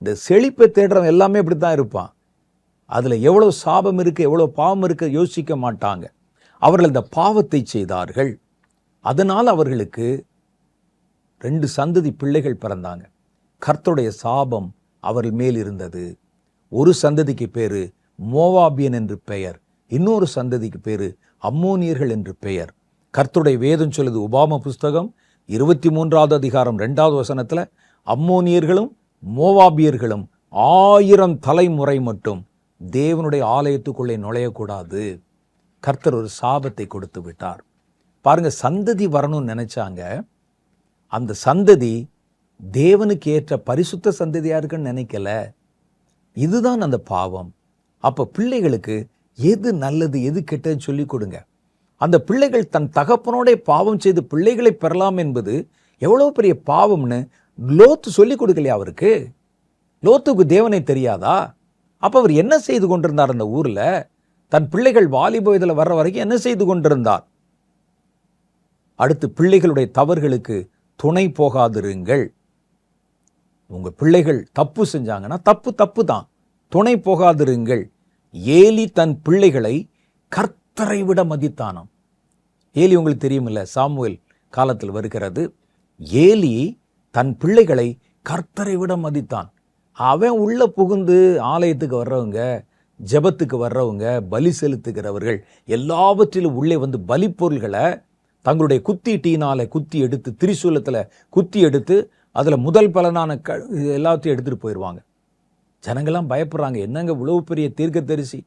இந்த செழிப்பை தேடுறவன் எல்லாமே இப்படித்தான் இருப்பான். அதில் எவ்வளோ சாபம் இருக்கு, எவ்வளோ பாவம் இருக்கு யோசிக்க மாட்டாங்க. அவர்கள் இந்த பாவத்தை செய்தார்கள். அதனால் அவர்களுக்கு 2 சந்ததி பிள்ளைகள் பிறந்தாங்க. கர்த்தருடைய சாபம் அவர்கள் மேல் இருந்தது. ஒரு சந்ததிக்கு பேரு மோவாபியன் என்று பெயர், இன்னொரு சந்ததிக்கு பேரு அம்மோனியர்கள் என்று பெயர். கர்த்தருடைய வேதம் சொல்லுது, உபாம புஸ்தகம் 23வது அதிகாரம் 2வது வசனத்துல, அம்மோனியர்களும் மோவாபியர்களும் 1000 தலைமுறை மட்டும் தேவனுடைய ஆலயத்துக்குள்ளே நுழையக்கூடாது. கர்த்தர் ஒரு சாபத்தை கொடுத்து விட்டார். பாருங்க, சந்ததி வரணும்னு நினைச்சாங்க. அந்த சந்ததி தேவனுக்கு ஏற்ற பரிசுத்த சந்ததியா இருக்குன்னு நினைக்கல. இதுதான் அந்த பாவம். அப்ப பிள்ளைகளுக்கு எது நல்லது எது கெட்டதுன்னு சொல்லி கொடுங்க. அந்த பிள்ளைகள் தன் தகப்பனோட பாவம் செய்து பிள்ளைகளை பெறலாம் என்பது எவ்வளவு பெரிய பாவம்னு லோத்து சொல்லி கொடுக்கலையா அவருக்கு? லோத்துக்கு தேவனை தெரியாதா? அப்ப அவர் என்ன செய்து கொண்டிருந்தார் அந்த ஊர்ல? தன் பிள்ளைகள் வாலிப வயதில் வர்ற வரைக்கும் என்ன செய்து கொண்டிருந்தார்? அடுத்து, பிள்ளைகளுடைய தவறுகளுக்கு துணை போகாதிருங்கள். உங்க பிள்ளைகள் தப்பு செஞ்சாங்கன்னா தப்பு தான், துணை போகாதிருங்கள். ஏலி தன் பிள்ளைகளை கர்த்தரை விட மதித்தானாம். ஏலி உங்களுக்கு தெரியுமில்ல, சாமுவேல் காலத்தில் வருகிறது. ஏலி தன் பிள்ளைகளை கர்த்தரை விட மதித்தான். அவன் உள்ள புகுந்து ஆலயத்துக்கு வர்றவங்க, ஜெபத்துக்கு வர்றவங்க, பலி செலுத்துகிறவர்கள் எல்லாவற்றிலும் உள்ளே வந்து பலி பொருள்களை தங்களுடைய குத்திட்டீனால குத்தி எடுத்து, திரிசூலத்தில் குத்தி எடுத்து அதில் முதல் பலனான எல்லாத்தையும் எடுத்துகிட்டு போயிடுவாங்க. ஜனங்கள்லாம் பயப்படுறாங்க, என்னங்க இவ்வளவு பெரிய தீர்க்கதரிசி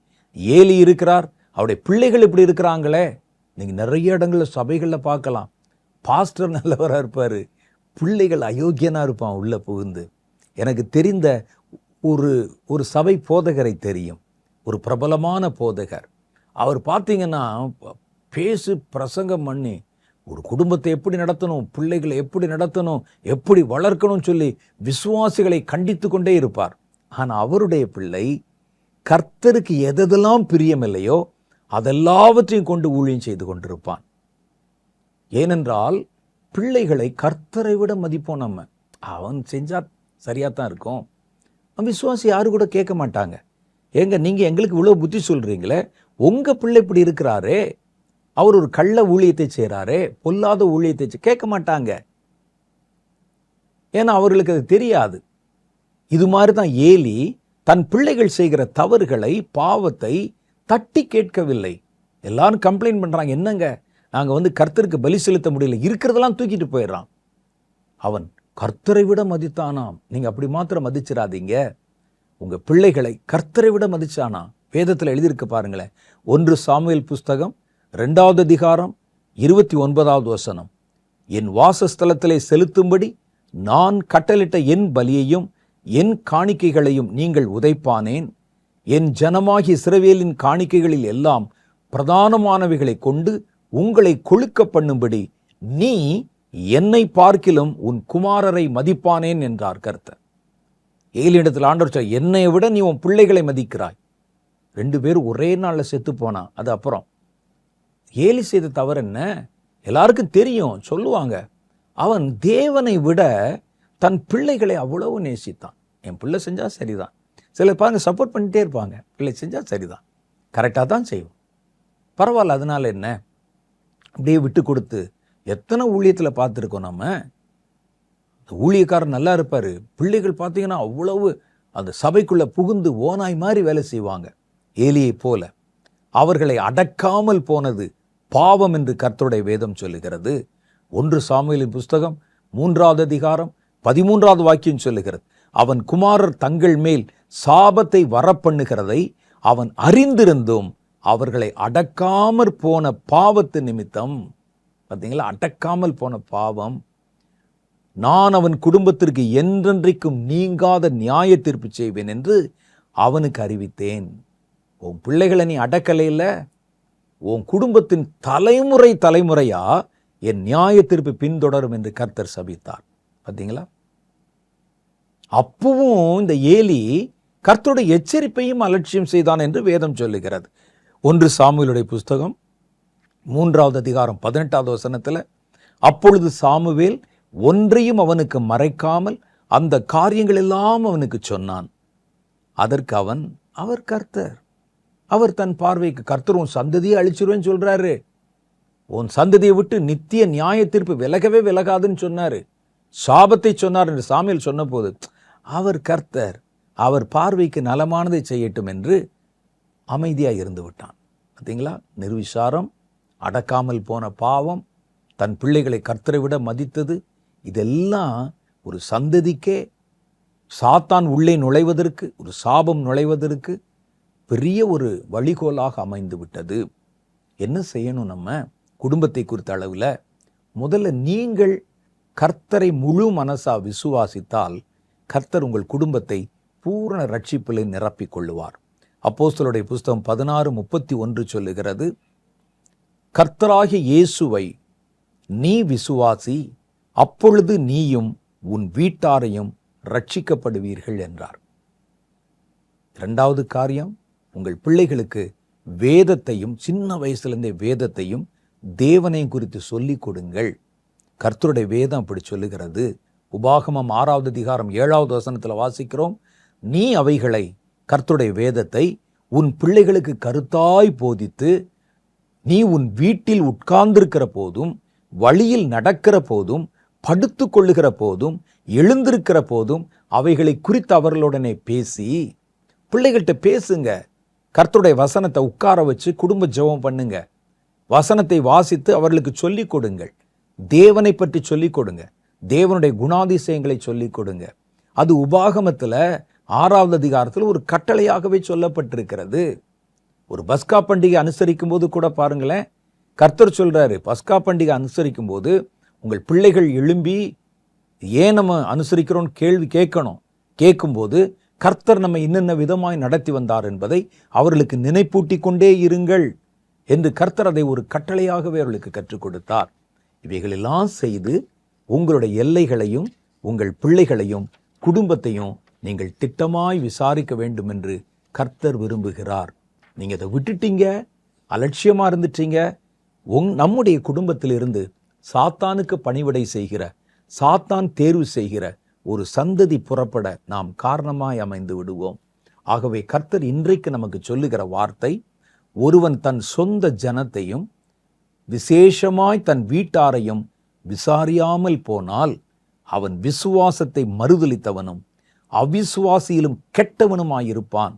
ஏலி இருக்கிறார், அவருடைய பிள்ளைகள் இப்படி இருக்கிறாங்களே. நீங்கள் நிறைய இடங்களில் சபைகளில் பார்க்கலாம், பாஸ்டர் நல்லவராக இருப்பார், பிள்ளைகள் அயோக்கியனாக இருப்பான் உள்ள புகுந்து. எனக்கு தெரிந்த ஒரு சபை போதகரை தெரியும், ஒரு பிரபலமான போதகர். அவர் பார்த்தீங்கன்னா பேசு பிரசங்கம் பண்ணி ஒரு குடும்பத்தை எப்படி நடத்தணும், பிள்ளைகளை எப்படி நடத்தணும், எப்படி வளர்க்கணும் சொல்லி விசுவாசிகளை கண்டித்து கொண்டே இருப்பார். ஆனால் அவருடைய பிள்ளை கர்த்தருக்கு எதெல்லாம் பிரியமில்லையோ அதெல்லாவற்றையும் கொண்டு ஊழியம் செய்து கொண்டிருப்பான். ஏனென்றால் பிள்ளைகளை கர்த்தரை விட மதிப்போம் நம்ம. அவன் செஞ்சா சரியாத்தான் இருக்கும். விசுவாசி யாரு கூட கேட்க மாட்டாங்க. ஏங்க நீங்க எங்களுக்கு இவ்வளவு புத்தி சொல்றீங்களே, உங்க பிள்ளை இப்படி இருக்கிறாரே, அவர் ஒரு கள்ள ஊழியத்தை செய்கிறாரே, பொல்லாத ஊழியத்தை கேட்க மாட்டாங்க. ஏன்னா அவர்களுக்கு அது தெரியாது. இது மாதிரி தான் ஏலி தன் பிள்ளைகள் செய்கிற தவறுகளை, பாவத்தை தட்டி கேட்கவில்லை. எல்லாரும் கம்ப்ளைண்ட் பண்றாங்க, என்னங்க நாங்க கர்த்தருக்கு பலி செலுத்த முடியல, இருக்கிறதெல்லாம் தூக்கிட்டு போயிடுறான். அவன் கர்த்தரை விட மதித்தானாம். நீங்க அப்படி மாத்திரம் மதிச்சிடாதீங்க. உங்க பிள்ளைகளை கர்த்தரை விட மதிச்சானா. வேதத்தில் எழுதியிருக்கு பாருங்களேன். 1 சாமுவேல் புஸ்தகம் 2வது அதிகாரம் 29வது வசனம். என் வாசஸ்தலத்திலே செலுத்தும்படி நான் கட்டளிட்ட என் பலியையும் என் காணிக்கைகளையும் நீங்கள் உதைப்பானேன். என் ஜனமாகிய இஸ்ரவேலின் காணிக்கைகளில் எல்லாம் பிரதானமானவைகளை கொண்டு உங்களை கொழுக்க பண்ணும்படி நீ என்னை பார்க்கிலும் உன் குமாரரை மதிப்பானேன் என்றார் கர்த்தர். ஏலியிடத்தில் ஆண்டவர் சொன்னார், என்னை விட நீ உன் பிள்ளைகளை மதிக்கிறாய். 2 பேரும் ஒரே நாள்ல செத்து போனான். அது அப்புறம் ஏலி செய்த தவறு என்ன எல்லாருக்கும் தெரியும், சொல்லுவாங்க. அவன் தேவனை விட தன் பிள்ளைகளை அவ்வளவு நேசித்தான். என் பிள்ளை செஞ்சா சரிதான். சில பாருங்க சப்போர்ட் பண்ணிட்டே இருப்பாங்க, பிள்ளை செஞ்சா சரிதான், கரெக்டாக தான் செய்வோம், பரவாயில்ல, அதனால என்ன, அப்படியே விட்டு கொடுத்து. எத்தனை ஊழியத்தில் பார்த்துருக்கோம் நம்ம. ஊழியக்காரர் நல்லா இருப்பார், பிள்ளைகள் பார்த்தீங்கன்னா அவ்வளவு அந்த சபைக்குள்ள புகுந்து ஓனாய் மாதிரி வேலை செய்வாங்க. ஏலியை போல அவர்களை அடக்காமல் போனது பாவம் என்று கர்த்தருடைய வேதம் சொல்லுகிறது. 1 சாமுவேலின் புஸ்தகம் 3வது அதிகாரம் 13வது வாக்கியம் சொல்லுகிறது, அவன் குமாரர் தங்கள் மேல் சாபத்தை வரப்பண்ணுகிறதை அவன் அறிந்திருந்தும் அவர்களை அடக்காமற் போன பாவத்து நிமித்தம், பார்த்தீங்களா, அடக்காமல் போன பாவம், நான் அவன் குடும்பத்திற்கு என்றென்றைக்கும் நீங்காத நியாய தீர்ப்பு செய்வேன் என்று அவனுக்கு அறிவித்தேன். உன் பிள்ளைகளை நீ அடக்கலையில, உன் குடும்பத்தின் தலைமுறையா என் நியாய தீர்ப்பு பின்தொடரும் என்று கர்த்தர் சபித்தார். பார்த்தீங்களா? அப்பவும் இந்த ஏலி கர்த்தருடைய எச்சரிப்பையும் அலட்சியம் செய்தான் என்று வேதம் சொல்லுகிறது. 1 சாமுவேலுடைய புஸ்தகம் 3வது அதிகாரம் 18வது வசனத்தில், அப்பொழுது சாமுவேல் ஒன்றையும் அவனுக்கு மறைக்காமல் அந்த காரியங்கள் எல்லாம் அவனுக்கு சொன்னான். அதற்கு அவன், அவர் கர்த்தர், அவர் தன் பார்வைக்கு கர்த்தர் உன் சந்ததியை அழிச்சிருவேன்னு சொல்றாரு, உன் சந்ததியை விட்டு நித்திய நியாய தீர்ப்பு விலகவே விலகாதுன்னு சொன்னாரு, சாபத்தை சொன்னார் என்று சாமுவேல் சொன்ன போது, அவர் கர்த்தர், அவர் பார்வைக்கு நலமானதை செய்யட்டும் என்று அமைதியாக இருந்து விட்டான். பார்த்தீங்களா? நிர்விசாரம், அடக்காமல் போன பாவம், தன் பிள்ளைகளை கர்த்தரை விட மதித்தது, இதெல்லாம் ஒரு சந்ததிக்கே சாத்தான் உள்ளே நுழைவதற்கு, ஒரு சாபம் நுழைவதற்கு பெரிய ஒரு வழிகோலாக அமைந்து விட்டது. என்ன செய்யணும்? நம்ம குடும்பத்தை குறித்த அளவில் முதல்ல நீங்கள் கர்த்தரை முழு மனசா விசுவாசித்தால் கர்த்தர் உங்கள் குடும்பத்தை பூரண ரட்சிப்பிலே நிரப்பிக் கொள்ளுவார். அப்போஸ்தலருடைய புஸ்தகம் 16:31 சொல்லுகிறது, கர்த்தராகிய இயேசுவை நீ விசுவாசி, அப்பொழுது நீயும் உன் வீட்டாரையும் ரட்சிக்கப்படுவீர்கள் என்றார். 2வது காரியம், உங்கள் பிள்ளைகளுக்கு வேதத்தையும், சின்ன வயசுலேருந்தே வேதத்தையும் தேவனையும் குறித்து சொல்லிக் கொடுங்கள். கர்த்தருடைய வேதம் அப்படி சொல்லுகிறது. உபாகமம் 6வது அதிகாரம் 7வது வசனத்தில் வாசிக்கிறோம், நீ அவைகளை, கர்த்தருடைய வேதத்தை உன் பிள்ளைகளுக்கு கருத்தாய் போதித்து, நீ உன் வீட்டில் உட்கார்ந்திருக்கிற போதும், வழியில் நடக்கிற போதும், படுத்து கொள்ளுகிற போதும், எழுந்திருக்கிற போதும் அவைகளை குறித்து அவர்களுடனே பேசி. பிள்ளைகள்கிட்ட பேசுங்க. கர்த்தருடைய வசனத்தை உட்கார வச்சு குடும்ப ஜெபம் பண்ணுங்க. வசனத்தை வாசித்து அவர்களுக்கு சொல்லிக் கொடுங்கள். தேவனை பற்றி சொல்லிக் கொடுங்க. தேவனுடைய குணாதிசயங்களை சொல்லிக் கொடுங்க. அது உபாகமத்தில் 6வது அதிகாரத்தில் ஒரு கட்டளையாகவே சொல்லப்பட்டிருக்கிறது. ஒரு பஸ்கா பண்டிகை அனுசரிக்கும் போது கூட பாருங்களேன், கர்த்தர் சொல்றாரு, பஸ்கா பண்டிகை அனுசரிக்கும் போது உங்கள் பிள்ளைகள் எழும்பி ஏன் நம்ம அனுசரிக்கிறோன்னு கேள்வி கேட்கணும். கேட்கும்போது கர்த்தர் நம்ம இன்னென்ன விதமாய் நடத்தி வந்தார் என்பதை அவர்களுக்கு நினைப்பூட்டி கொண்டே இருங்கள் என்று கர்த்தர் அதை ஒரு கட்டளையாகவே அவர்களுக்கு கற்றுக் கொடுத்தார். இவைகளெல்லாம் செய்து உங்களுடைய எல்லைகளையும், உங்கள் பிள்ளைகளையும், குடும்பத்தையும் நீங்கள் திட்டமாய் விசாரிக்க வேண்டும் என்று கர்த்தர் விரும்புகிறார். நீங்க அதை விட்டுட்டீங்க, அலட்சியமா இருந்துட்டீங்க, நம்முடைய குடும்பத்திலிருந்து சாத்தானுக்கு பணிவிடை செய்கிற, சாத்தான் தேர்வு செய்கிற ஒரு சந்ததி புறப்பட நாம் காரணமாய் அமைந்து விடுவோம். ஆகவே கர்த்தர் இன்றைக்கு நமக்கு சொல்லுகிற வார்த்தை, ஒருவன் தன் சொந்த ஜனத்தையும் விசேஷமாய் தன் வீட்டாரையும் விசாரியாமல் போனால் அவன் விசுவாசத்தை மறுதலித்தவனும் அவிசுவாசியிலும் கெட்டவனுமாயிருப்பான்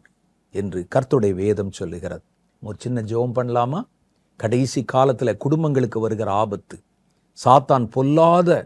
என்று கர்த்தருடைய வேதம் சொல்லுகிறது. ஒரு சின்ன ஜெபம் பண்ணலாமா? கடைசி காலத்தில் குடும்பங்களுக்கு வருகிற ஆபத்து, சாத்தான் பொல்லாத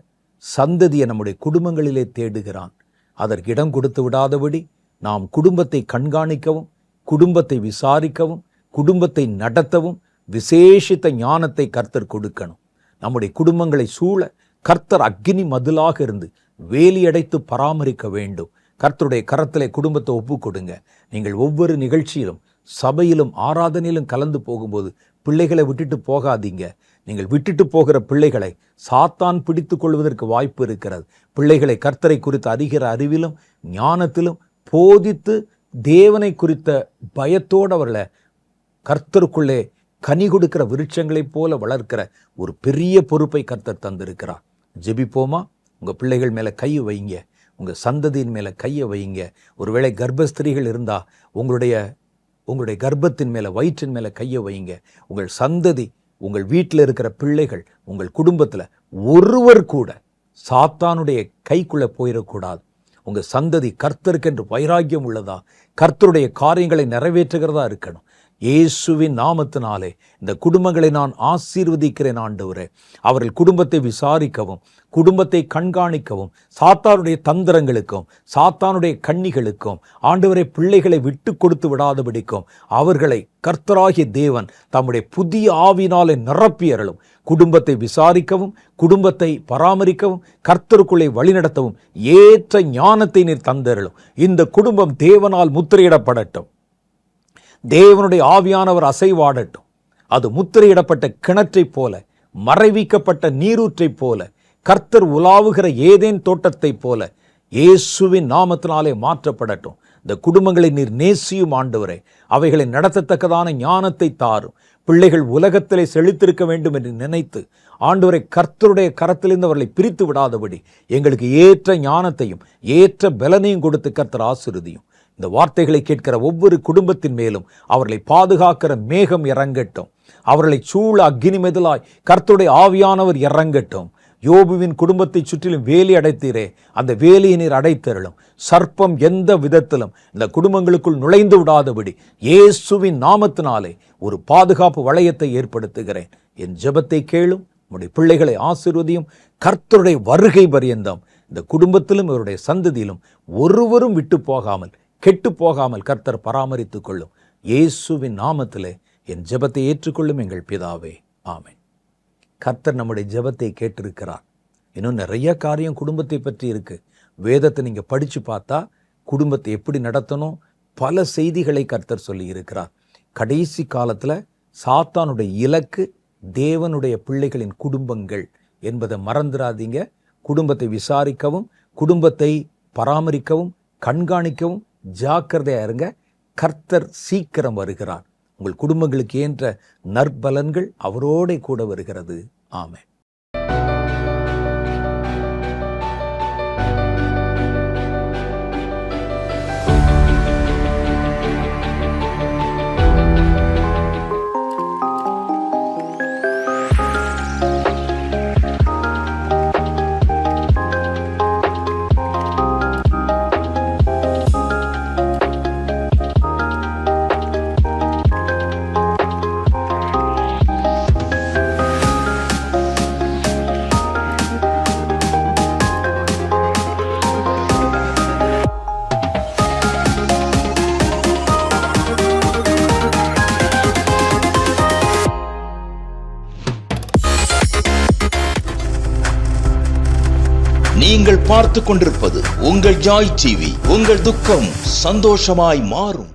சந்ததியை நம்முடைய குடும்பங்களிலே தேடுகிறான். அதற்கு இடம் கொடுத்து விடாதபடி நாம் குடும்பத்தை கண்காணிக்கவும், குடும்பத்தை விசாரிக்கவும், குடும்பத்தை நடத்தவும் விசேஷித்த ஞானத்தை கர்த்தர் கொடுக்கணும். நம்முடைய குடும்பங்களை சூழ கர்த்தர் அக்கினி மதிலாக இருந்து வேலியடைத்து பராமரிக்க வேண்டும். கர்த்தருடைய கரத்திலே குடும்பத்தை ஒப்பு கொடுங்க. நீங்கள் ஒவ்வொரு நிகழ்ச்சியிலும், சபையிலும், ஆராதனையிலும் கலந்து போகும்போது பிள்ளைகளை விட்டுட்டு போகாதீங்க. நீங்கள் விட்டுட்டு போகிற பிள்ளைகளை சாத்தான் பிடித்து கொள்வதற்கு வாய்ப்பு இருக்கிறது. பிள்ளைகளை கர்த்தரை குறித்து அறிகிற அறிவிலும் ஞானத்திலும் போதித்து தேவனை குறித்த பயத்தோடு அவர்களை கர்த்தருக்குள்ளே கனி கொடுக்கிற விருட்சங்களைப் போல வளர்க்கிற ஒரு பெரிய பொறுப்பை கர்த்தர் தந்திருக்கிறார். ஜெபிப்போமா? உங்கள் பிள்ளைகள் மேலே கையை வைங்க, உங்கள் சந்ததியின் மேலே கையை வைங்க. ஒருவேளை கர்ப்பஸ்திரீகள் இருந்தால் உங்களுடைய கர்ப்பத்தின் மேலே, வயிற்றின் மேலே கையை வைங்க. உங்கள் சந்ததி, உங்கள் வீட்டில் இருக்கிற பிள்ளைகள், உங்கள் குடும்பத்தில் ஒருவர் கூட சாத்தானுடைய கைக்குள்ளே போயிடக்கூடாது. உங்கள் சந்ததி கர்த்தருக்கென்று வைராக்கியம் உள்ளதா, கர்த்தருடைய காரியங்களை நிறைவேற்றுகிறதா இருக்கணும். இயேசுவின் நாமத்தினாலே இந்த குடும்பங்களை நான் ஆசீர்வதிக்கிறேன் ஆண்டவரே. அவர்கள் குடும்பத்தை விசாரிக்கவும், குடும்பத்தை கண்காணிக்கவும், சாத்தானுடைய தந்திரங்களுக்கும் சாத்தானுடைய கண்ணிகளுக்கும் ஆண்டவரை பிள்ளைகளை விட்டு கொடுத்து விடாதபடிக்கும் அவர்களை கர்த்தராகிய தேவன் தம்முடைய புதிய ஆவியினாலே நிரப்பியறலும், குடும்பத்தை விசாரிக்கவும், குடும்பத்தை பராமரிக்கவும், கர்த்தருக்குள்ளே வழிநடத்தவும் ஏற்ற ஞானத்தை நீர் தந்தருளும். இந்த குடும்பம் தேவனால் முத்திரையிடப்படட்டும். தேவனுடைய ஆவியானவர் அசைவாடட்டும். அது முத்திரையிடப்பட்ட கிணற்றைப் போல, மறைவிக்கப்பட்ட நீரூற்றைப் போல, கர்த்தர் உலாவுகிற ஏதேன் தோட்டத்தைப் போல இயேசுவின் நாமத்தினாலே மாற்றப்படட்டும். இந்த குடும்பங்களை நீர் நேசியும் ஆண்டவரே. அவைகளை நடத்தத்தக்கதான ஞானத்தை தாரும். பிள்ளைகள் உலகத்திலே செழித்திருக்க வேண்டும் என்று நினைத்து ஆண்டவரை கர்த்தருடைய கரத்திலிருந்து அவர்களை பிரித்து விடாதபடி எங்களுக்கு ஏற்ற ஞானத்தையும் ஏற்ற பலனையும் கொடுத்து கர்த்தர் ஆசீர்வதியும். இந்த வார்த்தைகளை கேட்கிற ஒவ்வொரு குடும்பத்தின் மேலும் அவர்களை பாதுகாக்கிற மேகம் இறங்கட்டும். அவர்களை சூழ அக்கினி மெதிலாய் கர்த்தருடைய ஆவியானவர் இறங்கட்டும். யோபுவின் குடும்பத்தை சுற்றிலும் வேலி அடைத்தீரே, அந்த வேலியை நீர் அடைத்தருளும். சர்ப்பம் எந்த விதத்திலும் இந்த குடும்பங்களுக்குள் நுழைந்து விடாதபடி இயேசுவின் நாமத்தினாலே ஒரு பாதுகாப்பு வளையத்தை ஏற்படுத்துகிறேன். என் ஜெபத்தை கேளும். உம்முடைய பிள்ளைகளை ஆசீர்வதியும். கர்த்தருடைய வருகை பரியந்தம் இந்த குடும்பத்திலும் இவருடைய சந்ததியிலும் ஒருவரும் விட்டு போகாமல், கெட்டு போகாமல் கர்த்தர் பராமரித்துக் கொள்ளும். இயேசுவின் நாமத்திலே என் ஜெபத்தை ஏற்றுக்கொள்ளும் எங்கள் பிதாவே, ஆமென். கர்த்தர் நம்முடைய ஜெபத்தை கேட்டிருக்கிறார். இன்னும் நிறைய காரியம் குடும்பத்தை பற்றி இருக்கு. வேதத்தை நீங்க படிச்சு பார்த்தா குடும்பத்தை எப்படி நடத்தணும், பல செய்திகளை கர்த்தர் சொல்லி இருக்கிறார். கடைசி காலத்துல சாத்தானுடைய இலக்கு தேவனுடைய பிள்ளைகளின் குடும்பங்கள் என்பதை மறந்துடாதீங்க. குடும்பத்தை விசாரிக்கவும், குடும்பத்தை பராமரிக்கவும், கண்காணிக்கவும் ஜாக்கிரதையா இருங்க. கர்த்தர் சீக்கிரம் வருகிறார். உங்கள் குடும்பங்களுக்கு ஏன்ற நற்பலன்கள் அவரோட கூட வருகிறது. ஆமென். நீங்கள் பார்த்துக் கொண்டிருப்பது உங்கள் ஜாய் டிவி. உங்கள் துக்கம் சந்தோஷமாய் மாறும்.